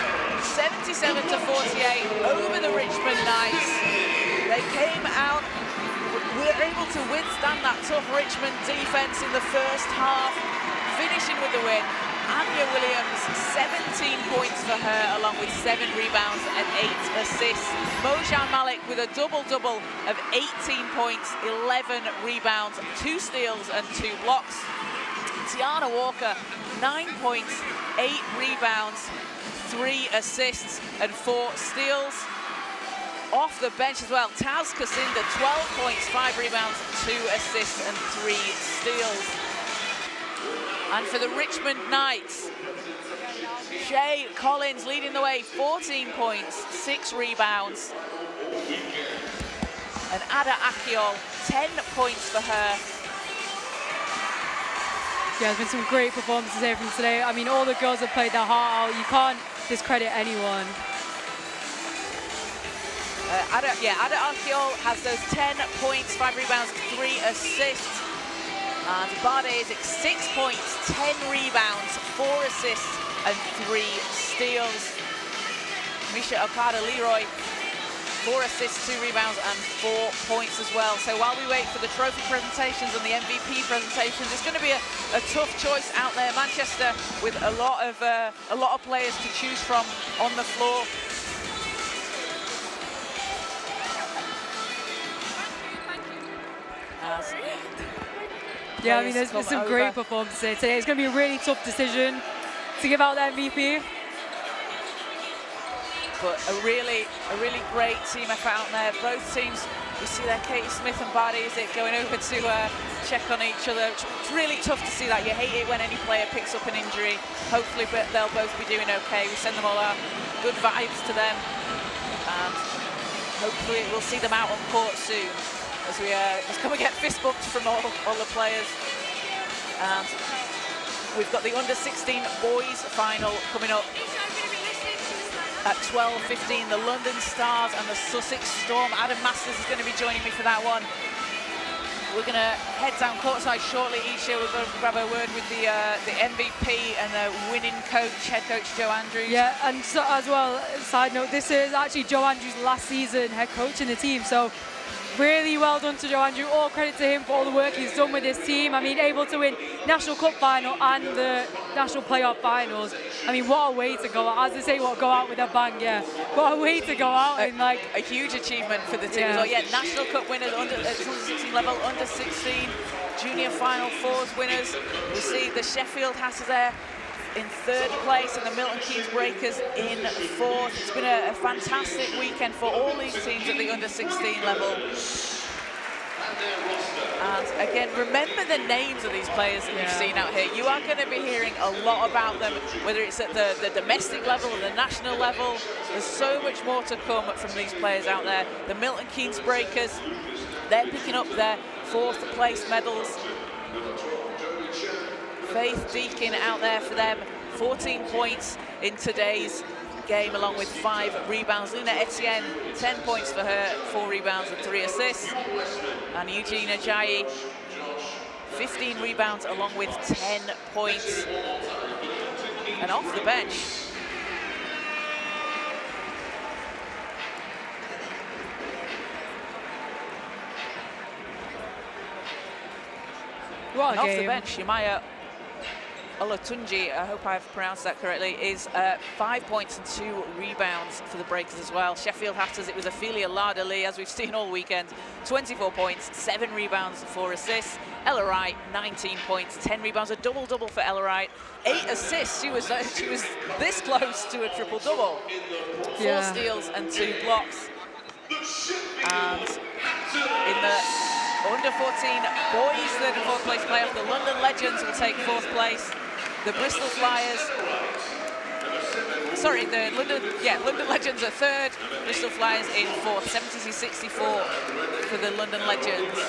77-48 over the Richmond Knights. They came out, were able to withstand that tough Richmond defense in the first half, finishing with the win. Anya Williams, 17 points for her, along with 7 rebounds and 8 assists. Mojan Malik with a double-double of 18 points, 11 rebounds, 2 steals and 2 blocks. Tiana Walker, 9 points, 8 rebounds, 3 assists and 4 steals. Off the bench as well, Taz Kacinda, 12 points, 5 rebounds, 2 assists and 3 steals. And for the Richmond Knights, Shay Collins leading the way, 14 points, 6 rebounds. And Ada Akiol, 10 points for her. Yeah, there's been some great performances here from today. I mean, all the girls have played their heart out. You can't discredit anyone. Ada Akiol has those 10 points, 5 rebounds, 3 assists. And Bade Isaac, 6 points, 10 rebounds, 4 assists and 3 steals. Misha Okada-Leroy, 4 assists, 2 rebounds and 4 points as well. So while we wait for the trophy presentations and the MVP presentations, it's going to be a tough choice out there. Manchester with a lot of players to choose from on the floor. Yeah, I mean, there's been some great performances here today. It's going to be a really tough decision to give out the MVP. But a really great team effort out there. Both teams, we see there Katie Smith and Bade Isaac going over to check on each other. It's really tough to see that. You hate it when any player picks up an injury. Hopefully they'll both be doing okay. We send them all our good vibes to them. And hopefully we'll see them out on court soon, as we just come and get fist bumps from all the players. And we've got the under-16 boys final coming up at 12:15. The London Stars and the Sussex Storm. Adam Masters is going to be joining me for that one. We're going to head down courtside shortly. Each year we're going to grab a word with the MVP and the winning coach, head coach Joe Andrews. Yeah, and so, as well, side note, this is actually Joe Andrews' last season head coach in the team. So really well done to Joe Andrew. All credit to him for all the work he's done with this team. I mean, able to win National Cup final and the National Playoff finals. I mean, what a way to go out. As they say, go out with a bang, yeah. What a way to go out in, like... A huge achievement for the team as well. Yeah, National Cup winners at under 16 level, under 16, Junior Final Fours winners. We see the Sheffield Hatters there in 3rd place and the Milton Keynes Breakers in 4th. It's been a fantastic weekend for all these teams at the under 16 level. And again, remember the names of these players that you've seen out here. You are going to be hearing a lot about them, whether it's at the domestic level or the national level. There's so much more to come from these players out there. The Milton Keynes Breakers, they're picking up their 4th place medals. Faith Deakin out there for them, 14 points in today's game, along with 5 rebounds. Luna Etienne, 10 points for her, 4 rebounds and 3 assists. And Eugene Ajayi, 15 rebounds along with 10 points. And off the bench, what a off game. the bench, Shemaya Olatunji, I hope I've pronounced that correctly, is 5 points and 2 rebounds for the Breakers as well. Sheffield Hatters, it was Ophelia Lardali, as we've seen all weekend, 24 points, 7 rebounds, 4 assists. Ella Wright, 19 points, 10 rebounds, a double-double for Ella Wright. 8 assists, she was this close to a triple-double. 4 steals and 2 blocks. And in the under 14 boys third and fourth place playoff, the London Legends will take fourth place. The Bristol Flyers, sorry, the London Legends are third, Bristol Flyers in fourth, 70-64 for the London Legends.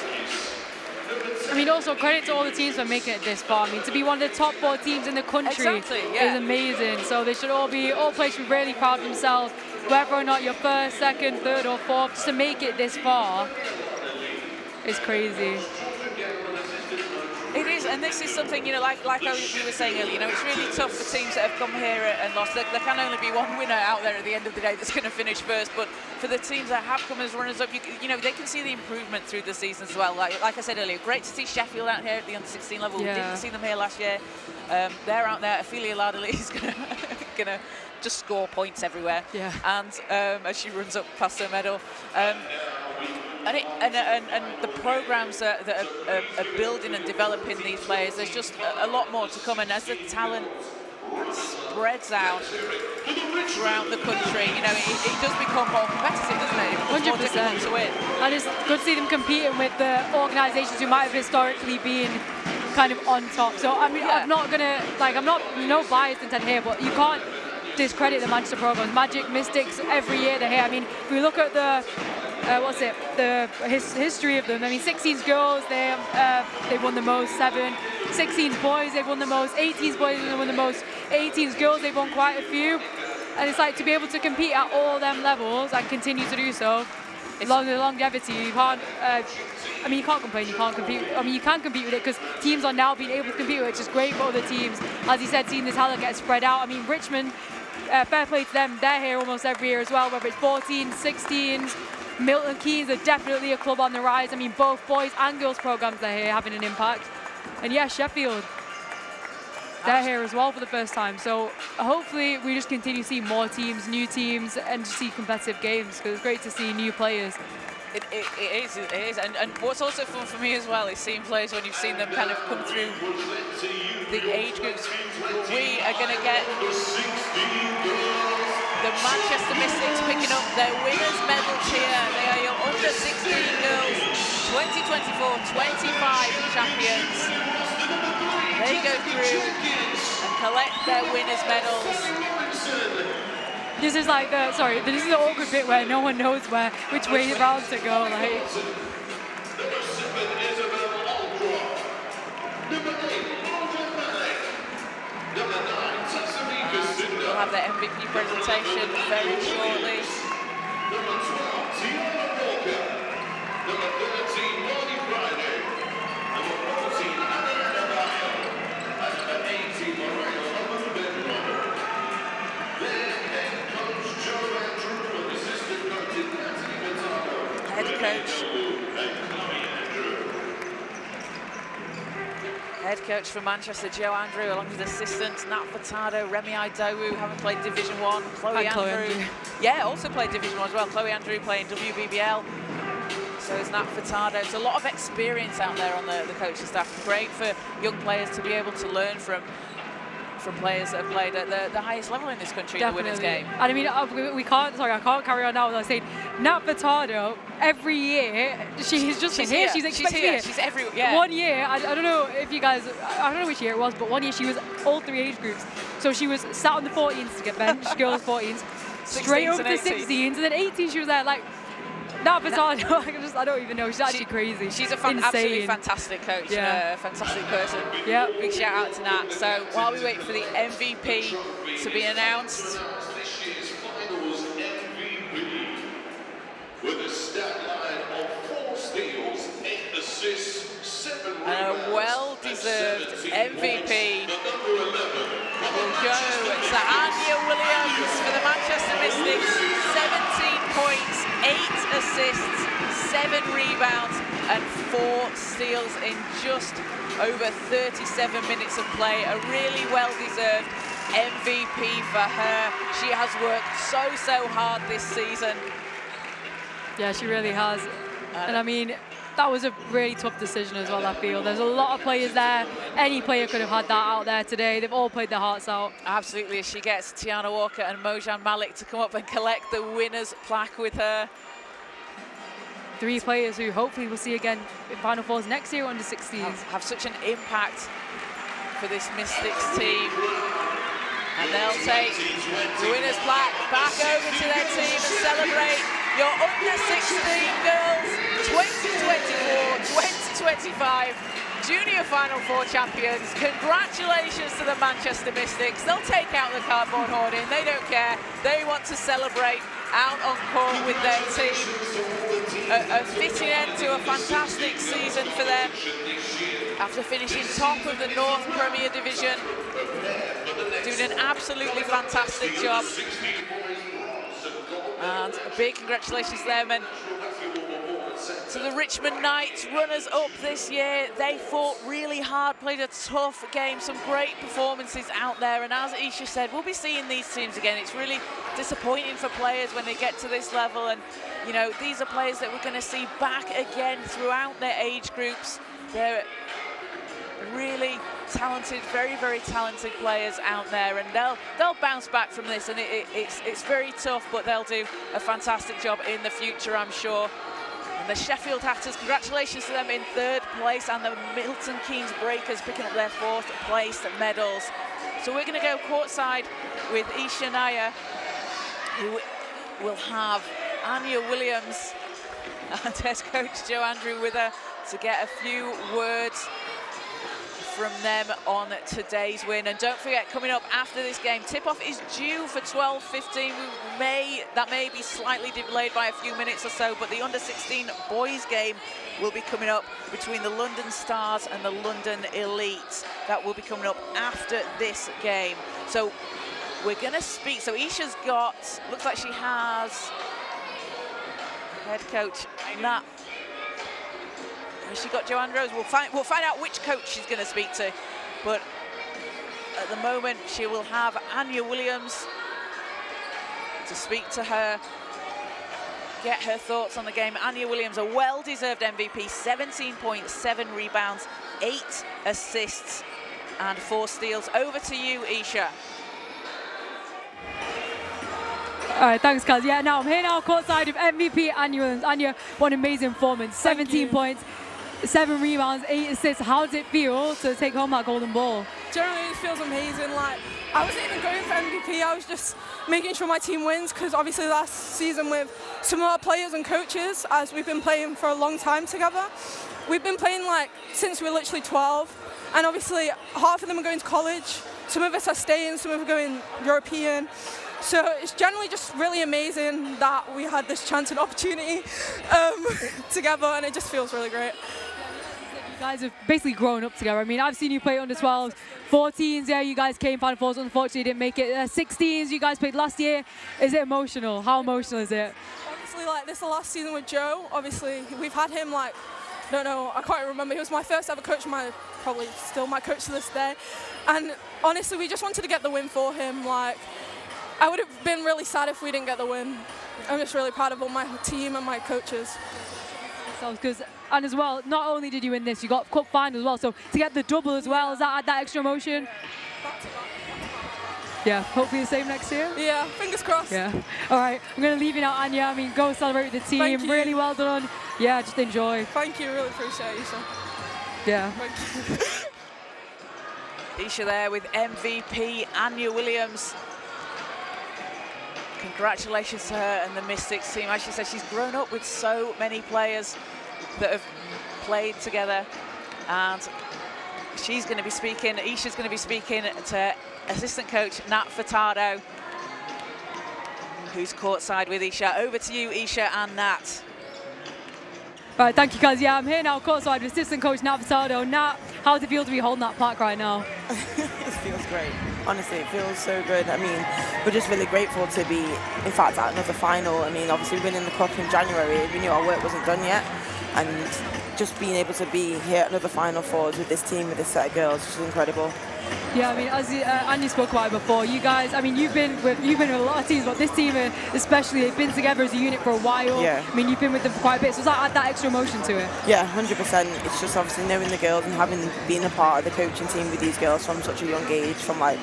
I mean, also credit to all the teams for making it this far. I mean, to be one of the top 4 teams in the country is amazing. So they should all players should be really proud of themselves, whether or not you're first, second, third, or fourth. Just to make it this far is crazy. It is, and this is something, you know, like you were saying earlier, you know, it's really tough for teams that have come here and lost. There can only be one winner out there at the end of the day that's going to finish first, but for the teams that have come as runners-up, you know, they can see the improvement through the season as well. Like I said earlier, great to see Sheffield out here at the under-16 level. Yeah. We didn't see them here last year. They're out there. Ophelia Lardley is gonna just score points everywhere. Yeah. And as she runs up past her medal. And the programs that are building and developing these players, there's just a lot more to come. And as the talent spreads out throughout the country, you know, it does become more competitive, doesn't it? It becomes more difficult to win. And it's good to see them competing with the organisations who might have historically been kind of on top. So I mean, I'm not no bias intent here, but you can't discredit the Manchester programs. Magic, Mystics, every year they're here. I mean, if we look at the history of them. I mean, 16s girls, they've won the most, 7. 16s boys, they've won the most. 18s boys, they've won the most. 18s girls, they've won quite a few. And it's like to be able to compete at all them levels and continue to do so. The longevity, you can't. I mean, you can't complain. You can't compete. I mean, you can compete with it because teams are now being able to compete with it, which is great for other teams. As you said, seeing the talent get spread out. I mean, Richmond, fair play to them. They're here almost every year as well, whether it's 14s, 16s. Milton Keynes are definitely a club on the rise. I mean, both boys and girls programs are here having an impact. And yeah, Sheffield, they're here as well for the first time. So hopefully we just continue to see more teams, new teams, and just see competitive games because it's great to see new players. It is. And what's also fun for me as well is seeing players when you've seen them kind of come through the age groups. We are going to get the Manchester Mystics picking up their winners' medals here. They are your under-16 girls, 2024-25 champions. They go through and collect their winners' medals. This is like this is the awkward bit where no one knows which way around to go. Like. We'll have the MVP presentation very shortly. Head coach for Manchester, Joe Andrew, along with assistants Nat Furtado, Remy Idowu, haven't played Division 1, Chloe Andrew. Yeah, also played Division 1 as well. Chloe Andrew playing WBBL. So is Nat Furtado. It's a lot of experience out there on the coaching staff. Great for young players to be able to learn from players that have played at the highest level in this country. Definitely. In the women's game. And I mean, I can't carry on now without saying Nat Furtado, every year, she's here. She's expected here. She's everywhere. Yeah. One year, I don't know if you guys, I don't know which year it was, but one year she was all 3 age groups. So she was sat on the 14s to get benched, girls 14s, straight over to 16s, and then 18 she was there, like, Nat Furtado, I don't even know. She's actually crazy. She's a absolutely fantastic coach, a fantastic person. Yeah. Big shout out to Nat. So while we wait for the MVP to be announced. With a stat line of 4 steals, 8 assists, 7 rebounds. And a well-deserved MVP will go to Anya Williams for the Manchester Mystics. 17 points, 8 assists, 7 rebounds, and 4 steals in just over 37 minutes of play. A really well-deserved MVP for her. She has worked so hard this season. Yeah, she really has. And I mean, that was a really tough decision as well, I feel. There's a lot of players there. Any player could have had that out there today. They've all played their hearts out. Absolutely. She gets Tiana Walker and Mojan Malik to come up and collect the winner's plaque with her. 3 players who hopefully we'll see again in Final Fours next year under 16s. Have such an impact for this Mystics team. And they'll take the winner's plaque back over to their team and celebrate your under 16 girls 2024-2025 Junior Final Four champions. Congratulations to the Manchester Mystics. They'll take out the cardboard hoarding. They don't care. They want to celebrate out on court with their team. A fitting end to a fantastic season for them. After finishing top of the North Premier Division, doing an absolutely fantastic job. And a big congratulations to them. And to the Richmond Knights, runners-up this year. They fought really hard, played a tough game, some great performances out there. And as Isha said, we'll be seeing these teams again. It's really disappointing for players when they get to this level. And, you know, these are players that we're going to see back again throughout their age groups. They're really talented, very, very talented players out there, and they'll bounce back from this. And it's very tough, but they'll do a fantastic job in the future, I'm sure. And the Sheffield Hatters, congratulations to them in 3rd place, and the Milton Keynes Breakers picking up their 4th place medals. So we're going to go courtside with Isha Naya, who will have Anya Williams and head coach Joe Andrew with her to get a few words from them on today's win. And don't forget, coming up after this game, tip-off is due for 12:15. That may be slightly delayed by a few minutes or so, but the under-16 boys game will be coming up between the London Stars and the London Elite. That will be coming up after this game. So we're going to speak. So Isha's got, looks like she has head coach Nat. Has she got Joanne Rose? We'll find out which coach she's going to speak to. But at the moment, she will have Anya Williams to speak to her, get her thoughts on the game. Anya Williams, a well-deserved MVP, 17.7 rebounds, 8 assists, and 4 steals. Over to you, Isha. All right, thanks, Kaz. Yeah, now I'm here now courtside with MVP Anya Williams. Anya, what an amazing performance. 17 points, 7 rebounds, 8 assists. How does it feel to take home that golden ball? Generally, it feels amazing. Like, I wasn't even going for MVP. I was just making sure my team wins, because obviously last season with some of our players and coaches, as we've been playing for a long time together, we've been playing like since we were literally 12. And obviously, half of them are going to college. Some of us are staying, some of us are going European. So it's generally just really amazing that we had this chance and opportunity together, and it just feels really great. You guys have basically grown up together. I mean, I've seen you play under 12s, 14s, yeah, you guys came Final Fours, unfortunately didn't make it. 16s, you guys played last year. Is it emotional? How emotional is it? Obviously, like, this is the last season with Joe. Obviously, we've had him, like, don't know, I can't remember. He was my first ever coach, probably still my coach to this day. And honestly, we just wanted to get the win for him. Like, I would have been really sad if we didn't get the win. I'm just really proud of all my team and my coaches. Sounds good. And as well, not only did you win this, you got cup final as well. So to get the double as well, does that add that extra emotion? Yeah, hopefully the same next year. Yeah, fingers crossed. Yeah. All right, I'm going to leave you now, Anya. I mean, go celebrate with the team. Thank you. Really well done. Yeah, just enjoy. Thank you, really appreciate it, Isha. Yeah. Thank you. Isha there with MVP Anya Williams. Congratulations to her and the Mystics team. As she said, she's grown up with so many players that have played together, and she's going to be speaking, Isha's going to be speaking to assistant coach Nat Furtado, who's courtside with Isha. Over to you, Isha and Nat. Right, thank you, guys. Yeah, I'm here now courtside with assistant coach Nat Furtado. Nat, how does it feel to be holding that plaque right now? It feels great. Honestly, it feels so good. I mean, we're just really grateful to be, in fact, at another final. I mean, obviously winning the cup in January, we knew our work wasn't done yet. And just being able to be here at another Final Fours with this team, with this set of girls, is incredible. Yeah, I mean, as Andy spoke about it before, you guys, I mean, you've been with a lot of teams, but this team especially, they've been together as a unit for a while. Yeah. I mean, you've been with them for quite a bit, so does that add that extra emotion to it? Yeah, 100%. It's just obviously knowing the girls and been a part of the coaching team with these girls from such a young age, from like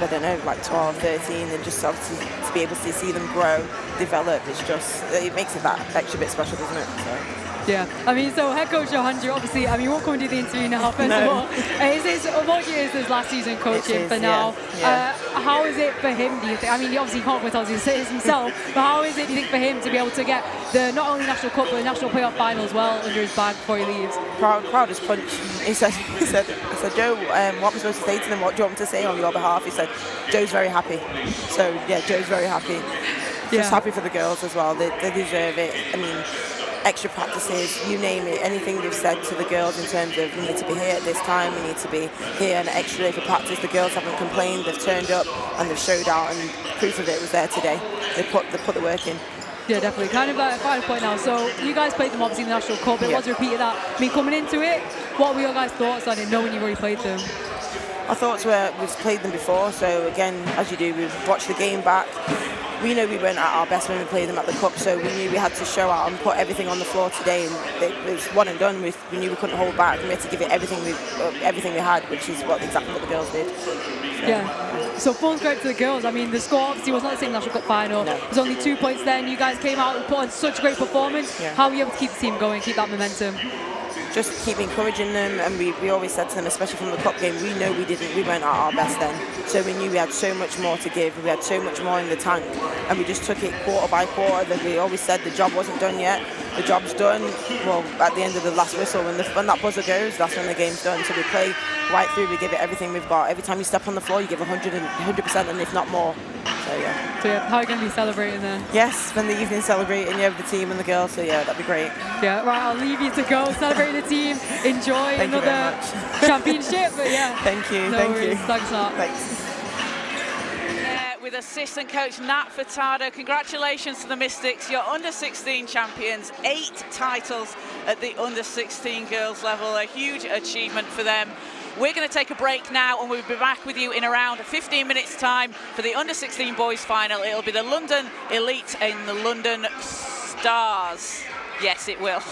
I don't know, like 12, 13, and just obviously to be able to see them grow, develop, it makes it that extra bit special, doesn't it? So. Yeah, I mean, so head coach Johanju, obviously, I mean, you won't come and do the interview now, first of all. What year is this last season coaching for now? Yeah. How is it for him, do you think? I mean, he obviously can't go and tell us himself, but how is it, do you think, for him to be able to get the not only National Cup, but the National Playoff Final as well under his bag before he leaves? Proud as punch. I said, Joe, what am I supposed to say to them? What do you want me to say on your behalf? He said, Joe's very happy. So, yeah, Joe's very happy. Just happy for the girls as well. They deserve it. I mean, extra practices, you name it, anything they've said to the girls in terms of we need to be here at this time, we need to be here an extra day for practice. The girls haven't complained, they've turned up and they've showed out, and proof of it was there today. They put the work in. Yeah, definitely. Kind of a final point now. So you guys played them obviously in the National Cup. It was repeated that. I mean, coming into it, what were your guys' thoughts on it, knowing you've already played them? Our thoughts were we've played them before, so again, as you do, we've watched the game back. We know we weren't at our best when we played them at the Cup, so we knew we had to show out and put everything on the floor today, and it was one and done. We knew we couldn't hold back, and we had to give it everything we had, which is exactly what the girls did. So. Yeah, so full credit to the girls. I mean, the score obviously was not the same National Cup final. No. There's only 2 points then. You guys came out and put on such a great performance. Yeah. How were you able to keep the team going, keep that momentum? Just keep encouraging them, and we always said to them, especially from the Cup game, we know we weren't at our best then, so we knew we had so much more to give, we had so much more in the tank, and we just took it quarter by quarter. That we always said the job wasn't done yet, the job's done. Well, at the end of the last whistle, when that buzzer goes, that's when the game's done. So we play right through, we give it everything we've got. Every time you step on the floor, you give 100%, and if not more. So yeah, how are you going to be celebrating then? Yes, spend the evening celebrating, with the team and the girls, so yeah, that'd be great. Yeah, right, I'll leave you to go, celebrate the team, enjoy another championship, but yeah. Thank you, no thank worries. you. Thanks a lot. Thanks. With assistant coach Nat Furtado, congratulations to the Mystics, you're under-16 champions, 8 titles at the under-16 girls level, a huge achievement for them. We're going to take a break now, and we'll be back with you in around 15 minutes time for the under-16 boys final. It'll be the London Elite and the London Stars. Yes, it will.